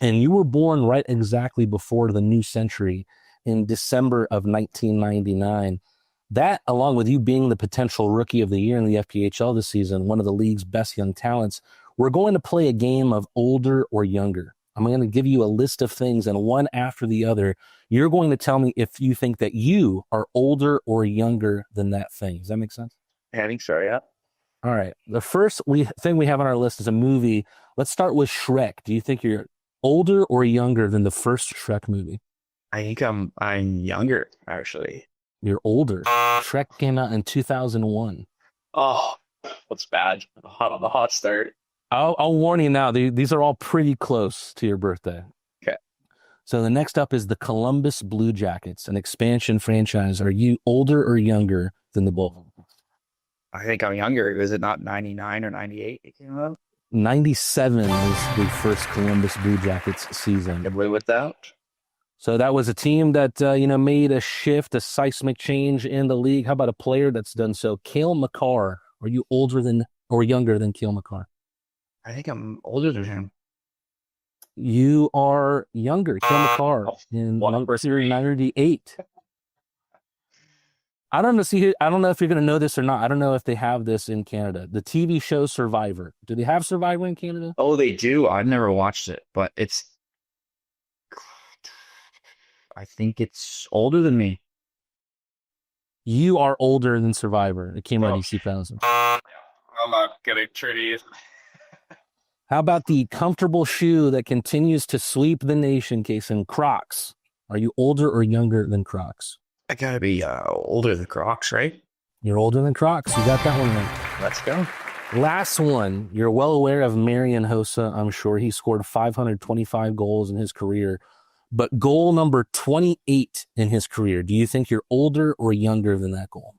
and you were born right exactly before the new century in December of 1999. That, along with you being the potential rookie of the year in the FPHL this season, one of the league's best young talents, we're going to play a game of older or younger. I'm going to give you a list of things, and one after the other, you're going to tell me if you think that you are older or younger than that thing. Does that make sense? I think so, yeah. All right. The first thing we have on our list is a movie. Let's start with Shrek. Do you think you're older or younger than the first Shrek movie? I think I'm younger, actually. You're older. Shrek came out in 2001. Oh, what's bad? The hot start. I'll warn you now. These are all pretty close to your birthday. Okay. So the next up is the Columbus Blue Jackets, an expansion franchise. Are you older or younger than the Bulls? I think I'm younger. Was it not 99 or 98 it came out? 97 was the first Columbus Blue Jackets season. Can live with that. So that was a team that, made a shift, a seismic change in the league. How about a player that's done so? Cale Makar. Are you older than or younger than Cale Makar? I think I'm older than him. You are younger. Cale Makar in 98. I don't know if you're going to know this or not. I don't know if they have this in Canada. The TV show Survivor. Do they have Survivor in Canada? Oh, they do. I've never watched it, but I think it's older than me. You are older than Survivor. It came out in 2000. I'm not getting tricky. How about the comfortable shoe that continues to sweep the nation, Kayson? Crocs. Are you older or younger than Crocs? I gotta be older than Crocs, right? You're older than Crocs. You got that one right. Let's go. Last one. You're well aware of Marian Hossa, I'm sure. He scored 525 goals in his career. But goal number 28 in his career, do you think you're older or younger than that goal?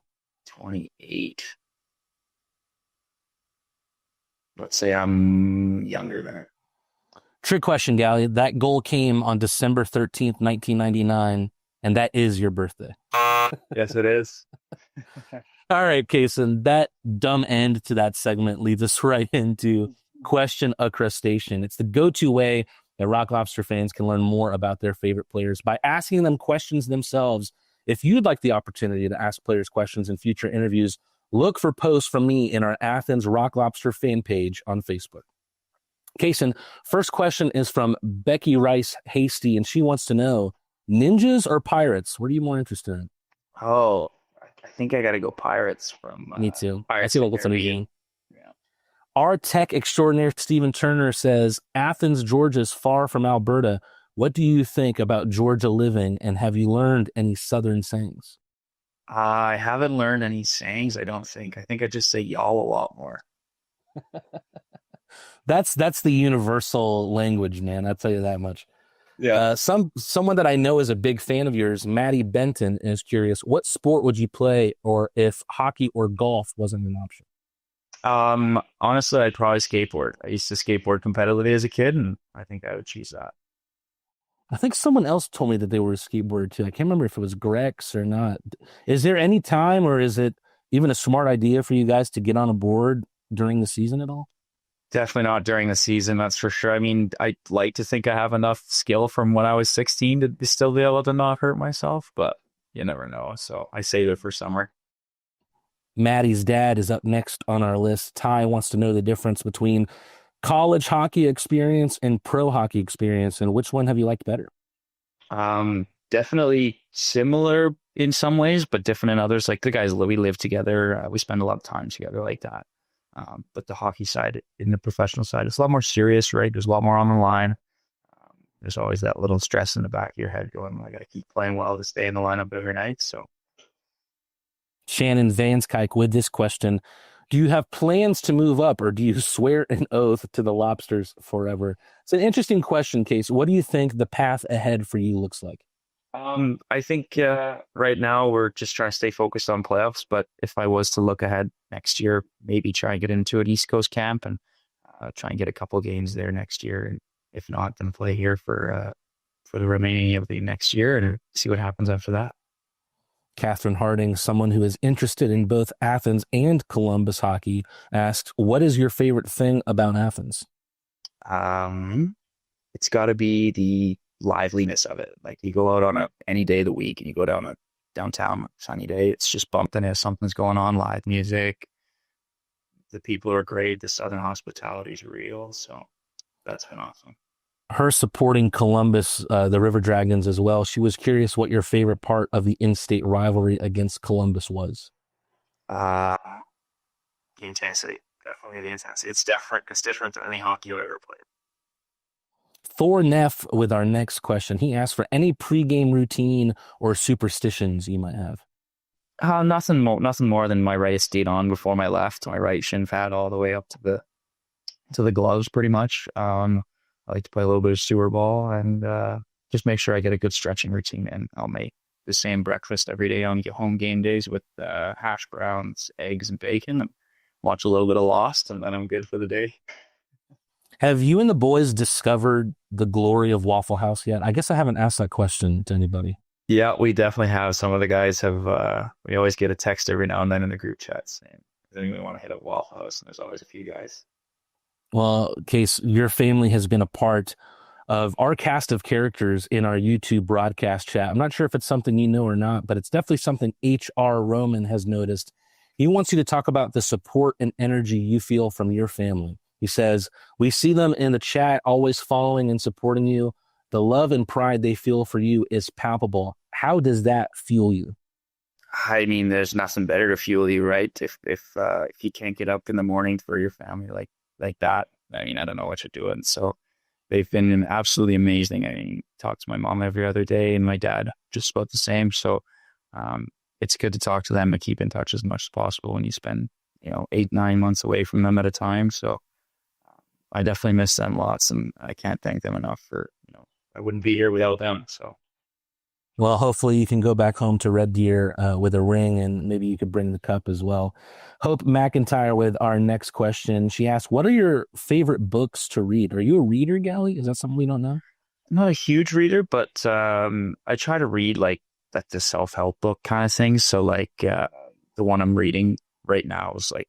28. Let's say I'm younger than it. Trick question, Gally. That goal came on December 13th, 1999, and that is your birthday. Yes, it is. All right, Kayson, that dumb end to that segment leads us right into Question a Crustacean. It's the go-to way that Rock Lobster fans can learn more about their favorite players by asking them questions themselves. If you'd like the opportunity to ask players questions in future interviews, look for posts from me in our Athens Rock Lobster fan page on Facebook. Kayson, first question is from Becky Rice Hasty, and she wants to know, ninjas or pirates? What are you more interested in? Oh, I think I got to go Pirates from... Me too. Pirates I see what's in the game. Our tech extraordinaire Stephen Turner says, Athens, Georgia is far from Alberta. What do you think about Georgia living, and have you learned any Southern sayings? I haven't learned any sayings, I don't think. I think I just say y'all a lot more. That's the universal language, man. I'll tell you that much. Yeah. Someone that I know is a big fan of yours, Maddie Benton, is curious. What sport would you play, or if hockey or golf wasn't an option? Honestly, I'd probably skateboard. I used to skateboard competitively as a kid, and I think I would choose that. I think someone else told me that they were a skateboarder too. I can't remember if it was Grex or not. Is there any time, or is it even a smart idea for you guys to get on a board during the season at all? Definitely not during the season, that's for sure. I mean, I'd like to think I have enough skill from when I was 16 to still be able to not hurt myself, but you never know. So I save it for summer. Maddie's dad is up next on our list. Ty wants to know the difference between college hockey experience and pro hockey experience, and which one have you liked better? Definitely similar in some ways, but different in others. Like the guys, we live together. We spend a lot of time together like that. But the hockey side, in the professional side, it's a lot more serious, right? There's a lot more on the line. There's always that little stress in the back of your head going, I got to keep playing well to stay in the lineup every night. So Shannon Vanskike with this question. Do you have plans to move up, or do you swear an oath to the Lobsters forever? It's an interesting question, Case. What do you think the path ahead for you looks like? I think right now we're just trying to stay focused on playoffs. But if I was to look ahead next year, maybe try and get into an East Coast camp and try and get a couple games there next year. And if not, then play here for the remaining of the next year and see what happens after that. Catherine Harding, someone who is interested in both Athens and Columbus hockey, asked, what is your favorite thing about Athens? It's got to be the liveliness of it. Like you go out on any day of the week and you go downtown sunny day, it's just bumping. Something's going on, live music. The people are great. The Southern hospitality is real. So that's been awesome. her supporting Columbus, the River Dragons as well. She was curious what your favorite part of the in-state rivalry against Columbus was. The intensity. Definitely the intensity. It's different. It's different than any hockey I've ever played. Thor Neff with our next question. He asked for any pregame routine or superstitions you might have. Nothing more than my right skate on before my left, my right shin pad all the way up to the gloves, pretty much. I like to play a little bit of sewer ball and just make sure I get a good stretching routine in. I'll make the same breakfast every day on home game days with hash browns, eggs, and bacon, and watch a little bit of Lost, and then I'm good for the day. Have you and the boys discovered the glory of Waffle House yet? I guess I haven't asked that question to anybody. Yeah, we definitely have. Some of the guys have, we always get a text every now and then in the group chat saying, does anyone want to hit a Waffle House? And there's always a few guys. Well, Case, your family has been a part of our cast of characters in our YouTube broadcast chat. I'm not sure if it's something you know or not, but it's definitely something H.R. Roman has noticed. He wants you to talk about the support and energy you feel from your family. He says, we see them in the chat, always following and supporting you. The love and pride they feel for you is palpable. How does that fuel you? I mean, there's nothing better to fuel you, right? If you can't get up in the morning for your family like that, I mean, I don't know what you're doing. So they've been absolutely amazing. I mean, talk to my mom every other day and my dad just about the same. So it's good to talk to them and keep in touch as much as possible when you spend, 8-9 months away from them at a time. So I definitely miss them lots, and I can't thank them enough for, I wouldn't be here without them. So. Well, hopefully you can go back home to Red Deer with a ring, and maybe you could bring the cup as well. Hope McIntyre with our next question. She asked, what are your favorite books to read? Are you a reader, Gally? Is that something we don't know? I'm not a huge reader, but I try to read like the self-help book kind of things. So like the one I'm reading right now is like,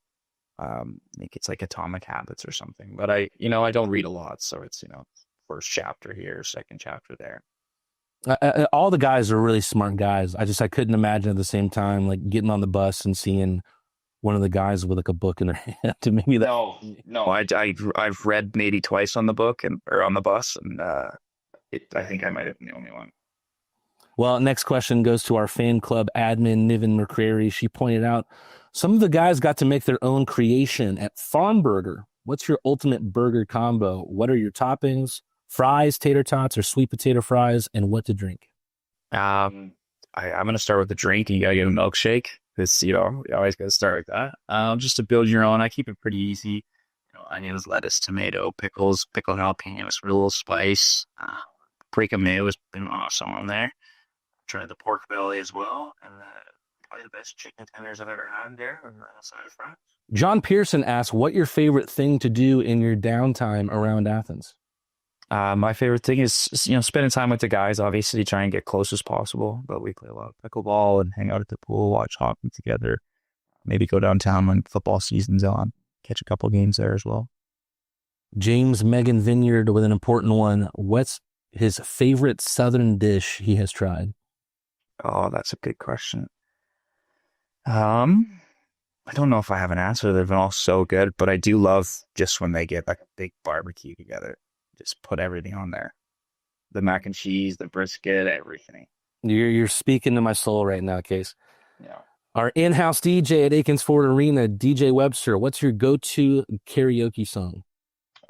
I think it's like Atomic Habits or something. But I don't read a lot. So it's, first chapter here, second chapter there. All the guys are really smart guys. I couldn't imagine at the same time, like getting on the bus and seeing one of the guys with like a book in their hand. To maybe that. No, I've read maybe twice on the book or on the bus, and I think I might have been the only one. Well, next question goes to our fan club admin, Niven McCrary. She pointed out some of the guys got to make their own creation at Farm Burger. What's your ultimate burger combo? What are your toppings? Fries, tater tots, or sweet potato fries, and what to drink? I'm going to start with the drink, and you got to get a milkshake. Because, you always got to start with that. Just to build your own, I keep it pretty easy. Onions, lettuce, tomato, pickles, pickled jalapenos with a little spice. Paprika mayo has been awesome on there. Try the pork belly as well. And probably the best chicken tenders I've ever had there. And a side of fries. John Pearson asked, what your favorite thing to do in your downtime around Athens? My favorite thing is, spending time with the guys, obviously try and get close as possible, but we play a lot of pickleball and hang out at the pool, watch hockey together, maybe go downtown when football season's on, catch a couple games there as well. James Megan Vineyard with an important one. What's his favorite Southern dish he has tried? Oh, that's a good question. I don't know if I have an answer. They've been all so good, but I do love just when they get like a big barbecue together. Just put everything on there. The mac and cheese, the brisket, everything. You're speaking to my soul right now, Case. Yeah. Our in-house DJ at Akins Ford Arena, DJ Webster, what's your go-to karaoke song?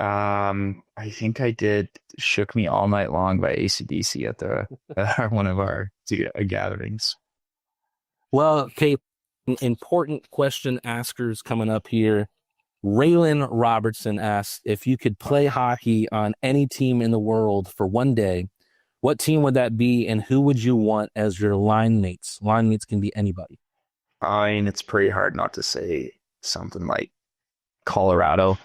I think I did Shook Me All Night Long by AC/DC at one of our gatherings. Well, Kate, important question askers coming up here. Raylan Robertson asks, if you could play hockey on any team in the world for one day, what team would that be, and who would you want as your line mates? Line mates can be anybody. I mean, it's pretty hard not to say something like Colorado,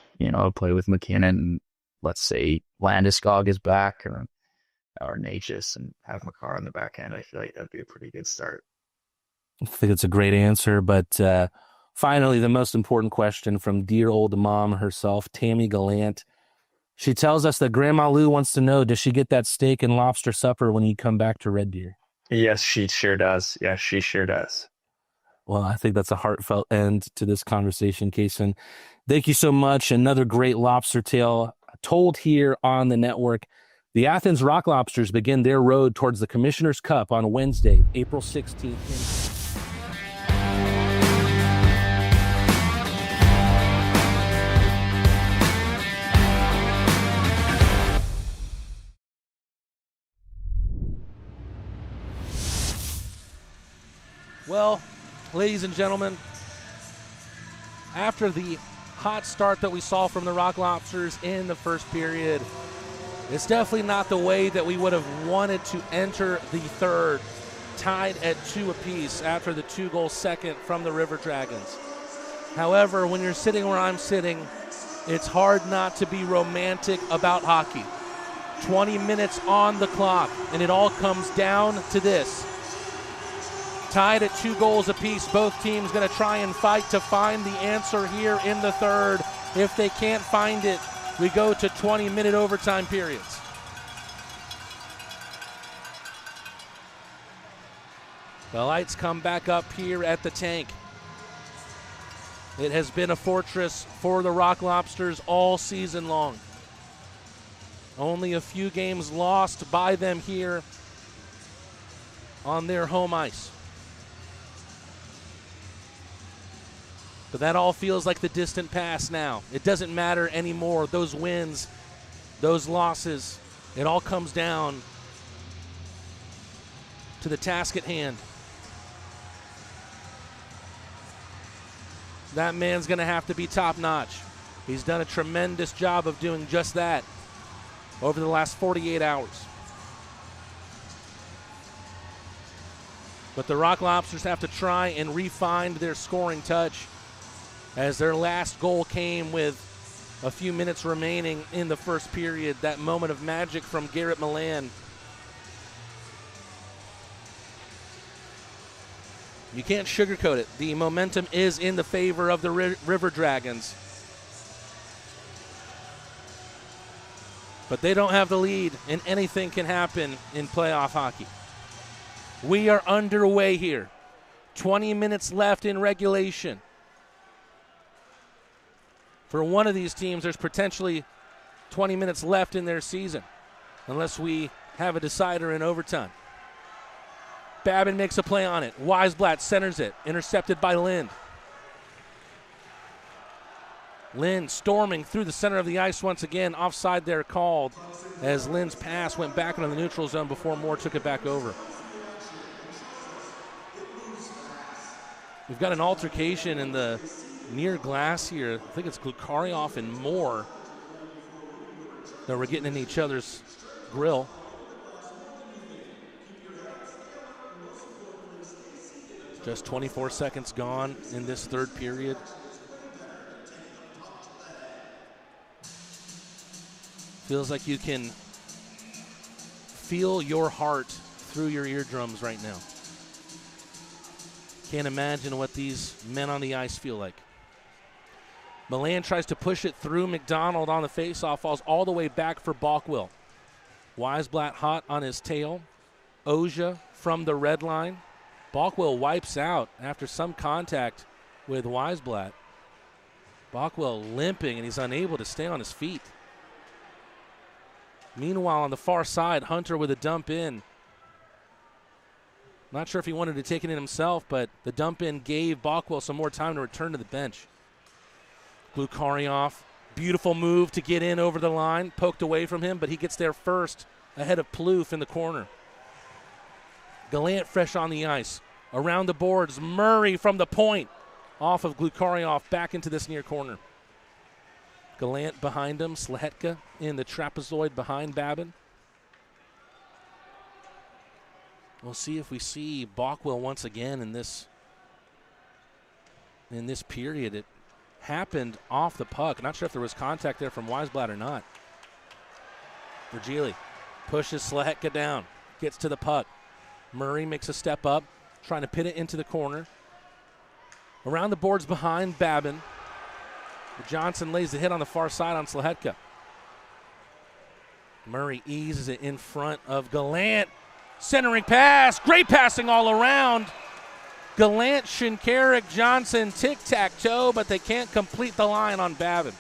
play with McKinnon, and let's say Landeskog is back, or Natchez, and have Makar on the back end. I feel like that'd be a pretty good start. I think it's a great answer, but finally, the most important question from dear old mom herself, Tammy Gallant. She tells us that Grandma Lou wants to know, does she get that steak and lobster supper when you come back to Red Deer? Yes, she sure does. Yes, she sure does. Well, I think that's a heartfelt end to this conversation, Kayson. Thank you so much. Another great lobster tale told here on the network. The Athens Rock Lobsters begin their road towards the Commissioner's Cup on Wednesday, April 16th. Well, ladies and gentlemen, after the hot start that we saw from the Rock Lobsters in the first period, it's definitely not the way that we would have wanted to enter the third, tied at 2 apiece after the 2-goal second from the River Dragons. However, when you're sitting where I'm sitting, it's hard not to be romantic about hockey. 20 minutes on the clock, and it all comes down to this. Tied at 2 goals apiece, both teams going to try and fight to find the answer here in the third. If they can't find it, we go to 20-minute overtime periods. The lights come back up here at the tank. It has been a fortress for the Rock Lobsters all season long. Only a few games lost by them here on their home ice. But that all feels like the distant past now. It doesn't matter anymore. Those wins, those losses, it all comes down to the task at hand. That man's going to have to be top-notch. He's done a tremendous job of doing just that over the last 48 hours. But the Rock Lobsters have to try and refine their scoring touch, as their last goal came with a few minutes remaining in the first period. That moment of magic from Garrett Milan. You can't sugarcoat it. The momentum is in the favor of the River Dragons. But they don't have the lead, and anything can happen in playoff hockey. We are underway here. 20 minutes left in regulation. For one of these teams, there's potentially 20 minutes left in their season, unless we have a decider in overtime. Babin makes a play on it. Weisblatt centers it. Intercepted by Lind. Lind storming through the center of the ice once again. Offside there called, as Lind's pass went back into the neutral zone before Moore took it back over. We've got an altercation in the near glass here. I think it's Glukharioff and Moore that we're getting in each other's grill. Just 24 seconds gone in this third period. Feels like you can feel your heart through your eardrums right now. Can't imagine what these men on the ice feel like. Milan tries to push it through McDonald on the faceoff, falls all the way back for Balkwell. Weisblatt hot on his tail. Oja from the red line. Balkwell wipes out after some contact with Weisblatt. Balkwell limping, and he's unable to stay on his feet. Meanwhile, on the far side, Hunter with a dump in. Not sure if he wanted to take it in himself, but the dump in gave Balkwell some more time to return to the bench. Glukharioff, beautiful move to get in over the line, poked away from him, but he gets there first ahead of Plouffe in the corner. Gallant fresh on the ice. Around the boards, Murray from the point. Off of Glukharioff, back into this near corner. Gallant behind him, Slehetka in the trapezoid behind Babin. We'll see if we see Balkwell once again in this period. It happened off the puck. Not sure if there was contact there from Weisblatt or not. Virgili pushes Slehetka down, gets to the puck. Murray makes a step up, trying to pin it into the corner. Around the boards behind Babin. Johnson lays the hit on the far side on Slehetka. Murray eases it in front of Gallant. Centering pass, great passing all around. Gallant, Shinkarik, Johnson, tic-tac-toe, but they can't complete the line on Babin.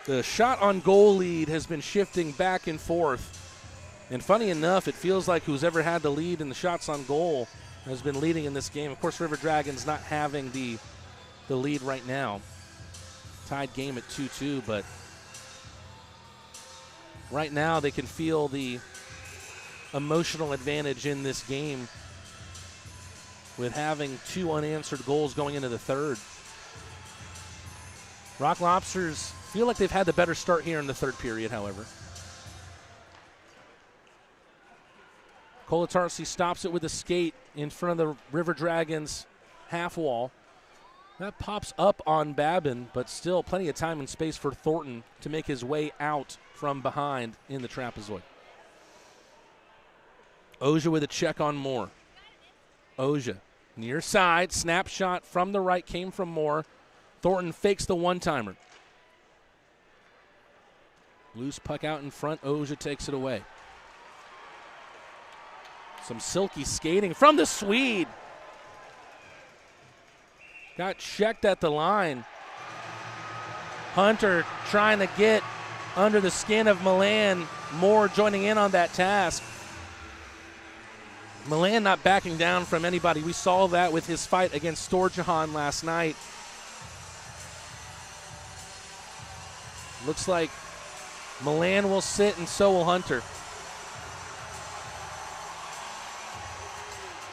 The shot on goal lead has been shifting back and forth. And funny enough, it feels like who's ever had the lead in the shots on goal has been leading in this game. Of course, River Dragons not having the lead right now. Tied game at 2-2, but right now they can feel the emotional advantage in this game with having 2 unanswered goals going into the third. Rock Lobsters feel like they've had the better start here in the third period, however. Kolatarsi stops it with a skate in front of the River Dragons half wall. That pops up on Babin, but still plenty of time and space for Thornton to make his way out from behind in the trapezoid. Oja with a check on Moore. Oja near side, snapshot from the right came from Moore. Thornton fakes the one-timer. Loose puck out in front, Oja takes it away. Some silky skating from the Swede. Got checked at the line. Hunter trying to get under the skin of Milan. Moore joining in on that task. Milan not backing down from anybody. We saw that with his fight against Storjahan last night. Looks like Milan will sit and so will Hunter.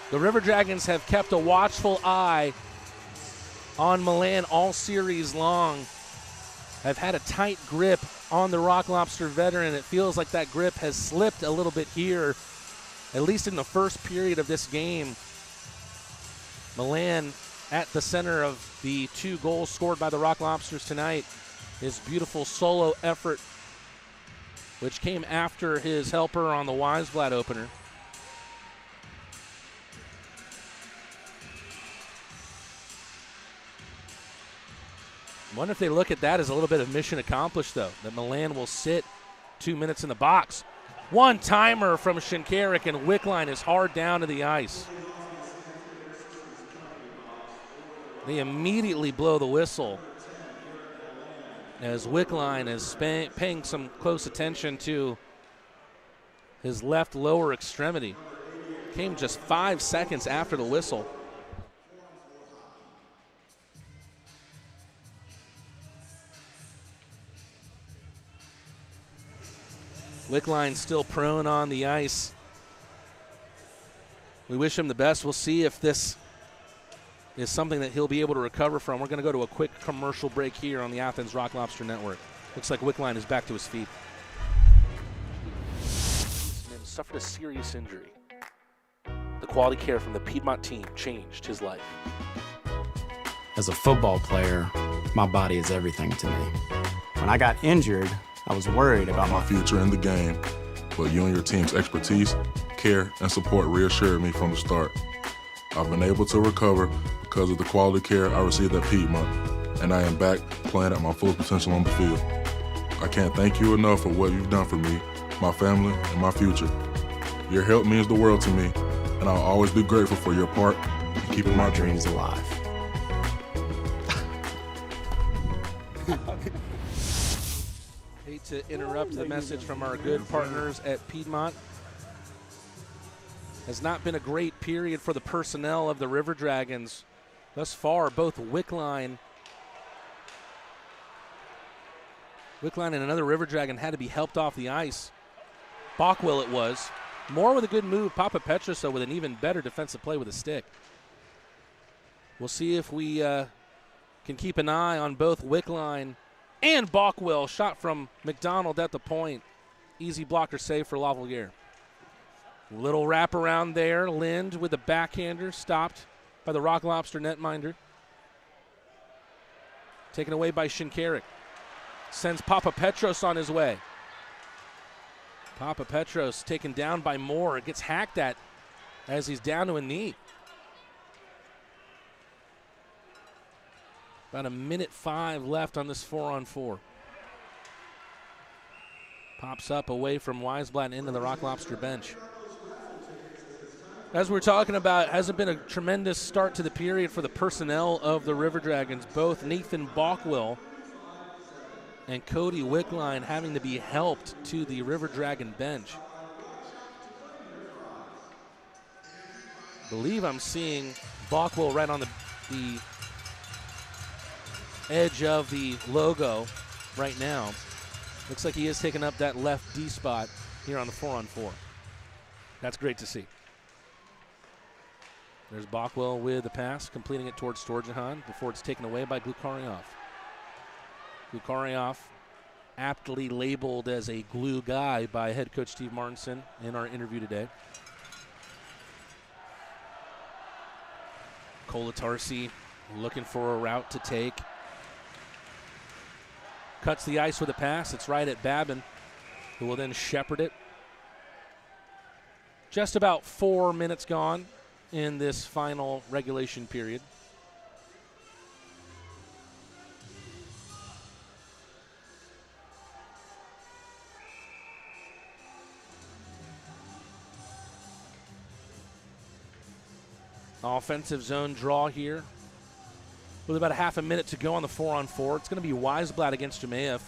The River Dragons have kept a watchful eye on Milan all series long. Have had a tight grip on the Rock Lobster veteran. It feels like that grip has slipped a little bit here, at least in the first period of this game. Milan at the center of the 2 goals scored by the Rock Lobsters tonight. His beautiful solo effort, which came after his helper on the Weisblatt opener. I wonder if they look at that as a little bit of mission accomplished, though, that Milan will sit 2 minutes in the box. One-timer from Shinkarik, and Wickline is hard down to the ice. They immediately blow the whistle as Wickline is paying some close attention to his left lower extremity. Came just 5 seconds after the whistle. Wickline still prone on the ice. We wish him the best. We'll see if this is something that he'll be able to recover from. We're going to go to a quick commercial break here on the Athens Rock Lobster Network. Looks like Wickline is back to his feet. Suffered a serious injury. The quality care from the Piedmont team changed his life. As a football player, my body is everything to me. When I got injured, I was worried about my future in the game, but you and your team's expertise, care, and support reassured me from the start. I've been able to recover because of the quality care I received at Piedmont, and I am back playing at my full potential on the field. I can't thank you enough for what you've done for me, my family, and my future. Your help means the world to me, and I'll always be grateful for your part in keeping my dreams alive. Hate to interrupt the message from our good partners at Piedmont. Has not been a great period for the personnel of the River Dragons thus far. Both Wickline and another River Dragon had to be helped off the ice. Bockwell it was. Moore with a good move. Papa Petroso with an even better defensive play with a stick. We'll see if we can keep an eye on both Wickline and Bockwell. Shot from McDonald at the point. Easy blocker save for Lavalier. Little wrap around there. Lind with the backhander, stopped by the Rock Lobster netminder. Taken away by Shinkarik. Sends Papa Petros on his way. Papa Petros taken down by Moore. It gets hacked at as he's down to a knee. About 1:05 left on this 4-on-4. Pops up away from Weisblatt into the Rock Lobster bench. As we're talking about, hasn't been a tremendous start to the period for the personnel of the River Dragons. Both Nathan Bockwell and Cody Wickline having to be helped to the River Dragon bench. I believe I'm seeing Bockwell right on the edge of the logo right now. Looks like he is taking up that left D spot here on the 4-on-4. That's great to see. There's Bockwell with the pass, completing it towards Storjahan before it's taken away by Glukarioff. Glukarioff, aptly labeled as a glue guy by head coach Steve Martinson in our interview today. Kolatarsi looking for a route to take. Cuts the ice with a pass. It's right at Babin, who will then shepherd it. Just about 4 minutes gone in this final regulation period. Offensive zone draw here. With about a half a minute to go on the 4-on-4. It's going to be Weisblatt against Jemayev.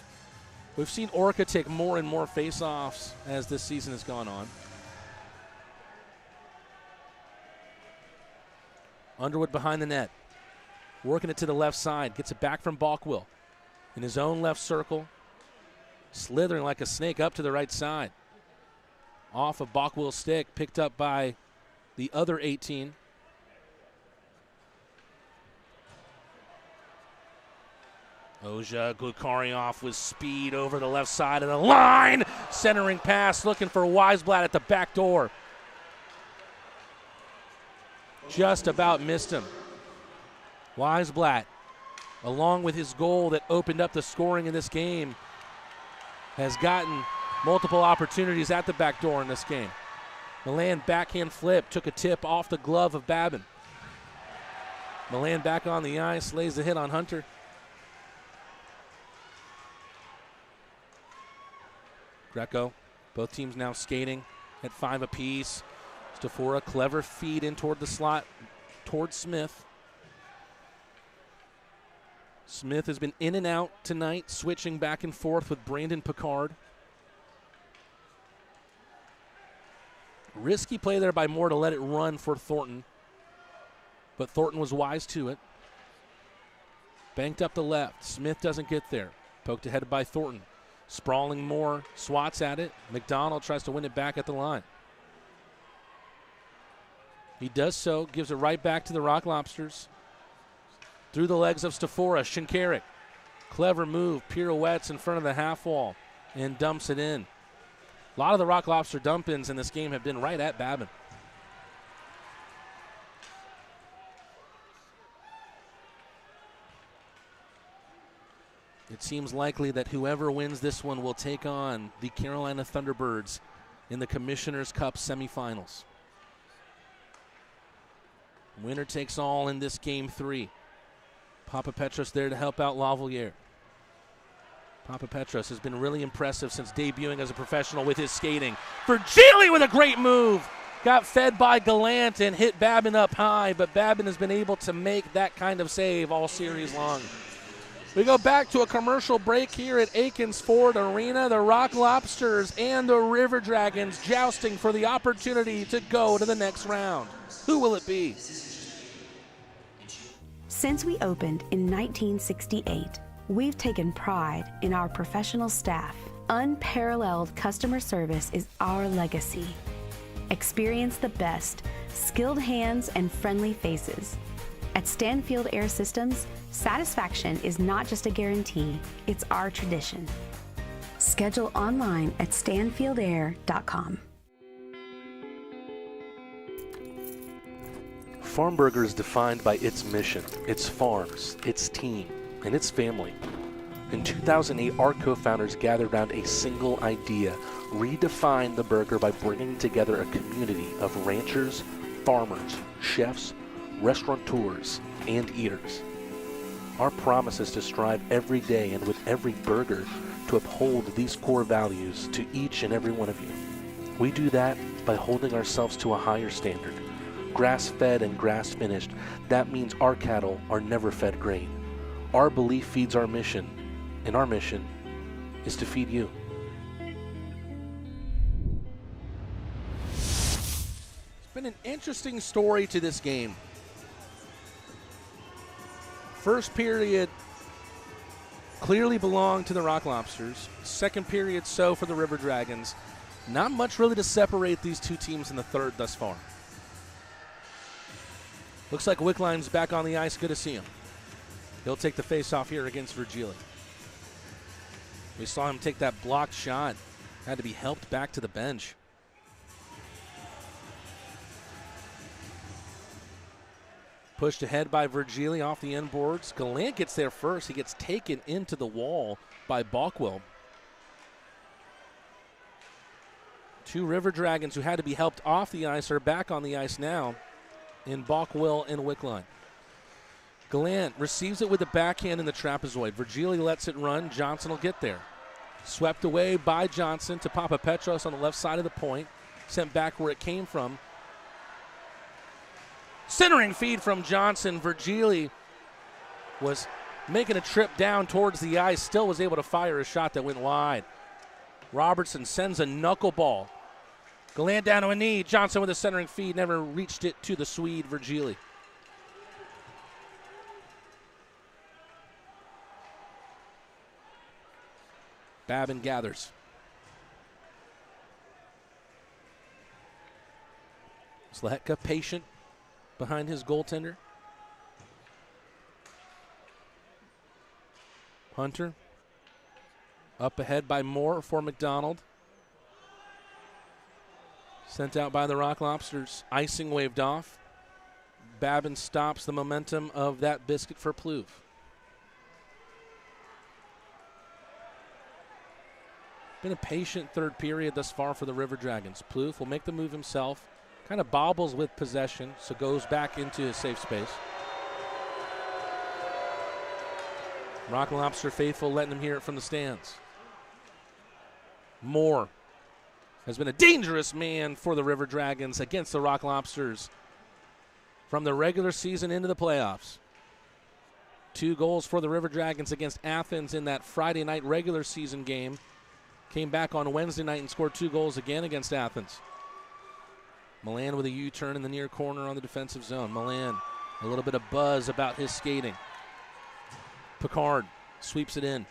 We've seen Orca take more and more face-offs as this season has gone on. Underwood behind the net. Working it to the left side. Gets it back from Bockwell. In his own left circle. Slithering like a snake up to the right side. Off of Bockwell's stick. Picked up by the other 18. Oja Glukarioff with speed over the left side of the line. Centering pass, looking for Weisblatt at the back door. Just about missed him. Weisblatt, along with his goal that opened up the scoring in this game, has gotten multiple opportunities at the back door in this game. Milan backhand flip, took a tip off the glove of Babin. Milan back on the ice, lays the hit on Hunter. Greco, both teams now skating at 5 apiece. Stafora, clever feed in toward the slot, toward Smith. Smith has been in and out tonight, switching back and forth with Brandon Picard. Risky play there by Moore to let it run for Thornton, but Thornton was wise to it. Banked up the left. Smith doesn't get there. Poked ahead by Thornton. Sprawling Moore swats at it. McDonald tries to win it back at the line. He does so, gives it right back to the Rock Lobsters. Through the legs of Stafora, Shinkarik. Clever move, pirouettes in front of the half wall and dumps it in. A lot of the Rock Lobster dump-ins in this game have been right at Babin. It seems likely that whoever wins this one will take on the Carolina Thunderbirds in the Commissioner's Cup semifinals. Winner takes all in this game 3. Papa Petros there to help out Lavalier. Papa Petros has been really impressive since debuting as a professional with his skating. Virgili with a great move. Got fed by Gallant and hit Babin up high, but Babin has been able to make that kind of save all series long. We go back to a commercial break here at Akins Ford Arena. The Rock Lobsters and the River Dragons jousting for the opportunity to go to the next round. Who will it be? Since we opened in 1968, we've taken pride in our professional staff. Unparalleled customer service is our legacy. Experience the best, skilled hands and friendly faces. At Stanfield Air Systems, satisfaction is not just a guarantee, it's our tradition. Schedule online at stanfieldair.com. Farmburger is defined by its mission, its farms, its team, and its family. In 2008, our co-founders gathered around a single idea: redefine the burger by bringing together a community of ranchers, farmers, chefs, restaurateurs, and eaters. Our promise is to strive every day and with every burger to uphold these core values to each and every one of you. We do that by holding ourselves to a higher standard. Grass-fed and grass-finished, that means our cattle are never fed grain. Our belief feeds our mission, and our mission is to feed you. It's been an interesting story to this game. First period clearly belonged to the Rock Lobsters. Second period, so for the River Dragons. Not much really to separate these two teams in the third thus far. Looks like Wickline's back on the ice. Good to see him. He'll take the face-off here against Virgili. We saw him take that blocked shot. Had to be helped back to the bench. Pushed ahead by Virgili off the end boards. Gallant gets there first. He gets taken into the wall by Balkwell. Two River Dragons who had to be helped off the ice are back on the ice now in Balkwell and Wickline. Gallant receives it with the backhand in the trapezoid. Virgili lets it run. Johnson will get there. Swept away by Johnson to Papa Petros on the left side of the point. Sent back where it came from. Centering feed from Johnson. Virgili was making a trip down towards the ice. Still was able to fire a shot that went wide. Robertson sends a knuckleball. Gallant down to a knee. Johnson with a centering feed. Never reached it to the Swede, Virgili. Babin gathers. Slehetka patient behind his goaltender. Hunter up ahead by Moore for McDonald. Sent out by the Rock Lobsters. Icing waved off. Babin stops the momentum of that biscuit for Plouffe. Been a patient third period thus far for the River Dragons. Plouffe will make the move himself. Kind of bobbles with possession, so goes back into his safe space. Rock Lobster faithful letting him hear it from the stands. Moore has been a dangerous man for the River Dragons against the Rock Lobsters from the regular season into the playoffs. 2 goals for the River Dragons against Athens in that Friday night regular season game. Came back on Wednesday night and scored 2 goals again against Athens. Milan with a U-turn in the near corner on the defensive zone. Milan, a little bit of buzz about his skating. Picard sweeps it in.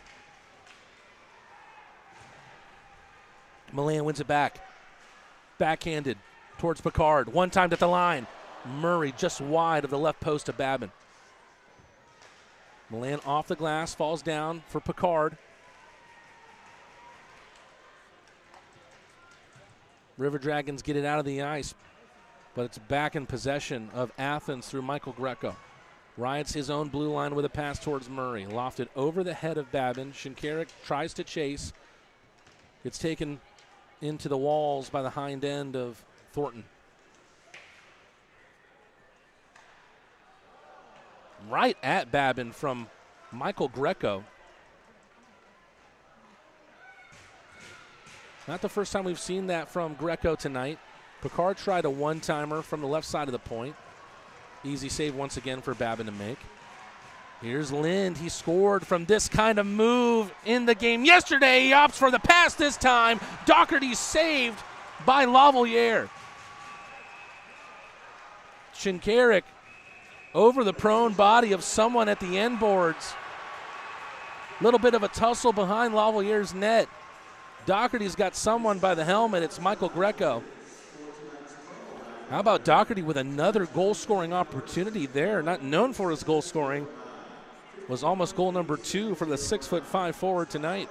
Milan wins it back. Backhanded towards Picard. One time at the line. Murray just wide of the left post of Babin. Milan off the glass, falls down for Picard. River Dragons get it out of the ice, but it's back in possession of Athens through Michael Greco. Rides his own blue line with a pass towards Murray. Lofted over the head of Babin. Shinkarik tries to chase. Gets taken into the walls by the hind end of Thornton. Right at Babin from Michael Greco. Not the first time we've seen that from Greco tonight. Picard tried a one-timer from the left side of the point. Easy save once again for Babin to make. Here's Lind. He scored from this kind of move in the game yesterday. He opts for the pass this time. Doherty saved by Lavalier. Shinkarik over the prone body of someone at the end boards. Little bit of a tussle behind Lavalier's net. Doherty's got someone by the helmet. It's Michael Greco. How about Doherty with another goal-scoring opportunity there? Not known for his goal scoring. Was almost goal number 2 for the 6'5" forward tonight.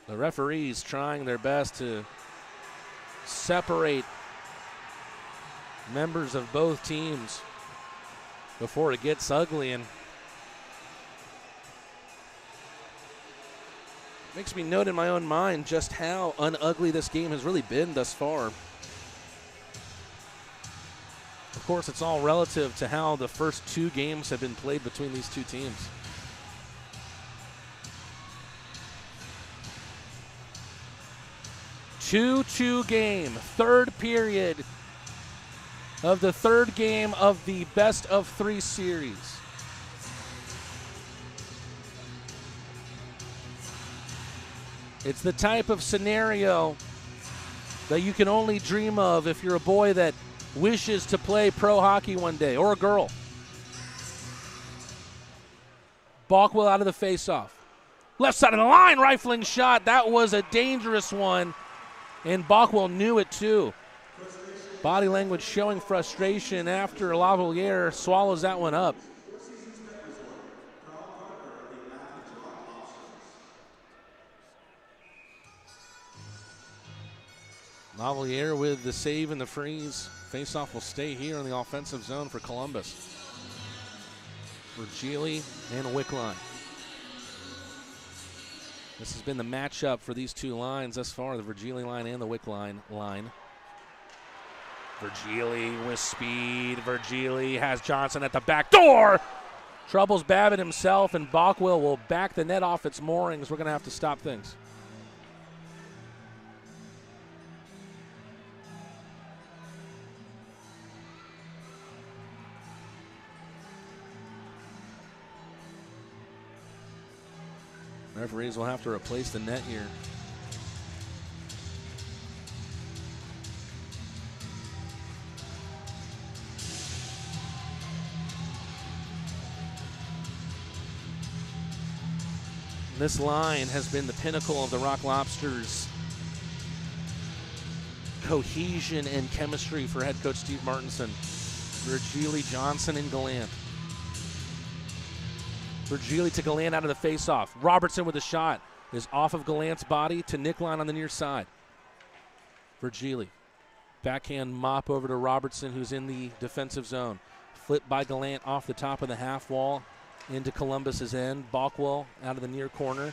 The referees trying their best to separate members of both teams before it gets ugly, and makes me note in my own mind just how unugly this game has really been thus far. Of course, it's all relative to how the first 2 games have been played between these two teams. Two game, third period of the third game of the best of 3 series. It's the type of scenario that you can only dream of if you're a boy that wishes to play pro hockey one day, or a girl. Balkwell out of the faceoff. Left side of the line, rifling shot. That was a dangerous one, and Balkwell knew it too. Body language showing frustration after Lavalier swallows that one up. Lavalier with the save and the freeze. Faceoff will stay here in the offensive zone for Columbus. Virgili and Wickline. This has been the matchup for these two lines thus far, the Virgili line and the Wickline line. Virgili with speed. Virgili has Johnson at the back door. Troubles Babbitt himself, and Balkwell will back the net off its moorings. We're going to have to stop things. Referees will have to replace the net here. This line has been the pinnacle of the Rock Lobsters' cohesion and chemistry for head coach Steve Martinson. Virgili, Johnson, and Gallant. Virgili to Gallant out of the faceoff. Robertson with a shot is off of Gallant's body to Nickline on the near side. Virgili. Backhand mop over to Robertson, who's in the defensive zone. Flipped by Gallant off the top of the half wall into Columbus's end. Balkwell out of the near corner.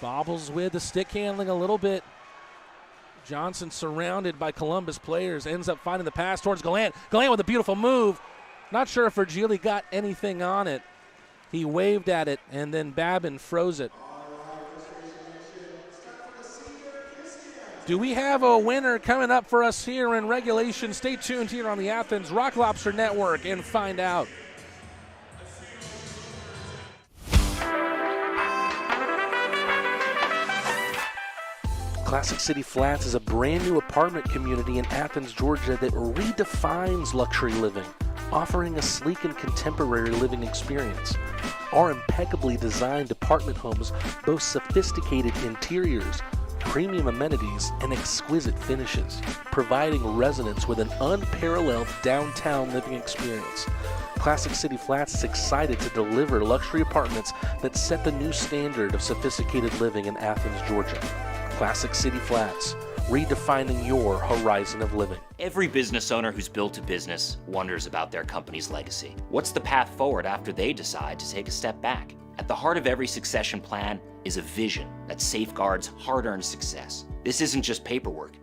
Bobbles with the stick handling a little bit. Johnson surrounded by Columbus players. Ends up finding the pass towards Gallant. Gallant with a beautiful move. Not sure if Virgili got anything on it. He waved at it, and then Babin froze it. Do we have a winner coming up for us here in regulation? Stay tuned here on the Athens Rock Lobster Network and find out. Classic City Flats is a brand new apartment community in Athens, Georgia that redefines luxury living, offering a sleek and contemporary living experience. Our impeccably designed apartment homes boast sophisticated interiors, premium amenities, and exquisite finishes, providing residents with an unparalleled downtown living experience. Classic City Flats is excited to deliver luxury apartments that set the new standard of sophisticated living in Athens, Georgia. Classic City Flats, redefining your horizon of living. Every business owner who's built a business wonders about their company's legacy. What's the path forward after they decide to take a step back? At the heart of every succession plan is a vision that safeguards hard-earned success. This isn't just paperwork.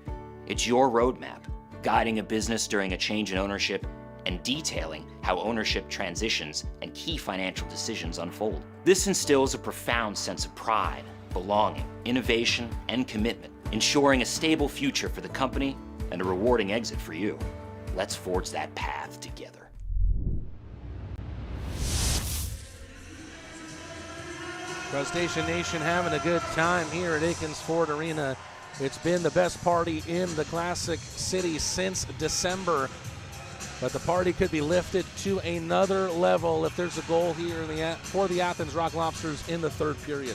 It's your roadmap, guiding a business during a change in ownership and detailing how ownership transitions and key financial decisions unfold. This instills a profound sense of pride, belonging, innovation, and commitment, ensuring a stable future for the company and a rewarding exit for you. Let's forge that path together. Crustacean Nation having a good time here at Akins Ford Arena. It's been the best party in the Classic City since December, but the party could be lifted to another level if there's a goal here for the Athens Rock Lobsters in the third period.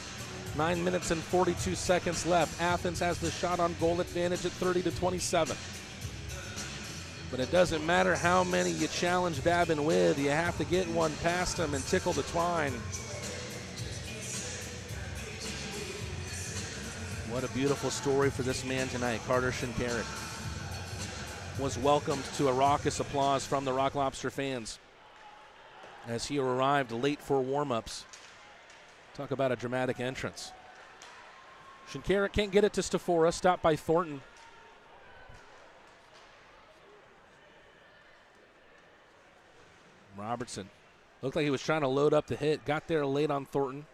9 minutes and 42 seconds left. Athens has the shot on goal advantage at 30-27. But it doesn't matter how many you challenge Babin with, you have to get one past him and tickle the twine. What a beautiful story for this man tonight. Carter Shinkarik was welcomed to a raucous applause from the Rock Lobster fans as he arrived late for warm-ups. Talk about a dramatic entrance. Shinkarik can't get it to Stafora, stopped by Thornton. Robertson looked like he was trying to load up the hit, got there late on Thornton.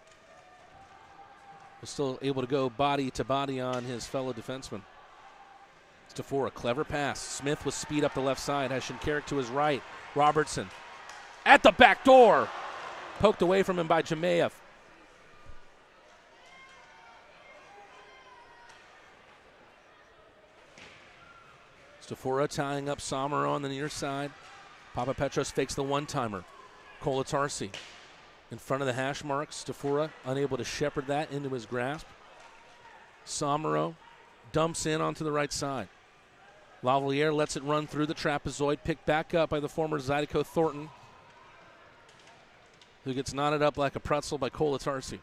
Was still able to go body to body on his fellow defenseman. Stafora, clever pass. Smith with speed up the left side, has Shinkarik to his right. Robertson at the back door. Poked away from him by Jamayev. Stafora tying up Somero on the near side. Papapetros fakes the one-timer. Kolatarsi in front of the hash marks. Stafora unable to shepherd that into his grasp. Somero dumps in onto the right side. Lavaliere lets it run through the trapezoid, picked back up by the former Zydeco Thornton, who gets knotted up like a pretzel by Kolatarsi.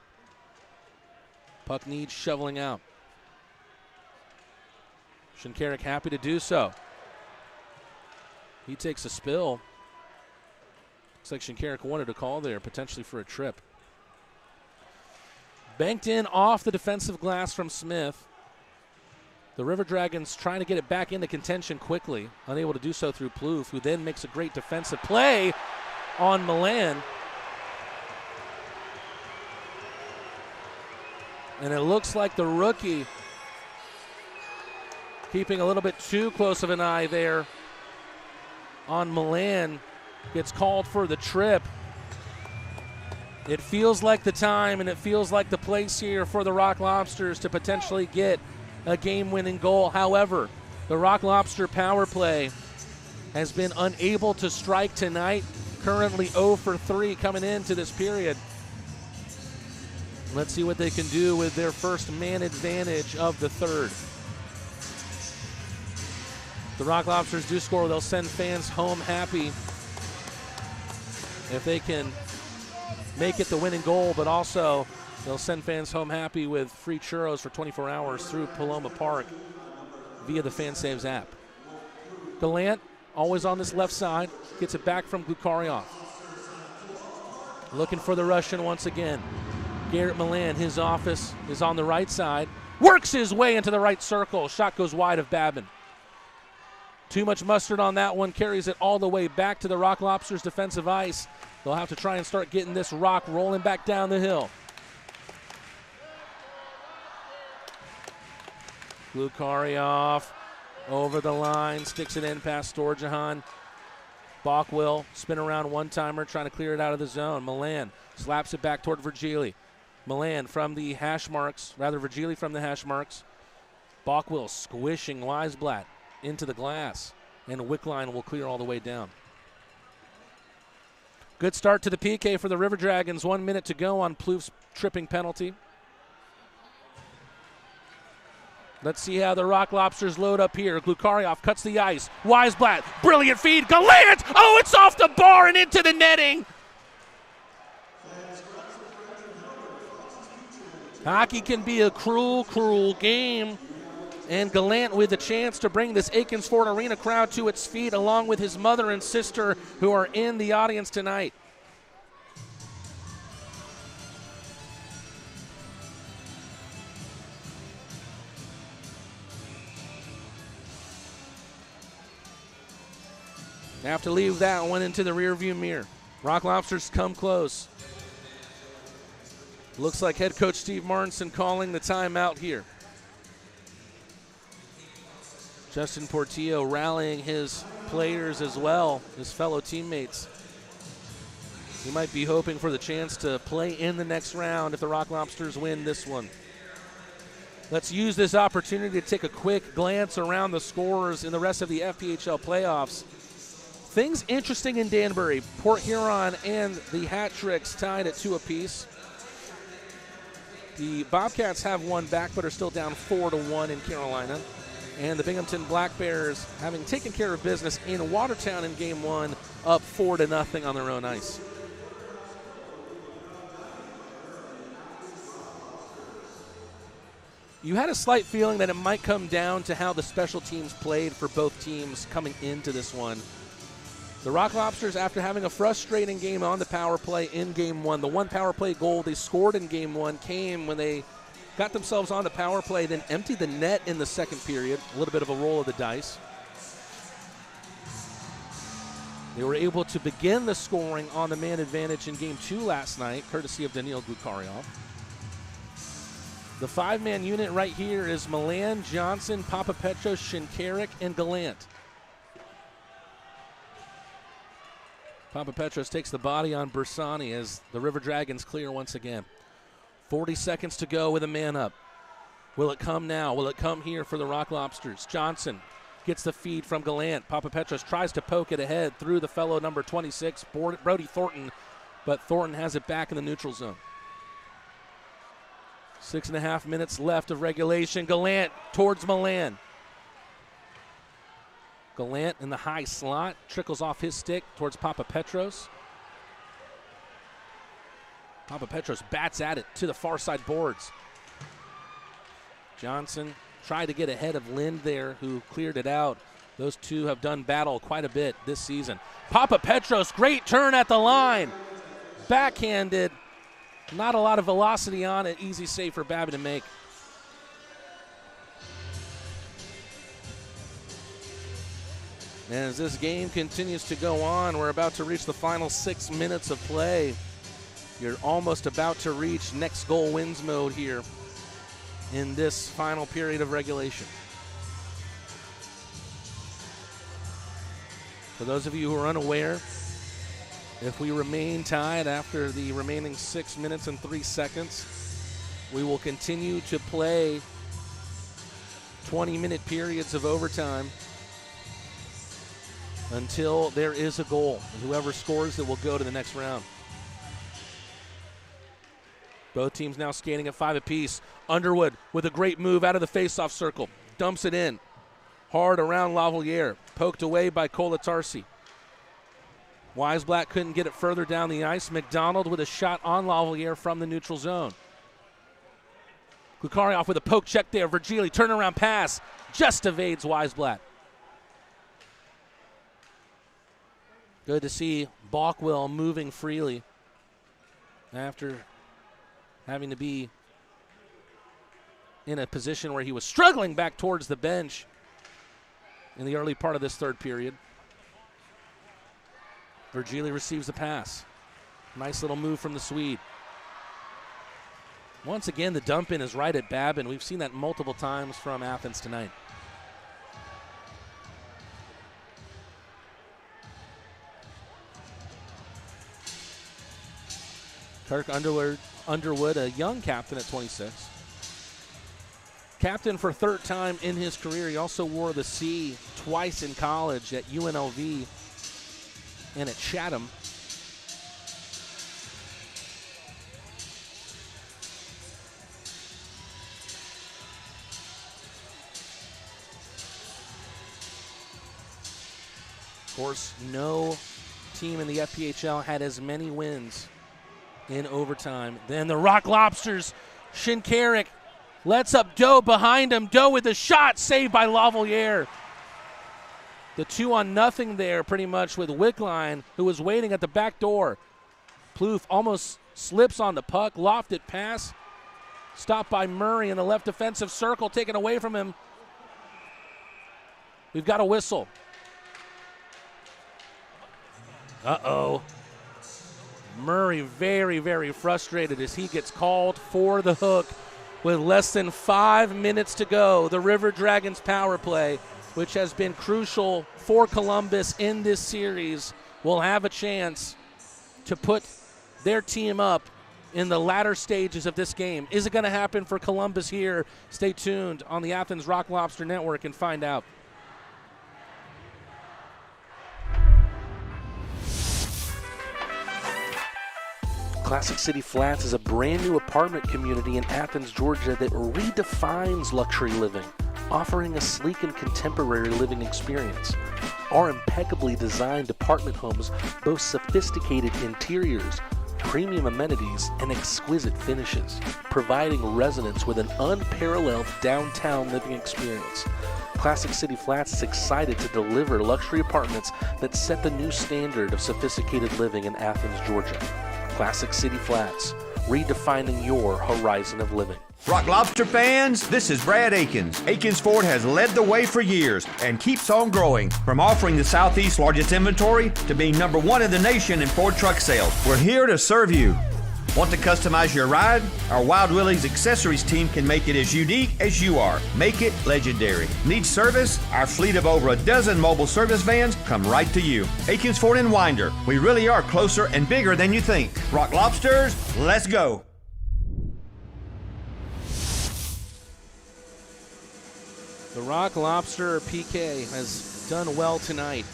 Puck needs shoveling out. Shinkarik happy to do so. He takes a spill. Looks like Shinkarik wanted a call there, potentially for a trip. Banked in off the defensive glass from Smith. The River Dragons trying to get it back into contention quickly. Unable to do so through Plouffe, who then makes a great defensive play on Milan. And it looks like the rookie keeping a little bit too close of an eye there on Milan. Gets called for the trip. It feels like the time and it feels like the place here for the Rock Lobsters to potentially get a game-winning goal. However, the Rock Lobster power play has been unable to strike tonight. Currently 0 for 3 coming into this period. Let's see what they can do with their first man advantage of the third. The Rock Lobsters do score. They'll send fans home happy if they can make it the winning goal, but also they'll send fans home happy with free churros for 24 hours through Paloma Park via the FanSaves app. Gallant, always on this left side, gets it back from Glukaryov. Looking for the Russian once again. Garrett Milan, his office is on the right side. Works his way into the right circle. Shot goes wide of Babin. Too much mustard on that one. Carries it all the way back to the Rock Lobsters' defensive ice. They'll have to try and start getting this rock rolling back down the hill. Glukaryov over the line. Sticks it in past Storjahan. Bach will spin around one-timer, trying to clear it out of the zone. Milan slaps it back toward Virgili. Milan from the hash marks, rather Virgili from the hash marks. Bach will squishing Weisblatt into the glass, and Wickline will clear all the way down. Good start to the PK for the River Dragons. 1 minute to go on Plouffe's tripping penalty. Let's see how the Rock Lobsters load up here. Glukaryov cuts the ice. Weisblatt, brilliant feed. Gallant! Oh, it's off the bar and into the netting. Hockey can be a cruel, cruel game. And Gallant with a chance to bring this Akins Ford Arena crowd to its feet, along with his mother and sister who are in the audience tonight. Have to leave that one into the rearview mirror. Rock Lobsters come close. Looks like head coach Steve Martinson calling the timeout here. Justin Portillo rallying his players as well, his fellow teammates. He might be hoping for the chance to play in the next round if the Rock Lobsters win this one. Let's use this opportunity to take a quick glance around the scores in the rest of the FPHL playoffs. Things interesting in Danbury. Port Huron and the Hat Tricks tied at 2 apiece. The Bobcats have one back but are still down 4-1 in Carolina. And the Binghamton Black Bears, having taken care of business in Watertown in Game 1, up 4-0 on their own ice. You had a slight feeling that it might come down to how the special teams played for both teams coming into this one. The Rock Lobsters, after having a frustrating game on the power play in Game 1, the one power play goal they scored in Game 1 came when they got themselves on the power play, then emptied the net in the second period. A little bit of a roll of the dice. They were able to begin the scoring on the man advantage in Game 2 last night, courtesy of Daniil Glukaryov. The 5-man unit right here is Milan, Johnson, Papapetros, Shinkarik, and Gallant. Papapetros takes the body on Bersani as the River Dragons clear once again. 40 seconds to go with a man up. Will it come now? Will it come here for the Rock Lobsters? Johnson gets the feed from Gallant. Papapetros tries to poke it ahead through the fellow number 26, Brody Thornton, but Thornton has it back in the neutral zone. 6.5 minutes left of regulation. Gallant towards Milan. Gallant in the high slot, trickles off his stick towards Papapetros. Papapetros bats at it to the far side boards. Johnson tried to get ahead of Lind there, who cleared it out. Those two have done battle quite a bit this season. Papapetros, great turn at the line. Backhanded, not a lot of velocity on it. Easy save for Babbitt to make. And as this game continues to go on, we're about to reach the final 6 minutes of play. You're almost about to reach next goal wins mode here in this final period of regulation. For those of you who are unaware, if we remain tied after the remaining 6 minutes and 3 seconds, we will continue to play 20-minute periods of overtime until there is a goal. And whoever scores it will go to the next round. Both teams now skating at 5 apiece. Underwood with a great move out of the faceoff circle. Dumps it in. Hard around Lavalier. Poked away by Kolatarsi. Weisblatt couldn't get it further down the ice. McDonald with a shot on Lavalier from the neutral zone. Kukarioff with a poke check there. Virgili, turnaround pass. Just evades Weisblatt. Good to see Balkwell moving freely after having to be in a position where he was struggling back towards the bench in the early part of this third period. Virgili receives the pass. Nice little move from the Swede. Once again, the dump in is right at Babin. We've seen that multiple times from Athens tonight. Kirk Underwood, a young captain at 26. Captain for third time in his career. He also wore the C twice in college at UNLV and at Chatham. Of course, no team in the FPHL had as many wins in overtime. Then the Rock Lobsters, Shinkarik lets up Doe behind him. Doe with a shot, saved by Lavalier. The 2-0 there pretty much with Wickline, who was waiting at the back door. Plouffe almost slips on the puck, lofted pass. Stopped by Murray in the left defensive circle, taken away from him. We've got a whistle. Uh-oh. Murray very, very frustrated as he gets called for the hook with less than 5 minutes to go. The River Dragons power play, which has been crucial for Columbus in this series, will have a chance to put their team up in the latter stages of this game. Is it going to happen for Columbus here? Stay tuned on the Athens Rock Lobster Network and find out. Classic City Flats is a brand new apartment community in Athens, Georgia that redefines luxury living, offering a sleek and contemporary living experience. Our impeccably designed apartment homes boast sophisticated interiors, premium amenities, and exquisite finishes, providing residents with an unparalleled downtown living experience. Classic City Flats is excited to deliver luxury apartments that set the new standard of sophisticated living in Athens, Georgia. Classic City Flats, redefining your horizon of living. Rock Lobster fans, this is Brad Akins. Akins Ford has led the way for years and keeps on growing. From offering the Southeast's largest inventory to being #1 in the nation in Ford truck sales, we're here to serve you. Want to customize your ride? Our Wild Willie's accessories team can make it as unique as you are. Make it legendary. Need service? Our fleet of over a dozen mobile service vans come right to you. Akins Ford and Winder. We really are closer and bigger than you think. Rock Lobsters, let's go. The Rock Lobster PK has done well tonight.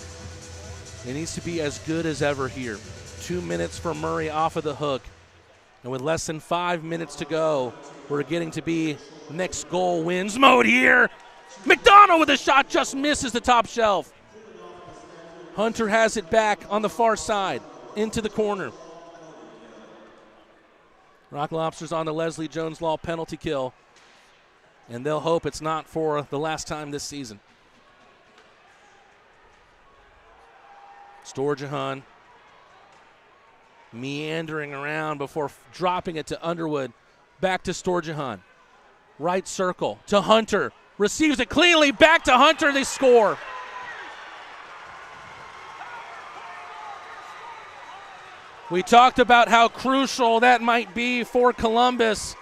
It needs to be as good as ever here. 2 minutes for Murray off of the hook. And with less than 5 minutes to go, we're getting to be next goal wins mode here. McDonald with a shot, just misses the top shelf. Hunter has it back on the far side, into the corner. Rock Lobsters on the Leslie Jones Law penalty kill. And they'll hope it's not for the last time this season. Storjahan meandering around before dropping it to Underwood. Back to Storjahan. Right circle to Hunter. Receives it cleanly. Back to Hunter. They score. We talked about how crucial that might be for Columbus.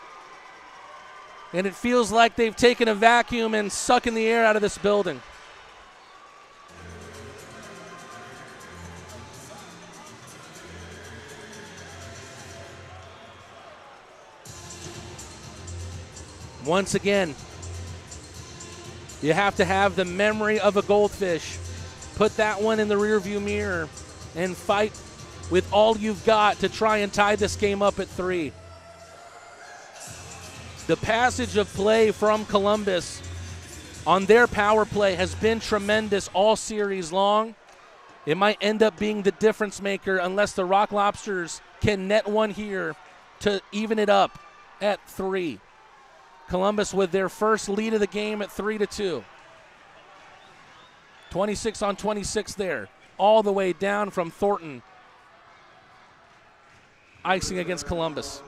And it feels like they've taken a vacuum and sucking the air out of this building. Once again, you have to have the memory of a goldfish. Put that one in the rearview mirror and fight with all you've got to try and tie this game up at 3. The passage of play from Columbus on their power play has been tremendous all series long. It might end up being the difference maker unless the Rock Lobsters can net one here to even it up at 3. Columbus with their first lead of the game at 3-2. 26 on 26 there, all the way down from Thornton. Icing against Columbus.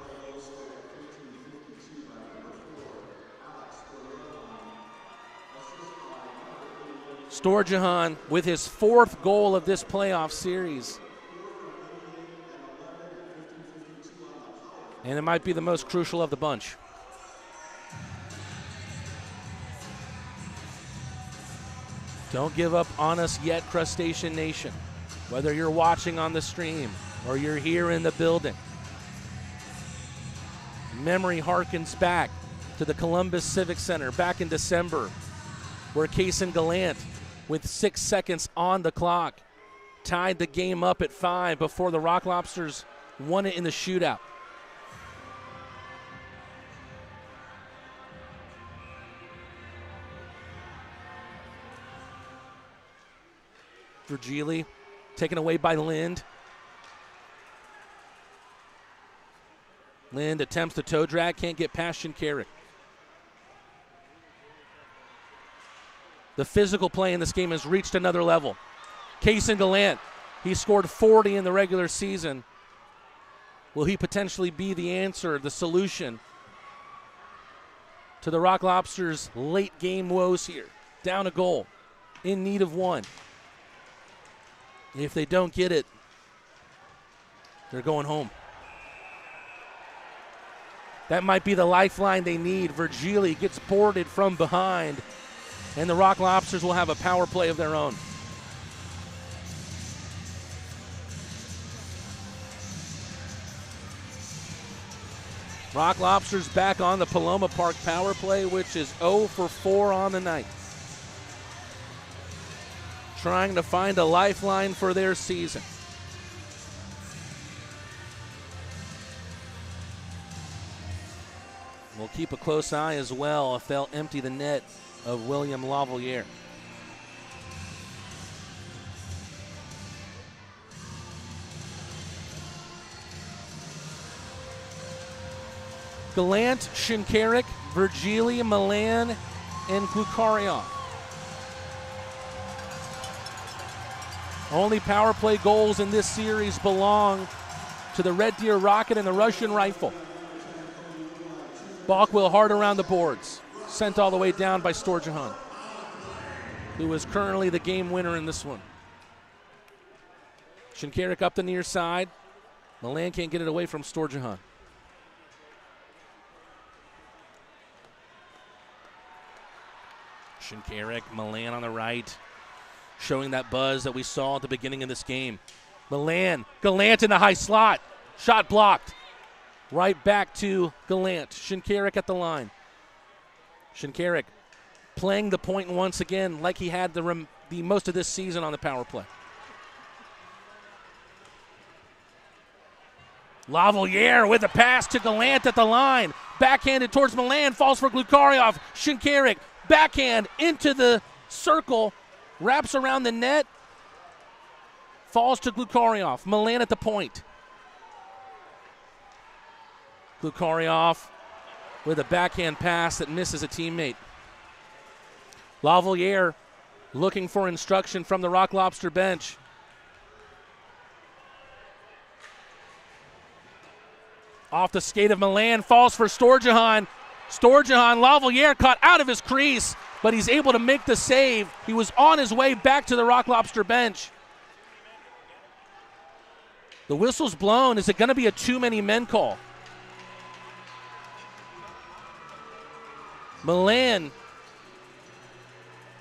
Storjahan with his 4th goal of this playoff series. And it might be the most crucial of the bunch. Don't give up on us yet, Crustacean Nation. Whether you're watching on the stream or you're here in the building. Memory harkens back to the Columbus Civic Center back in December, where Kayson Gallant, with 6 seconds on the clock, tied the game up at 5 before the Rock Lobsters won it in the shootout. Virgili taken away by Lind. Lind attempts the toe drag, can't get past Shinkarik. The physical play in this game has reached another level. Kayson Gallant, he scored 40 in the regular season. Will he potentially be the answer, the solution to the Rock Lobsters' late game woes here? Down a goal, in need of one. If they don't get it, they're going home. That might be the lifeline they need. Virgili gets boarded from behind, and the Rock Lobsters will have a power play of their own. Rock Lobsters back on the Paloma Park power play, which is 0 for 4 on the night. Trying to find a lifeline for their season. We'll keep a close eye as well if they'll empty the net of William Lavalier. Gallant, Shinkarik, Virgili, Milan, and Glukarian. Only power play goals in this series belong to the Red Deer Rocket and the Russian Rifle. Balkwill hard around the boards. Sent all the way down by Storjahan, who is currently the game winner in this one. Shinkarik up the near side. Milan can't get it away from Storjahan. Shinkarik, Milan on the right, showing that buzz that we saw at the beginning of this game. Milan, Gallant in the high slot. Shot blocked. Right back to Gallant. Shinkarik at the line. Shinkarik playing the point once again like he had the most of this season on the power play. Lavalier with a pass to Gallant at the line. Backhanded towards Milan, falls for Glukaryov. Shinkarik, backhand into the circle, wraps around the net, falls to Glukaryov. Milan at the point. Glukaryov with a backhand pass that misses a teammate. Lavalier looking for instruction from the Rock Lobster bench. Off the skate of Milan, falls for Storjahan. Storjahan, Lavalier caught out of his crease, but he's able to make the save. He was on his way back to the Rock Lobster bench. The whistle's blown. Is it going to be a too many men call? Milan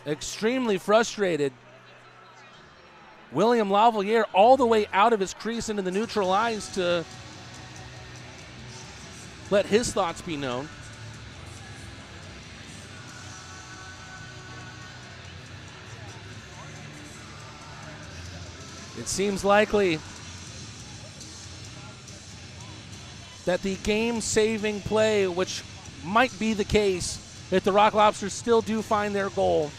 extremely frustrated. William Lavalier all the way out of his crease into the neutral ice to let his thoughts be known. It seems likely that the game-saving play, which might be the case if the Rock Lobsters still do find their goal,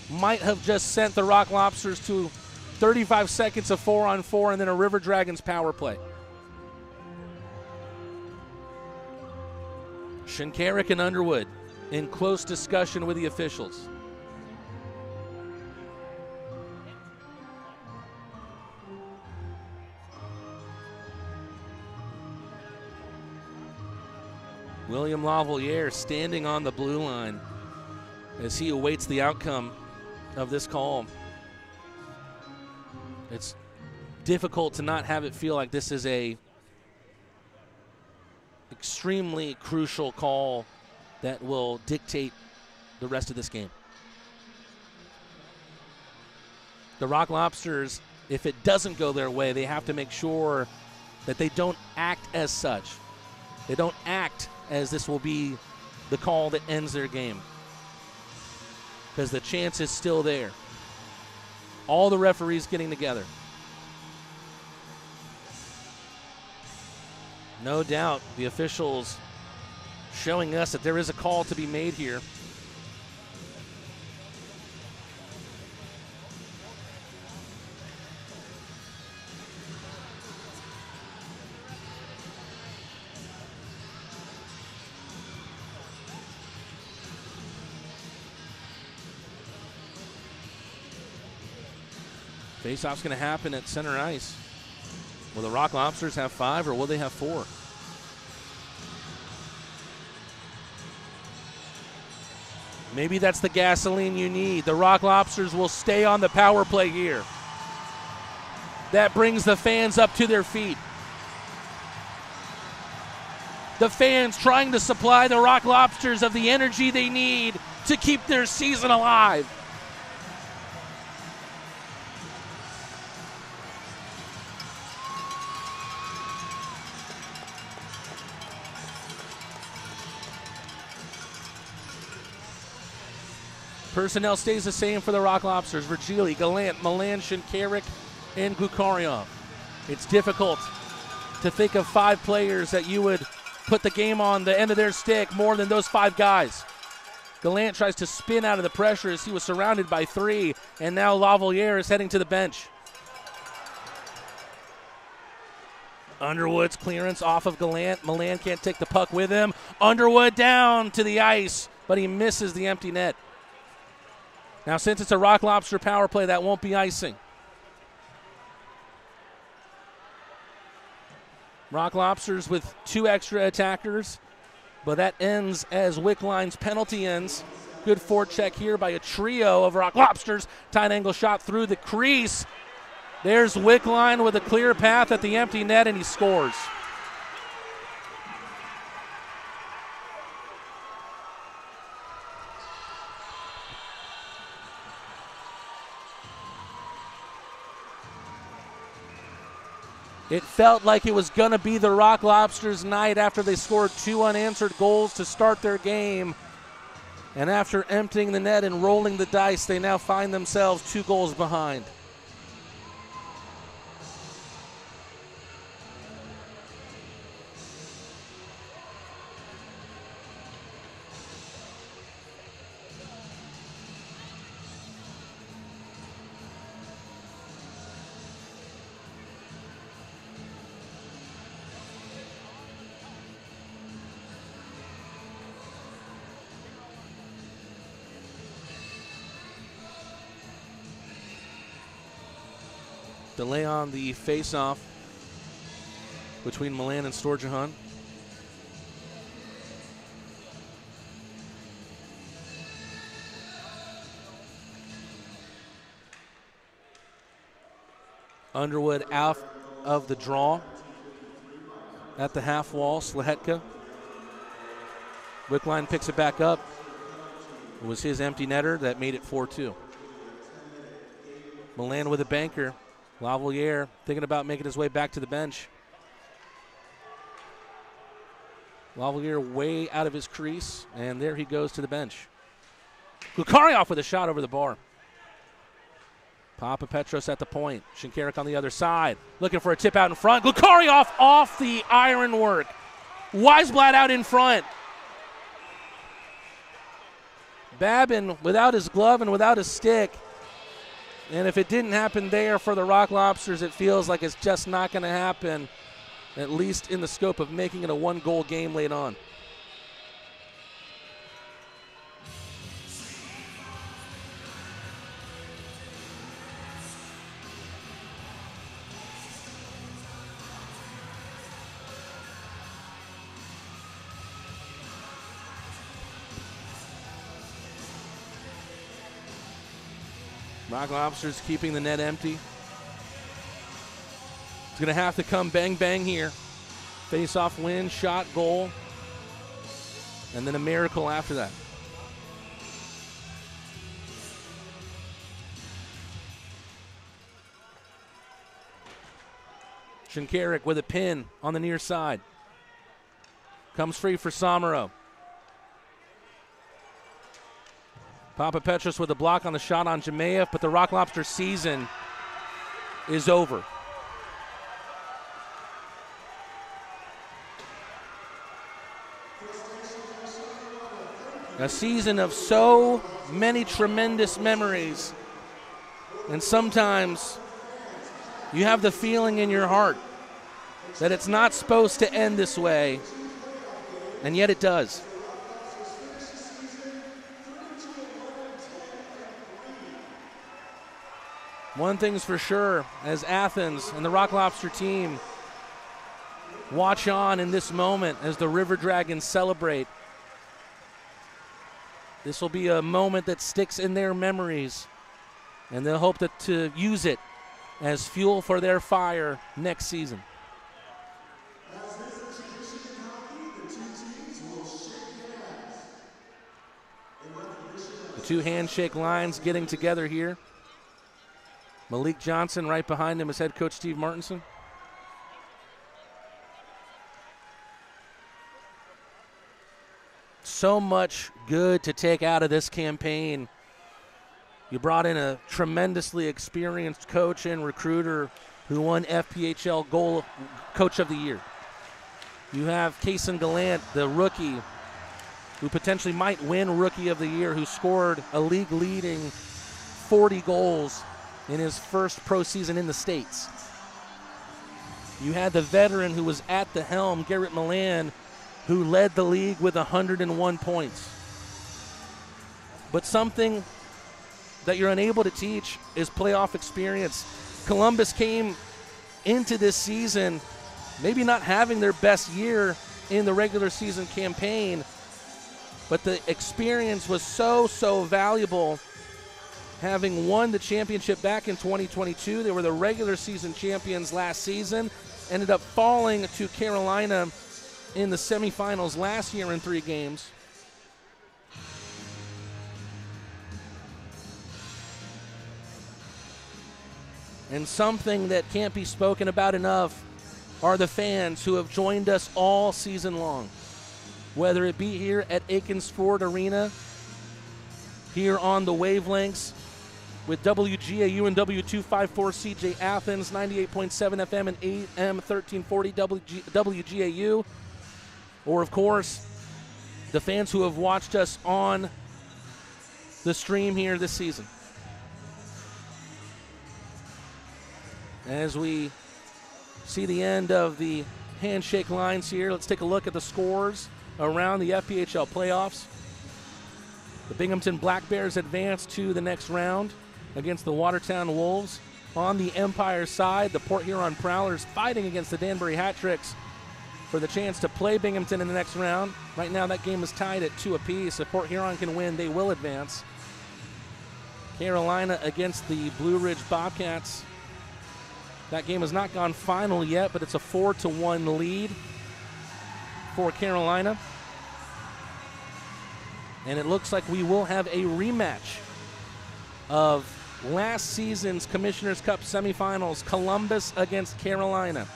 might have just sent the Rock Lobsters to 35 seconds of 4-on-4 and then a River Dragons power play. Shinkarik and Underwood in close discussion with the officials. William Lavalier standing on the blue line as he awaits the outcome of this call. It's difficult to not have it feel like this is a extremely crucial call that will dictate the rest of this game. The Rock Lobsters, if it doesn't go their way, they have to make sure that they don't act as such. They don't act as this will be the call that ends their game, because the chance is still there. All the referees getting together. No doubt the officials showing us that there is a call to be made here. Face-off's going to happen at center ice. Will the Rock Lobsters have 5 or will they have 4? Maybe that's the gasoline you need. The Rock Lobsters will stay on the power play here. That brings the fans up to their feet. The fans trying to supply the Rock Lobsters of the energy they need to keep their season alive. Personnel stays the same for the Rock Lobsters. Virgili, Gallant, Milan, Shinkarik, and Glukaryov. It's difficult to think of 5 players that you would put the game on the end of their stick more than those 5 guys. Gallant tries to spin out of the pressure as he was surrounded by 3, and now Lavalier is heading to the bench. Underwood's clearance off of Gallant. Milan can't take the puck with him. Underwood down to the ice, but he misses the empty net. Now, since it's a Rock Lobster power play, that won't be icing. Rock Lobsters with 2 extra attackers, but that ends as Wickline's penalty ends. Good forecheck here by a trio of Rock Lobsters. Tight angle shot through the crease. There's Wickline with a clear path at the empty net, and he scores. It felt like it was going to be the Rock Lobsters' night after they scored 2 unanswered goals to start their game. And after emptying the net and rolling the dice, they now find themselves 2 goals behind. Delay on the face-off between Milan and Storjahan. Underwood out of the draw at the half wall. Slehetka. Wickline picks it back up. It was his empty netter that made it 4-2. Milan with a banker. Lavalier thinking about making his way back to the bench. Lavalier way out of his crease, and there he goes to the bench. Glukharioff with a shot over the bar. Papa Petros at the point. Shinkarik on the other side. Looking for a tip out in front. Glukharioff off the ironwork. Weisblatt out in front. Babin without his glove and without his stick. And if it didn't happen there for the Rock Lobsters, it feels like it's just not going to happen, at least in the scope of making it a 1-goal game late on. Rock Lobsters keeping the net empty. It's going to have to come bang, bang here. Face-off win, shot, goal, and then a miracle after that. Shinkarik with a pin on the near side. Comes free for Samaro. Papa Petros with a block on the shot on Jemayev, but the Rock Lobster season is over. A season of so many tremendous memories, and sometimes you have the feeling in your heart that it's not supposed to end this way, and yet it does. One thing's for sure, as Athens and the Rock Lobster team watch on in this moment as the River Dragons celebrate, this will be a moment that sticks in their memories, and they'll hope to use it as fuel for their fire next season. The 2 handshake lines getting together here. Malik Johnson right behind him is head coach Steve Martinson. So much good to take out of this campaign. You brought in a tremendously experienced coach and recruiter who won FPHL Goal Coach of the Year. You have Kayson Gallant, the rookie, who potentially might win Rookie of the Year, who scored a league-leading 40 goals in his first pro season in the States. You had the veteran who was at the helm, Garrett Milan, who led the league with 101 points. But something that you're unable to teach is playoff experience. Columbus came into this season maybe not having their best year in the regular season campaign, but the experience was so valuable. Having won the championship back in 2022, they were the regular season champions last season, ended up falling to Carolina in the semifinals last year in 3 games. And something that can't be spoken about enough are the fans who have joined us all season long. Whether it be here at Akins Ford Arena here on the wavelengths with WGAU and W254CJ Athens, 98.7 FM and AM 1340 WGAU. Or, of course, the fans who have watched us on the stream here this season. As we see the end of the handshake lines here, let's take a look at the scores around the FPHL playoffs. The Binghamton Black Bears advance to the next round against the Watertown Wolves. On the Empire side, the Port Huron Prowlers fighting against the Danbury Hat Tricks for the chance to play Binghamton in the next round. Right now that game is tied at 2 apiece. If Port Huron can win, they will advance. Carolina against the Blue Ridge Bobcats. That game has not gone final yet, but it's a 4-1 lead for Carolina. And it looks like we will have a rematch of last season's Commissioner's Cup semifinals, Columbus against Carolina.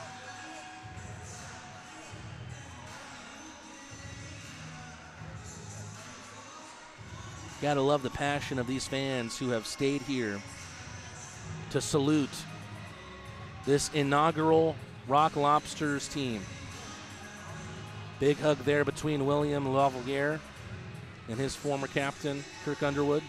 Gotta love the passion of these fans who have stayed here to salute this inaugural Rock Lobsters team. Big hug there between William Lavaliere and his former captain, Kirk Underwood.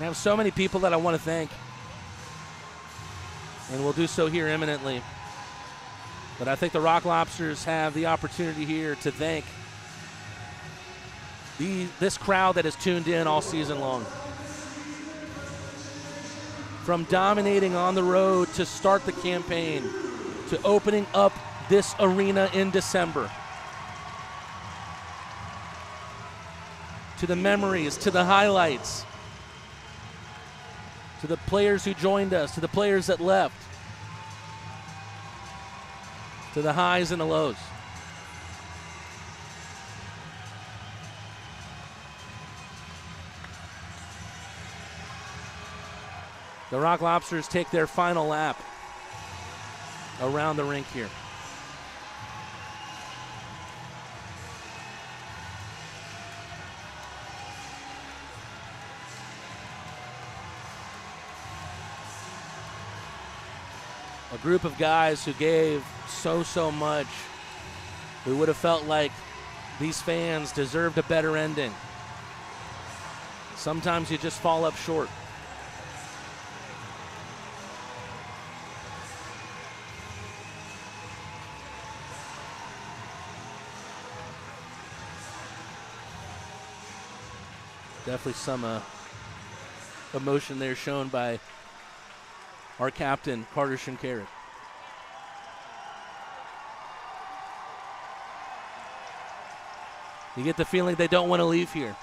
I have so many people that I want to thank, and we'll do so here imminently. But I think the Rock Lobsters have the opportunity here to thank this crowd that has tuned in all season long. From dominating on the road to start the campaign, to opening up this arena in December, to the memories, to the highlights, to the players who joined us, to the players that left, to the highs and the lows. The Rock Lobsters take their final lap around the rink here. A group of guys who gave so much. We would have felt like these fans deserved a better ending. Sometimes you just fall up short. Definitely some emotion there shown by our captain, Carter Shinkarik. You get the feeling they don't want to leave here.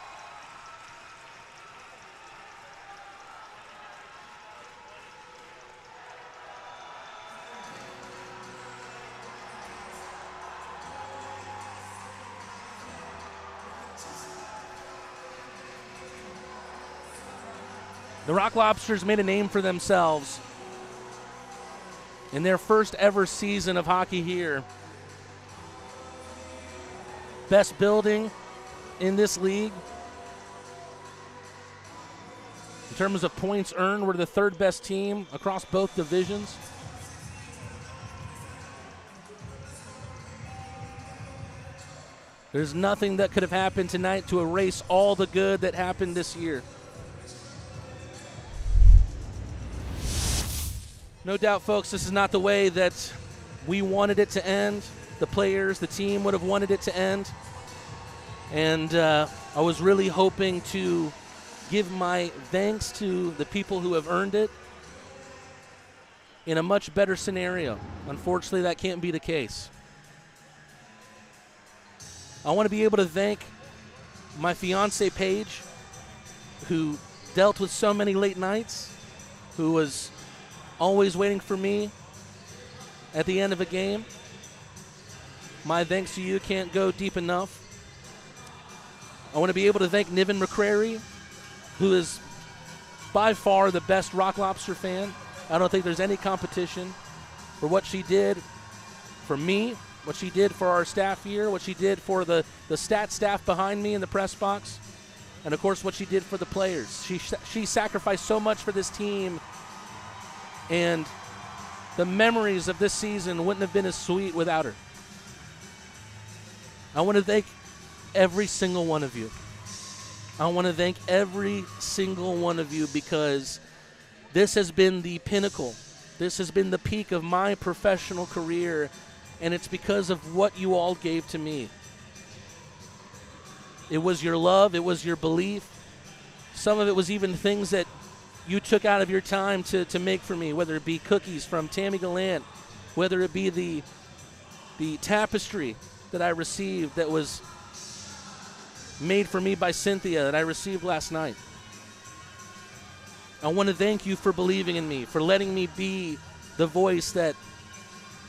The Rock Lobsters made a name for themselves in their first ever season of hockey here. Best building in this league. In terms of points earned, we're the third best team across both divisions. There's nothing that could have happened tonight to erase all the good that happened this year. No doubt, folks, this is not the way that we wanted it to end. The players, the team would have wanted it to end. And I was really hoping to give my thanks to the people who have earned it in a much better scenario. Unfortunately, that can't be the case. I want to be able to thank my fiance, Paige, who dealt with so many late nights, who was always waiting for me at the end of a game. My thanks to you can't go deep enough. I want to be able to thank Niven McCrary, who is by far the best Rock Lobster fan. I don't think there's any competition for what she did for me, what she did for our staff here, what she did for the stat staff behind me in the press box, and, of course, what she did for the players. She sacrificed so much for this team, and the memories of this season wouldn't have been as sweet without her. I want to thank every single one of you. I want to thank every single one of you because this has been the pinnacle. This has been the peak of my professional career, and it's because of what you all gave to me. It was your love. It was your belief. Some of it was even things that you took out of your time to make for me, whether it be cookies from Tammy Gallant, whether it be the tapestry that I received that was made for me by Cynthia that I received last night. I want to thank you for believing in me, for letting me be the voice that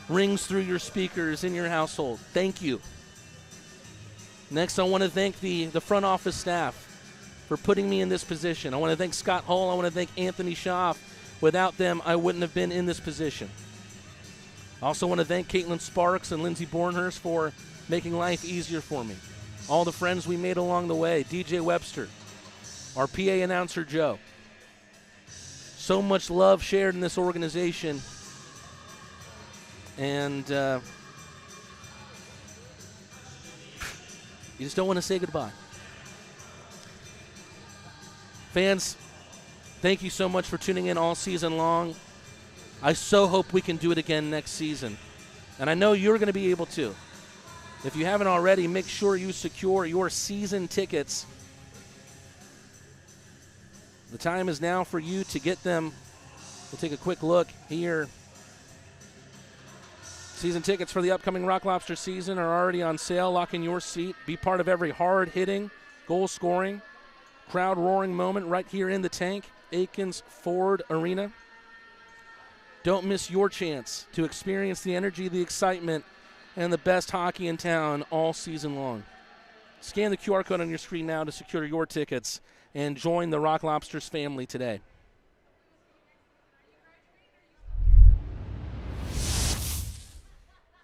rings through your speakers in your household. Thank you. Next, I want to thank the front office staff for putting me in this position. I want to thank Scott Hull. I want to thank Anthony Schaaf. Without them, I wouldn't have been in this position. I also want to thank Caitlin Sparks and Lindsay Bornhurst for making life easier for me. All the friends we made along the way, DJ Webster, our PA announcer Joe. So much love shared in this organization, and you just don't want to say goodbye. Fans, thank you so much for tuning in all season long. I so hope we can do it again next season, and I know you're going to be able to. If you haven't already, make sure you secure your season tickets. The time is now for you to get them. We'll take a quick look here. Season tickets for the upcoming Rock Lobster season are already on sale. Lock in your seat. Be part of every hard-hitting, goal-scoring, crowd-roaring moment right here in the tank, Akins Ford Arena. Don't miss your chance to experience the energy, the excitement, and the best hockey in town all season long. Scan the QR code on your screen now to secure your tickets and join the Rock Lobsters family today.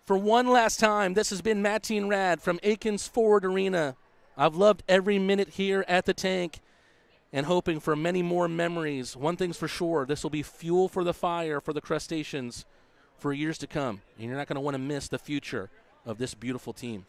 For one last time, this has been Matt Rad from Akins Ford Arena. I've loved every minute here at the tank and hoping for many more memories. One thing's for sure, this will be fuel for the fire for the Crustaceans for years to come, and you're not going to want to miss the future of this beautiful team.